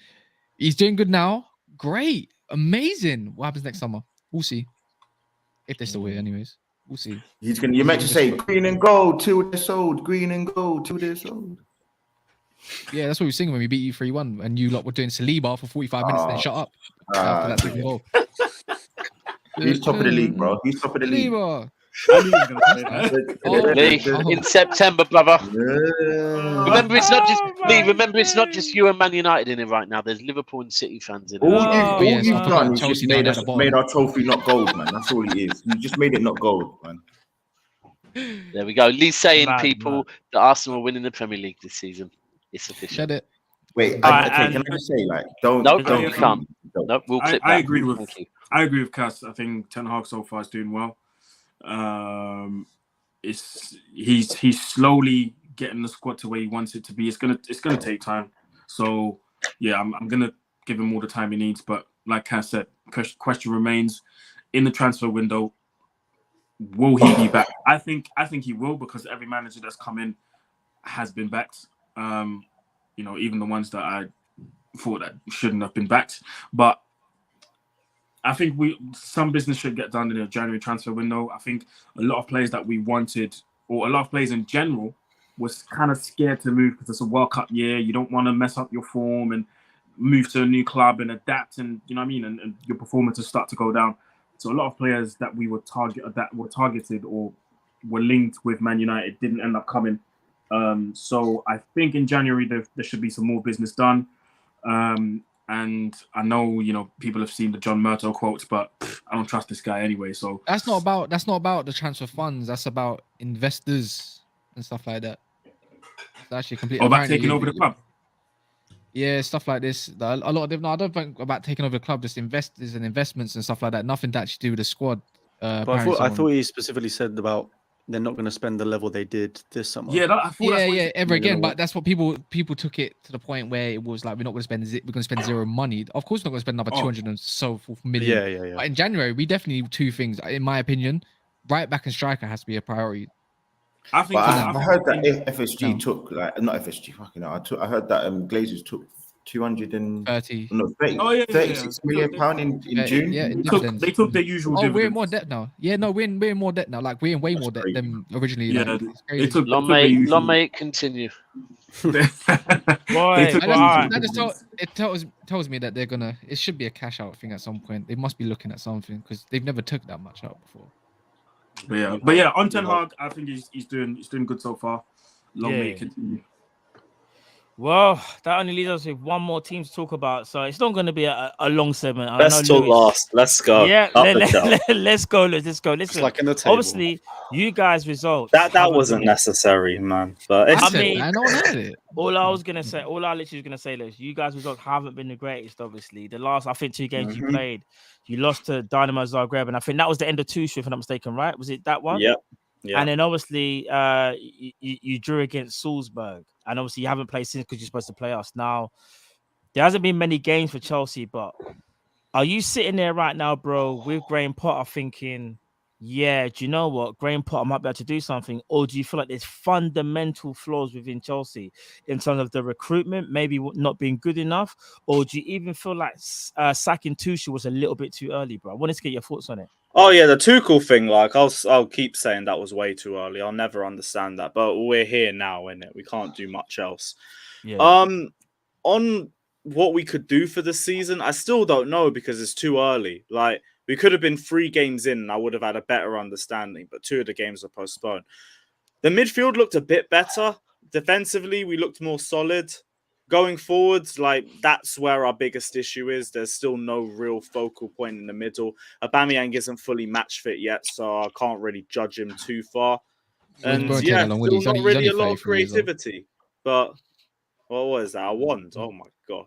Speaker 3: He's doing good now, great, amazing. What happens next summer? We'll see. If they're still here, anyways, we'll see.
Speaker 4: You meant to say green and gold till they're sold. Green and gold till they're sold.
Speaker 3: Yeah, that's what we were singing when we beat you 3-1, and you lot were doing Saliba for 45 minutes, then shut up after that second goal.
Speaker 4: He's top of the league, bro. He's top of the league.
Speaker 2: In September, brother. Yeah. Remember, it's not just you and Man United in it right now. There's Liverpool and City fans in it.
Speaker 4: All you've done is just made our trophy not gold, man. That's all it is. You just made it not gold, man.
Speaker 2: There we go. Lee's saying that Arsenal are winning the Premier League this season. It's official.
Speaker 3: Said it.
Speaker 4: Wait, can I just say, like, don't.
Speaker 2: You can't. No, we'll clip that.
Speaker 5: I agree with Cass. I think Ten Hag so far is doing well. He's slowly getting the squad to where he wants it to be. It's gonna take time. So yeah, I'm gonna give him all the time he needs. But like Cass said, question remains in the transfer window. Will he be back? I think he will, because every manager that's come in has been backed. Even the ones that I thought that shouldn't have been backed. But I think some business should get done in the January transfer window. I think a lot of players that we wanted, or a lot of players in general, was kind of scared to move because it's a World Cup year. You don't want to mess up your form and move to a new club and adapt, and you know what I mean, and your performances start to go down. So a lot of players that we were targeted or were linked with Man United didn't end up coming. So I think in January there should be some more business done. And I know, people have seen the John Murtough quotes, but I don't trust this guy anyway. So
Speaker 3: that's not about the transfer funds. That's about investors and stuff like that. It's actually completely
Speaker 5: about taking over the club.
Speaker 3: Yeah, stuff like this. A lot of them. No, I don't think about taking over the club. Just investors and investments and stuff like that. Nothing to actually do with the squad.
Speaker 7: But I thought he specifically said about they're not going to spend the level they did this summer.
Speaker 5: Yeah,
Speaker 3: ever again. But that's what people took it to the point where it was like we're going to spend zero money. Of course, we're not going to spend another 200 and so forth million.
Speaker 7: Yeah.
Speaker 3: But in January, we definitely need two things. In my opinion, right back and striker has to be a priority.
Speaker 4: I heard that FSG took not FSG. Fucking hell, I heard that Glazers took 36 million pound in June.
Speaker 3: Yeah,
Speaker 5: they took their usual.
Speaker 3: Oh, we're in more debt now. Yeah, no, we're in more debt now. Like we're in way more debt than originally.
Speaker 5: Yeah,
Speaker 2: long may it continue.
Speaker 3: It tells me that they're gonna. It should be a cash out thing at some point. They must be looking at something because they've never took that much out before.
Speaker 5: But yeah, on Ten Hag, I think he's doing good so far. Long may it continue.
Speaker 1: Well, that only leaves us with one more team to talk about, so it's not going to be a long segment.
Speaker 6: Let's talk last. Let's go.
Speaker 1: Yeah, let's go. Listen,
Speaker 6: it's like in the table.
Speaker 1: Obviously, you guys' results.
Speaker 6: That wasn't necessary, man. But
Speaker 1: all I literally was gonna say is you guys' results haven't been the greatest. Obviously, the last 2 games you played, you lost to Dynamo Zagreb, and I think that was the end of 2, if I'm not mistaken, right? Was it that one?
Speaker 6: Yeah.
Speaker 1: And then obviously you drew against Salzburg, and obviously you haven't played since because you're supposed to play us. Now, there hasn't been many games for Chelsea, but are you sitting there right now, bro, with Graham Potter thinking, yeah, do you know what? Graham Potter might be able to do something, or do you feel like there's fundamental flaws within Chelsea in terms of the recruitment, maybe not being good enough, or do you even feel like sacking Tuchel was a little bit too early, bro? I wanted to get your thoughts on it.
Speaker 6: Oh yeah, the Tuchel thing, like I'll keep saying that was way too early. I'll never understand that, but we're here now, innit? We can't do much else.
Speaker 1: Yeah.
Speaker 6: On what we could do for the season, I still don't know because it's too early. Like we could have been 3 games in, and I would have had a better understanding, but 2 of the games are postponed. The midfield looked a bit better defensively. We looked more solid. Going forwards, like that's where our biggest issue is. There's still no real focal point in the middle. Aubameyang isn't fully match fit yet, so I can't really judge him too far. And yeah, still not really a lot of creativity. But what was that? A wand? Oh my god!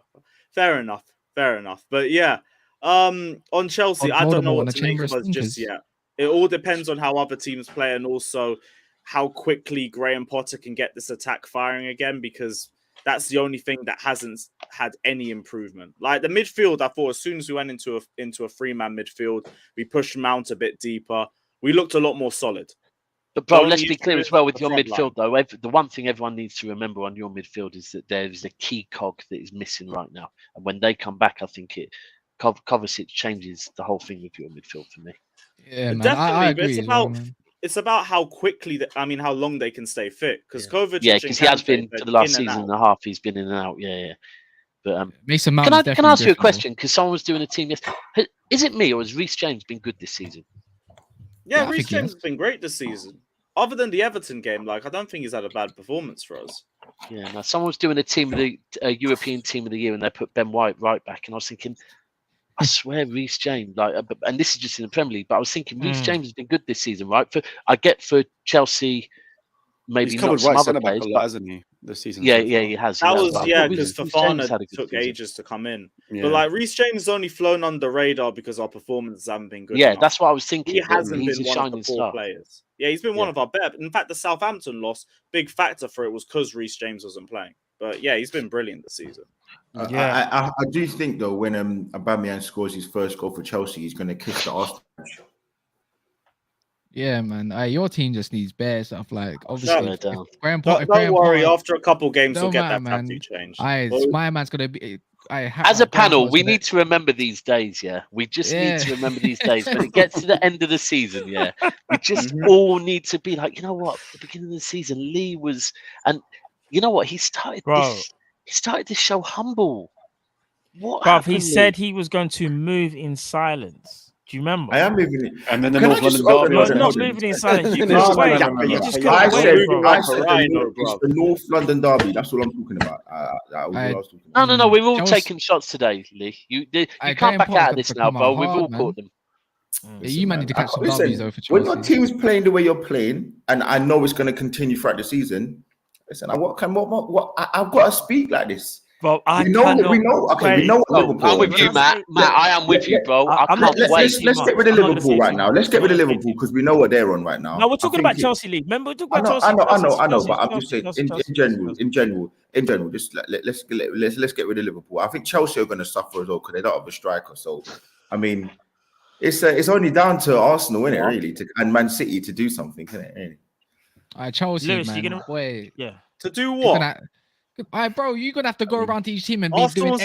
Speaker 6: Fair enough. fair enough. But yeah, on Chelsea, I don't know what to make of us just yet. It all depends on how other teams play and also how quickly Graham Potter can get this attack firing again, because that's the only thing that hasn't had any improvement. Like the midfield, I thought as soon as we went into a 3-man midfield, we pushed Mount a bit deeper. We looked a lot more solid.
Speaker 2: But bro, let's be clear as well with your midfield, though. The one thing everyone needs to remember on your midfield is that there is a key cog that is missing right now. And when they come back, I think Kovacic changes the whole thing with your midfield for me.
Speaker 3: Yeah, man,
Speaker 6: definitely.
Speaker 3: I agree.
Speaker 6: It's about how quickly, how long they can stay fit. Because Kovacic,
Speaker 2: because he has been for the last season and a half. He's been in and out. Yeah. But
Speaker 3: Mason Mount
Speaker 2: can I ask you a question? Because someone was doing a team yesterday. Is it me or has Reece James been good this season?
Speaker 6: Yeah, Reece James has been great this season. Other than the Everton game, I don't think he's had a bad performance for us.
Speaker 2: Yeah, now someone was doing a European team of the year and they put Ben White right back, and I was thinking, I swear Reece James, and this is just in the Premier League, but I was thinking Reece James has been good this season, right? I get for Chelsea, maybe
Speaker 7: he's
Speaker 2: not some other players,
Speaker 7: a lot, hasn't he? This season,
Speaker 2: yeah, he has.
Speaker 6: That was because Fofana took ages to come in, but Reece James has only flown under the radar because our performances haven't been good.
Speaker 2: Yeah, that's what I was thinking.
Speaker 6: He hasn't been one of the four players. Yeah, he's been one of our better. In fact, the Southampton loss, big factor for it was because Reece James wasn't playing. But yeah, he's been brilliant this season.
Speaker 4: I do think though, when Aubameyang scores his first goal for Chelsea, he's going to kiss the Arsenal.
Speaker 3: Yeah, man. Your team just needs bare stuff. Like obviously,
Speaker 6: don't worry. After a couple games, we'll get that tattoo changed.
Speaker 3: My man's gonna be.
Speaker 2: As a panel, we need to remember these days. Yeah, we just need to remember these days. When it gets to the end of the season, we just all need to be like, you know what? At the beginning of the season, Lee was, and you know what? He started this show humble. What happened?
Speaker 1: He said he was going to move in silence. Do you remember?
Speaker 4: I am moving it.
Speaker 7: And then the North London Derby.
Speaker 1: You're not moving in silence. You
Speaker 4: No,
Speaker 1: wait.
Speaker 4: no, no,
Speaker 1: You
Speaker 4: no.
Speaker 1: just
Speaker 4: I
Speaker 1: couldn't
Speaker 4: said,
Speaker 1: wait, bro.
Speaker 4: it's the North London Derby. That's what I'm talking about. That was what I was talking about.
Speaker 2: No. We're all taking shots today, Lee. You can't back out of this now, bro. We've all caught them.
Speaker 3: Yeah, you might need to catch some derbies though for Chelsea.
Speaker 4: When your team's playing the way you're playing, and I know it's going to continue throughout the season, listen, I've got to speak like this.
Speaker 1: Well,
Speaker 4: we know what Liverpool.
Speaker 2: I'm with you, Matt. I am with you, bro.
Speaker 4: Let's get rid of Liverpool right now. Let's get rid of Liverpool because we know what they're on right now.
Speaker 1: No, we're talking about Chelsea League. Remember, we're talking about
Speaker 4: Chelsea. I know, but I'm just saying in general. Just let's get rid of Liverpool. I think Chelsea are going to suffer as well because they don't have a striker. So, I mean, it's only down to Arsenal, isn't it, really, and Man City to do something, isn't it? Really?
Speaker 3: Chelsea,
Speaker 1: Lewis,
Speaker 3: man. Wait.
Speaker 1: Yeah.
Speaker 6: To do what?
Speaker 3: Bro, you're gonna have to go around to each team and be
Speaker 6: Arsenal
Speaker 3: doing.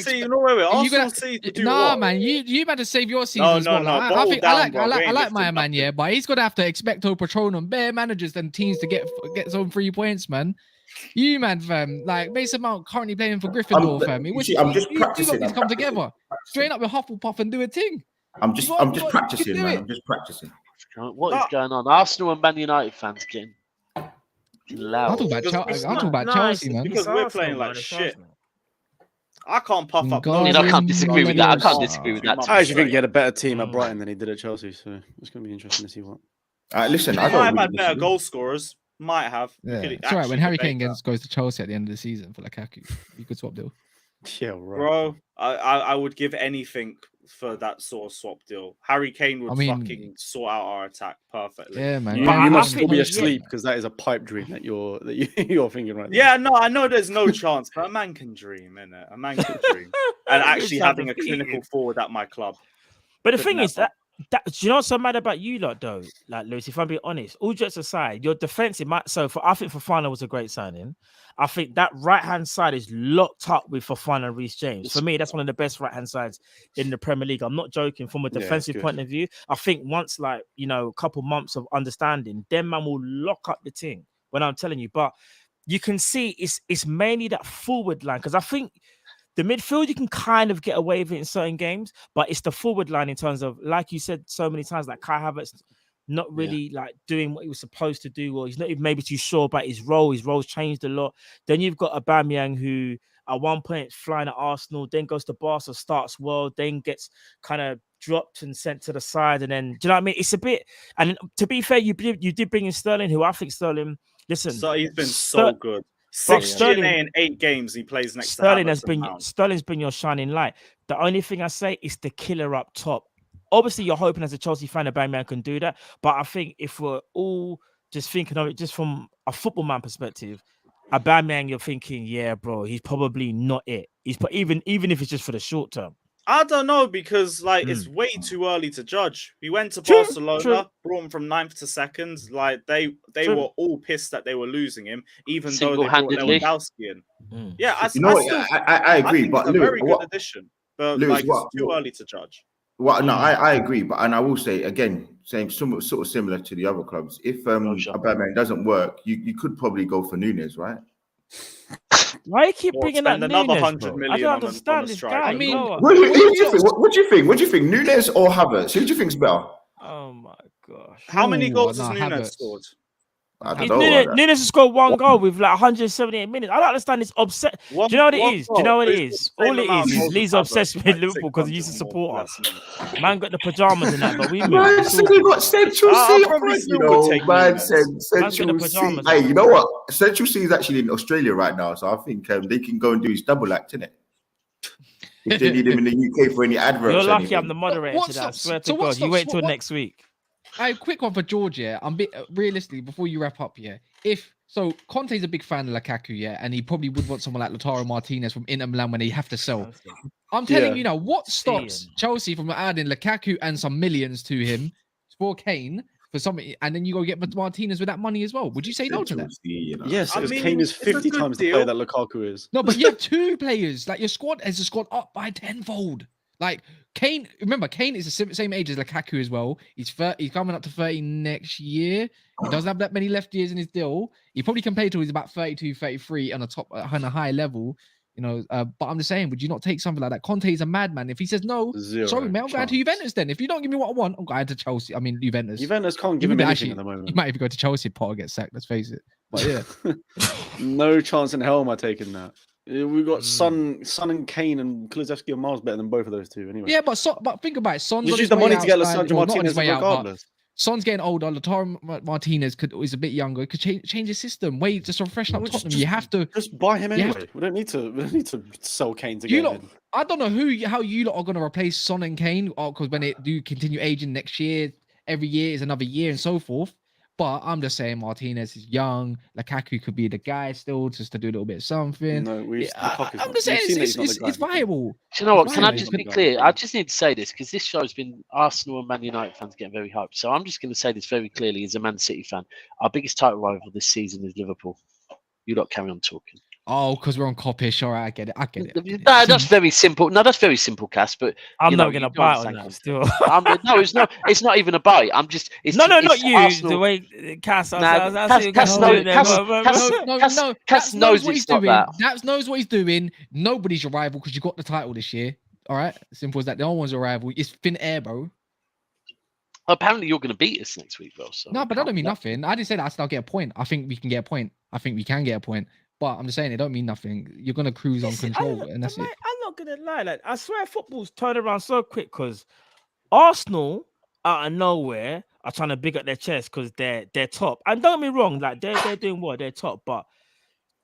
Speaker 6: Arsenal City to do what?
Speaker 3: Man, you better save your season as well. I like my man, but he's gonna have to expecto patronum, bare managers and teams to get some 3 points, man. You man, fam, like Mason Mount currently playing for Gryffindor, fam.
Speaker 4: I'm just practicing.
Speaker 3: You got to come together, straight up with Hufflepuff and do a thing.
Speaker 4: I'm just practicing, man. I'm just practicing.
Speaker 2: What is going on? Arsenal and Man United fans getting loud.
Speaker 3: I'm talking about Chelsea, man.
Speaker 6: Because we're playing like shit. I can't puff up.
Speaker 2: I can't disagree with that.
Speaker 7: I actually think he had a better team at Brighton than he did at Chelsea, so it's going to be interesting to see what.
Speaker 4: Listen,
Speaker 6: I might have had better goal scorers. Might have.
Speaker 3: Yeah. It's all right. When Harry Kane goes to Chelsea at the end of the season for Lukaku, you could swap deal.
Speaker 7: Yeah, right.
Speaker 6: Bro, I would give anything for that sort of swap deal. Harry Kane would fucking sort out our attack perfectly.
Speaker 3: Yeah, man.
Speaker 7: You must still be asleep because that is a pipe dream that you're thinking right now.
Speaker 6: Yeah, no, I know there's no chance, but a man can dream, innit? A man can dream. And actually having a clinical forward at my club.
Speaker 1: But the thing is that do you know what's so mad about you lot though? Like Lewis, if I'm being honest, all jokes aside, your defensive might. I think Fofana was a great signing. I think that right hand side is locked up with Fofana and Reece James. For me, that's one of the best right hand sides in the Premier League. I'm not joking. From a defensive point of view, I think once a couple months of understanding, then man will lock up the team. When I'm telling you, but you can see it's mainly that forward line because I think. The midfield, you can kind of get away with it in certain games, but it's the forward line in terms of, like you said so many times, like Kai Havertz not really like doing what he was supposed to do, or he's not even maybe too sure about his role. His role's changed a lot. Then you've got Aubameyang, who at one point flying at Arsenal, then goes to Barca, starts well, then gets kind of dropped and sent to the side. And then, do you know what I mean? It's a bit, and to be fair, you did bring in Sterling, who I think Sterling, listen.
Speaker 6: So he's been so good. 6
Speaker 1: Sterling-
Speaker 6: GNA in 8 games he plays next
Speaker 1: Sterling
Speaker 6: to
Speaker 1: has
Speaker 6: Havertz
Speaker 1: been
Speaker 6: and Mount.
Speaker 1: Sterling's been your shining light. The only thing I say is the killer up top. Obviously, you're hoping as a Chelsea fan, Aubameyang can do that. But I think if we're all just thinking of it just from a football man perspective, Aubameyang, you're thinking, yeah, bro, he's probably not it. Even if it's just for the short term.
Speaker 6: I don't know because it's way too early to judge. We went to
Speaker 1: True,
Speaker 6: Barcelona,
Speaker 1: true.
Speaker 6: brought him from 9th to 2nd. Like they
Speaker 1: True.
Speaker 6: were all pissed that they were losing him, even though they brought
Speaker 2: Single-handedly.
Speaker 6: Lewandowski in. Yeah,
Speaker 4: I agree,
Speaker 6: think
Speaker 4: but
Speaker 6: it's a very
Speaker 4: Lewis,
Speaker 6: good addition. But
Speaker 4: Lewis,
Speaker 6: it's too early to judge.
Speaker 4: No, I agree, but I will say again, same sort of similar to the other clubs. If Aubameyang doesn't work, you could probably go for Nunez, right?
Speaker 1: Why you keep bringing that
Speaker 6: spend another
Speaker 1: Nunez,
Speaker 6: 100
Speaker 1: bro?
Speaker 6: million
Speaker 1: I don't
Speaker 6: on
Speaker 1: understand
Speaker 6: a
Speaker 1: this
Speaker 6: striker.
Speaker 1: guy.
Speaker 3: I mean,
Speaker 1: you know what?
Speaker 4: What do you think? What do you think? Nunez or Havertz? Who do you think's better?
Speaker 1: Oh my gosh.
Speaker 6: How many
Speaker 3: Ooh,
Speaker 6: goals
Speaker 3: no,
Speaker 6: has Nunez
Speaker 3: Havertz.
Speaker 6: scored?
Speaker 4: I don't
Speaker 1: Nunez,
Speaker 4: know. about that.
Speaker 1: Nunez has scored one goal with like 178 minutes. I don't understand this obsession. Do you know what it is? Do you know what it is? All it is Lee's obsessed with Liverpool because he used to support us. Man got the pajamas and that, but we
Speaker 4: Man
Speaker 1: moved.
Speaker 4: said he got Central
Speaker 6: I
Speaker 4: C.
Speaker 6: probably
Speaker 4: You
Speaker 6: still
Speaker 4: know,
Speaker 6: would take
Speaker 4: man
Speaker 6: Nunez.
Speaker 4: said
Speaker 1: Man's got the
Speaker 4: Central C.
Speaker 1: pajamas
Speaker 4: Hey,
Speaker 1: on.
Speaker 4: you know what? Central C is actually in Australia right now, so I think they can go and do his double act, innit? If they need him in the UK for any adverts.
Speaker 1: You're
Speaker 4: or
Speaker 1: lucky
Speaker 4: anything.
Speaker 1: I'm the moderator
Speaker 3: What
Speaker 1: today. I
Speaker 3: stops-
Speaker 1: swear to
Speaker 3: so what
Speaker 1: God. You
Speaker 3: stops-
Speaker 1: wait till
Speaker 3: what-
Speaker 1: next week.
Speaker 3: Quick one for George, yeah. I'm bit realistically before you wrap up, yeah. So Conte's a big fan of Lukaku, yeah, and he probably would want someone like Lautaro Martinez from Inter Milan when they have to sell. I'm telling you now, what stops Chelsea from adding Lukaku and some millions to him for Kane for something, and then you go get Martinez with that money as well? Would you say no to that?
Speaker 4: Central C, you know.
Speaker 7: Yes,
Speaker 6: I
Speaker 7: because
Speaker 6: mean,
Speaker 7: Kane is
Speaker 6: it's a
Speaker 7: 50
Speaker 6: good
Speaker 7: times the
Speaker 6: deal.
Speaker 7: player that Lukaku is.
Speaker 3: No, but you have two players. Like your squad has a squad up by tenfold. Like Kane, remember Kane is the same age as Lukaku as well. He's coming up to 30 next year. He doesn't have that many left years in his deal. He probably can play till he's about 32, 33 on a high level. You know, but I'm just saying, would you not take something like that? Conte is a madman. If he says no, sorry, man, I'm going to Juventus then. If you don't give me what I want, I'm going to Chelsea. I mean, Juventus.
Speaker 7: Juventus can't give him anything at the moment.
Speaker 3: He might even go to Chelsea, Potter gets sacked, let's face it. But yeah.
Speaker 7: No chance in hell am I taking that. We've got Son and Kane and Kulusevski are miles better than both of those two anyway.
Speaker 3: Yeah, but think about it. Son's
Speaker 7: Just
Speaker 3: on
Speaker 7: use
Speaker 3: his
Speaker 7: the
Speaker 3: way
Speaker 7: money
Speaker 3: out,
Speaker 7: to get
Speaker 3: Stan-
Speaker 7: Lissandro
Speaker 3: well, not on
Speaker 7: Martinez
Speaker 3: his way out, but
Speaker 7: regardless.
Speaker 3: Son's getting older. Lautaro Martinez is a bit younger. Could change his system. Wait, just to freshen up Tottenham. You have to
Speaker 7: just buy him
Speaker 3: you have
Speaker 7: anyway. We don't need to sell Kane to get him.
Speaker 3: I don't know how you lot are going to replace Son and Kane, because when they do continue aging next year, every year is another year and so forth. But I'm just saying Martinez is young. Lukaku could be the guy still just to do a little bit of something.
Speaker 7: No,
Speaker 3: I'm just saying it's viable.
Speaker 2: Do you know what? Can I just be clear? I just need to say this because this show has been Arsenal and Man United fans getting very hyped. So I'm just going to say this very clearly as a Man City fan. Our biggest title rival this season is Liverpool. You lot carry on talking.
Speaker 3: Oh, because we're on Kop-Ish. All right, I get it.
Speaker 2: No, that's very simple. No, that's very simple, Cass. But
Speaker 1: I'm not going to bite on that still.
Speaker 2: No, it's not even a bite. I'm just.
Speaker 1: Not you.
Speaker 2: Arsenal.
Speaker 1: The way Cass.
Speaker 2: Cass knows
Speaker 3: what he's
Speaker 2: it's not
Speaker 3: doing.
Speaker 2: that.
Speaker 3: Cass knows what he's doing. Nobody's your rival because you got the title this year. All right, simple as that. No one's a rival. It's thin air, bro.
Speaker 2: Apparently, you're going to beat us next week, though. So
Speaker 3: no, but that don't mean nothing. I didn't say that. I said I'll get a point. I think we can get a point. I think we can get a point. But I'm just saying it don't mean nothing. You're gonna cruise on control, and that's it.
Speaker 1: I'm not gonna lie. Like I swear, football's turned around so quick because Arsenal out of nowhere are trying to big up their chest because they're top. And don't get me wrong, like they're doing what they're top, but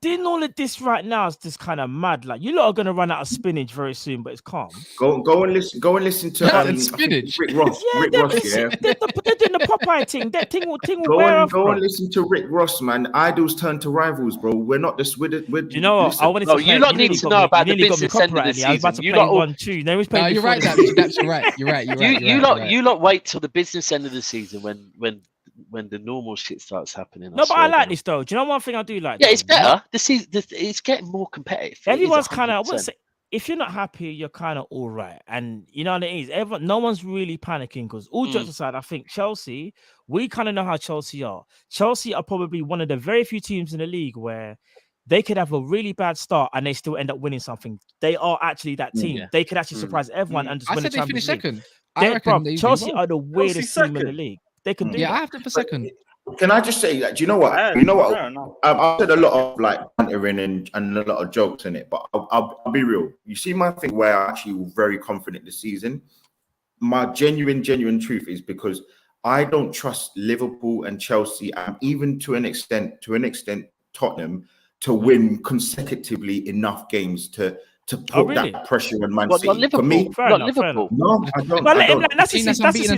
Speaker 1: doing all of this right now is just kind of mad. Like you lot are gonna run out of spinach very soon, but it's calm.
Speaker 4: Go and listen to
Speaker 3: spinach.
Speaker 4: Rick Ross. Rick Ross, yeah.
Speaker 1: They're doing the Popeye thing. That thing will wear off.
Speaker 4: Go and listen to Rick Ross, man. Idols turn to rivals, bro. We're not just with it.
Speaker 1: You know what? I wanted to.
Speaker 2: You lot need to know about the business end of the season.
Speaker 1: I was about to play 1-2. No,
Speaker 3: you're right. That's right. You're right.
Speaker 2: You lot wait till the business end of the season when the normal shit starts happening.
Speaker 1: No, but I like this though. Do you know one thing I do like?
Speaker 2: Yeah, it's better. It's getting more competitive.
Speaker 1: Everyone's kind of. If you're not happy, you're kind of all right, and you know what it is. No one's really panicking because all jokes aside, I think Chelsea. We kind of know how Chelsea are. Chelsea are probably one of the very few teams in the league where they could have a really bad start and they still end up winning something. They are actually that team. They could actually surprise everyone and just win the Champions League.
Speaker 3: I reckon
Speaker 1: Chelsea are the weirdest team in the league. They can do.
Speaker 3: Yeah, I have them for second.
Speaker 4: Can I just say that? Do you know what? I've said a lot of like bantering and a lot of jokes in it, but I'll be real. You see my thing where I'm actually very confident this season. My genuine truth is because I don't trust Liverpool and Chelsea, and even to an extent Tottenham, to win consecutively enough games to put that pressure on Man City.
Speaker 2: Liverpool.
Speaker 4: For me,
Speaker 2: Fair enough.
Speaker 4: No, I don't.
Speaker 1: That's his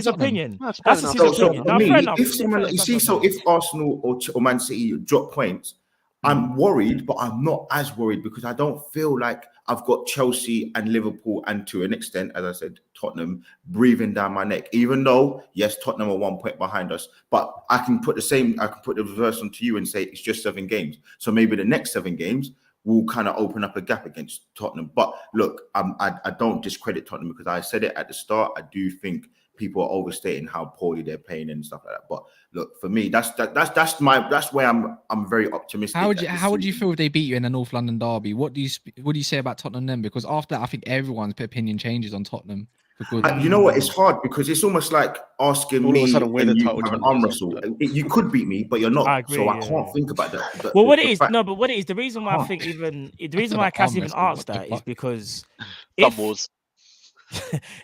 Speaker 1: opinion. That's his opinion.
Speaker 4: For me, if someone, you see, so if Arsenal or Man City drop points, I'm worried, but I'm not as worried because I don't feel like I've got Chelsea and Liverpool and to an extent, as I said, Tottenham breathing down my neck. Even though, yes, Tottenham are 1 point behind us, but I can put the reverse onto you and say it's just 7 games. So maybe the next 7 games will kind of open up a gap against Tottenham. But look, I don't discredit Tottenham because I said it at the start. I do think people are overstating how poorly they're playing and stuff like that. But look, for me, that's where I'm very optimistic.
Speaker 3: How would you feel if they beat you in a North London derby? What do you say about Tottenham then? Because after that, I think everyone's opinion changes on Tottenham.
Speaker 4: Because you know what? It's hard because it's almost like asking me and you have an arm wrestle. You could beat me, but you're not. I can't think about that.
Speaker 1: What it is, the reason why I think the reason why Cass even asked that is because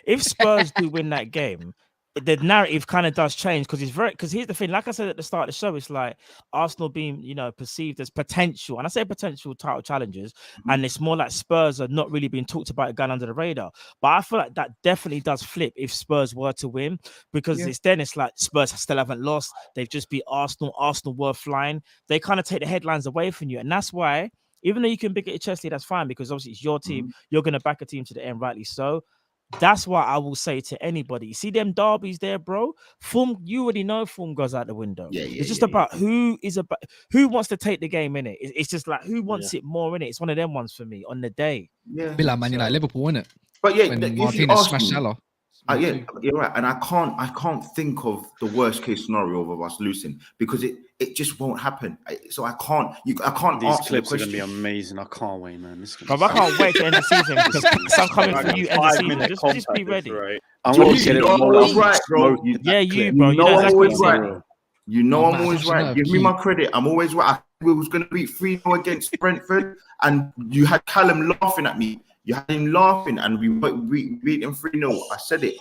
Speaker 1: if Spurs do win that game, the narrative kind of does change because here's the thing. Like I said at the start of the show, it's like Arsenal being perceived as potential, and I say potential title challengers, and it's more like Spurs are not really being talked about going under the radar. But I feel like that definitely does flip if Spurs were to win because it's like Spurs still haven't lost. They've just beat Arsenal. Arsenal were flying. They kind of take the headlines away from you, and that's why. Even though you can pick it Chesley, that's fine because obviously it's your team. You're going to back a team to the end, rightly so. That's why I will say to anybody, see them derbies there, bro. Form, you already know form goes out the window. It's just about who wants to take the game in it. It's just like who wants it more in it. It's one of them ones for me on the day.
Speaker 3: Be like Man United, Liverpool, innit?
Speaker 4: But yeah,
Speaker 3: when Martinez smashed Salah.
Speaker 4: You're right, and I can't think of the worst case scenario of us losing because it just won't happen. So I can't. I can't.
Speaker 7: These clips are gonna be amazing. I can't wait, man.
Speaker 1: I can't wait to end the season because I'm coming for you end the season. Just be ready.
Speaker 4: I'm always right, bro.
Speaker 1: You, bro.
Speaker 4: You know I'm always right. You know I'm always right. Give me my credit. I'm always right. We was gonna beat 3-0 against Brentford, and you had Callum laughing at me. You had him laughing, and we beat him 3-0. I said it.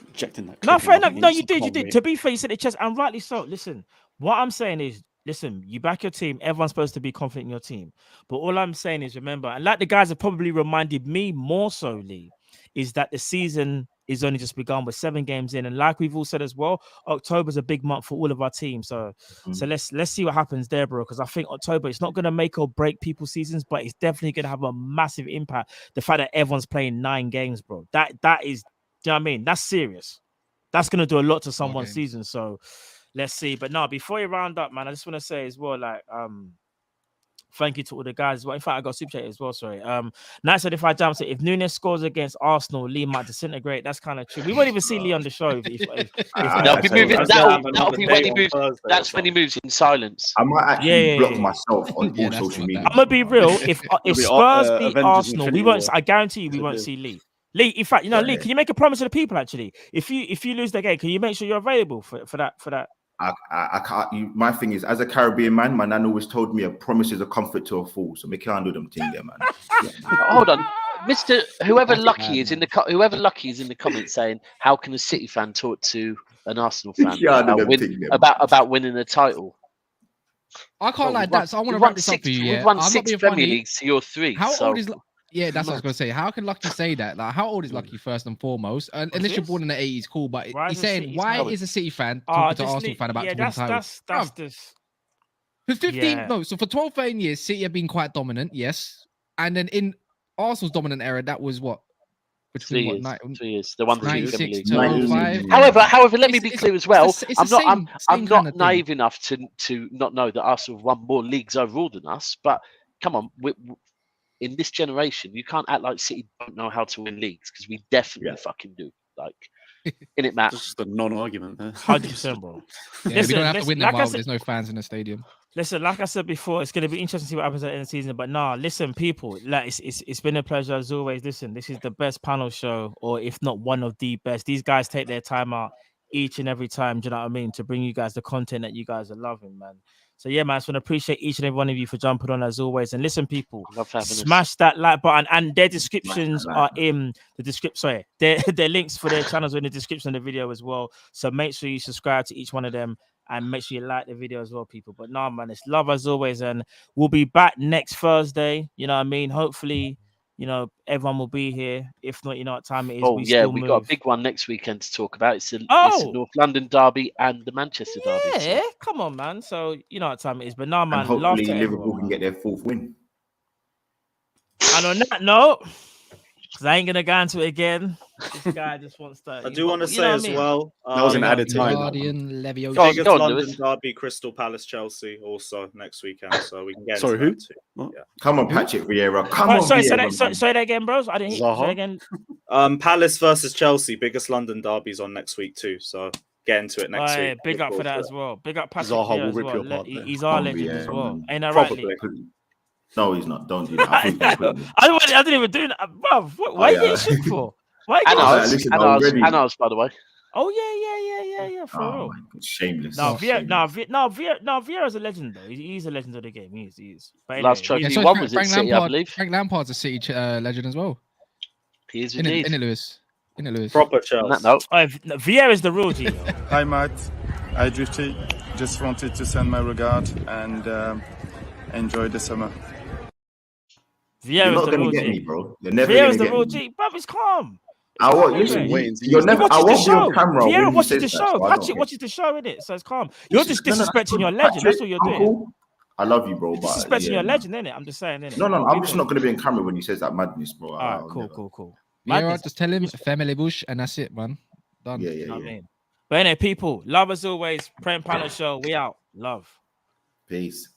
Speaker 7: Rejecting that.
Speaker 1: No, fair enough. No, you did. You did. To be fair, you said it, Chess, and rightly so. Listen, what I'm saying is, listen, you back your team. Everyone's supposed to be confident in your team. But all I'm saying is, remember, and like the guys have probably reminded me more so, Lee, is that the season is only just begun with 7 games in, and like we've all said as well, October's a big month for all of our teams. So let's see what happens there, bro. Because I think October, it's not going to make or break people's seasons, but it's definitely going to have a massive impact. The fact that everyone's playing 9 games, bro, that is, do you know what I mean? That's serious. That's going to do a lot to someone's season. So let's see. But no, before you round up, man, I just want to say as well, like, thank you to all the guys. Well, in fact, I got super chat as well. Sorry. Nice said if I jump, if Nunez scores against Arsenal, Lee might disintegrate. That's kind of true. We won't even see Lee on the show.
Speaker 2: That'll be moving. That'll be when he moves. That's when he moves in silence.
Speaker 4: I might actually block myself on all social media.
Speaker 1: I'm gonna be real. If Spurs beat Arsenal, we won't. I guarantee you, we won't see Lee. Lee, in fact, Lee, can you make a promise to the people? Actually, if you lose the game, can you make sure you're available for that?
Speaker 4: I can't. My thing is, as a Caribbean man, my nan always told me a promise is a comfort to a fool. So me can't do them thing there, man.
Speaker 2: Hold on, Mister. Whoever lucky is in the comments saying, "How can a City fan talk to an Arsenal fan about winning a title?"
Speaker 3: I can't like that. So I want to wrap this up for you.
Speaker 2: We've won 6 Premier Leagues to your 3.
Speaker 3: How old is? Yeah, that's what I was going to say. How can Lucky say that? Like, how old is Lucky first and foremost? Unless you're born in the 80s, cool. But he's saying, why is a City fan talking to an Arsenal fan about to win the title?
Speaker 1: That's this.
Speaker 3: For 15, so for 12, 13 years, City have been quite dominant, yes. And then in Arsenal's dominant era, that was what?
Speaker 2: Between 2 years. The one
Speaker 3: 96 to 05.
Speaker 2: However, let me be clear as well. I'm not naive enough to not know that Arsenal have won more leagues overall than us. But come on, in this generation, you can't act like City don't know how to win leagues because we definitely fucking do. Like, in it, Matt.
Speaker 7: That's just a non-argument there.
Speaker 1: 100%, bro.
Speaker 3: Yeah, listen, we don't have to win them while there's no fans in the stadium.
Speaker 1: Listen, like I said before, it's going to be interesting to see what happens at the end of the season. But nah, listen, people, like it's been a pleasure as always. Listen, this is the best panel show, or if not one of the best. These guys take their time out each and every time, do you know what I mean, to bring you guys the content that you guys are loving, man. So yeah, man, I just want to appreciate each and every one of you for jumping on as always. And listen, people, smash that like button, and their descriptions are in the description. Sorry, their links for their channels are in the description of the video as well. So make sure you subscribe to each one of them. And make sure you like the video as well, people. But nah, man, it's love as always. And we'll be back next Thursday. You know what I mean? Hopefully, you know, everyone will be here. If not, you know what time it is.
Speaker 2: Oh, we got a big one next weekend to talk about. It's the North London derby and the Manchester derby.
Speaker 1: Yeah, come on, man. So, you know what time it is. But nah, man,
Speaker 4: and hopefully Liverpool
Speaker 1: everyone,
Speaker 4: can get their 4th win.
Speaker 1: And on that note, because I ain't going to go into it again. This guy just wants to.
Speaker 6: I do want to say as well.
Speaker 7: That was an added time.
Speaker 3: Guardian, Leviosa.
Speaker 6: Biggest London derby, Crystal Palace, Chelsea, also next weekend. So we can get.
Speaker 7: Sorry, who?
Speaker 6: Yeah.
Speaker 4: Come on, Patrick Vieira. Come on.
Speaker 1: Sorry, say that again, bros. I didn't hear. Say again.
Speaker 6: Palace versus Chelsea, biggest London derby's on next week too. So get into it next week.
Speaker 1: Big up for that as well. Big up Patrick
Speaker 7: Zaha
Speaker 1: Vieira
Speaker 7: will
Speaker 1: as
Speaker 7: rip
Speaker 1: well.
Speaker 7: you apart
Speaker 1: He's our legend as well. Ain't that right, Lee?
Speaker 4: No, he's not. Don't do that. I
Speaker 1: didn't even do that, bro. Why are you getting shit for? Why?
Speaker 2: And ours, by the way.
Speaker 1: Oh yeah. For real.
Speaker 4: My God, shameless.
Speaker 1: Vieira's a legend though. He's a legend of the game. He is. But anyway,
Speaker 2: Last trophy he won was at City, I believe.
Speaker 3: Frank Lampard's a City legend as well.
Speaker 2: He is indeed.
Speaker 3: In it, Lewis.
Speaker 6: Proper Chelsea.
Speaker 2: No.
Speaker 1: Vieira's the real G.
Speaker 9: Hi, Matt. Hi, Drifty. Just wanted to send my regard and enjoy the summer.
Speaker 4: You're not going to get me, bro. You're never going to get me.
Speaker 1: Vieira's the real G. Bruv, it's calm.
Speaker 4: I won't be on camera.
Speaker 1: Vieira watches the show. Patrick watches the show, innit? So it's calm. You're just disrespecting your legend. That's all you're doing.
Speaker 4: I love you, bro.
Speaker 1: Disrespecting your legend, innit? I'm just saying, innit?
Speaker 4: No. I'm just not going to be on camera when he says that madness, bro.
Speaker 1: All right, cool.
Speaker 3: Vieira, just tell him family bush, and that's it, man. Done.
Speaker 4: Yeah.
Speaker 1: I mean. But anyway, people, love as always. Prem Panel Show. We out. Love.
Speaker 4: Peace.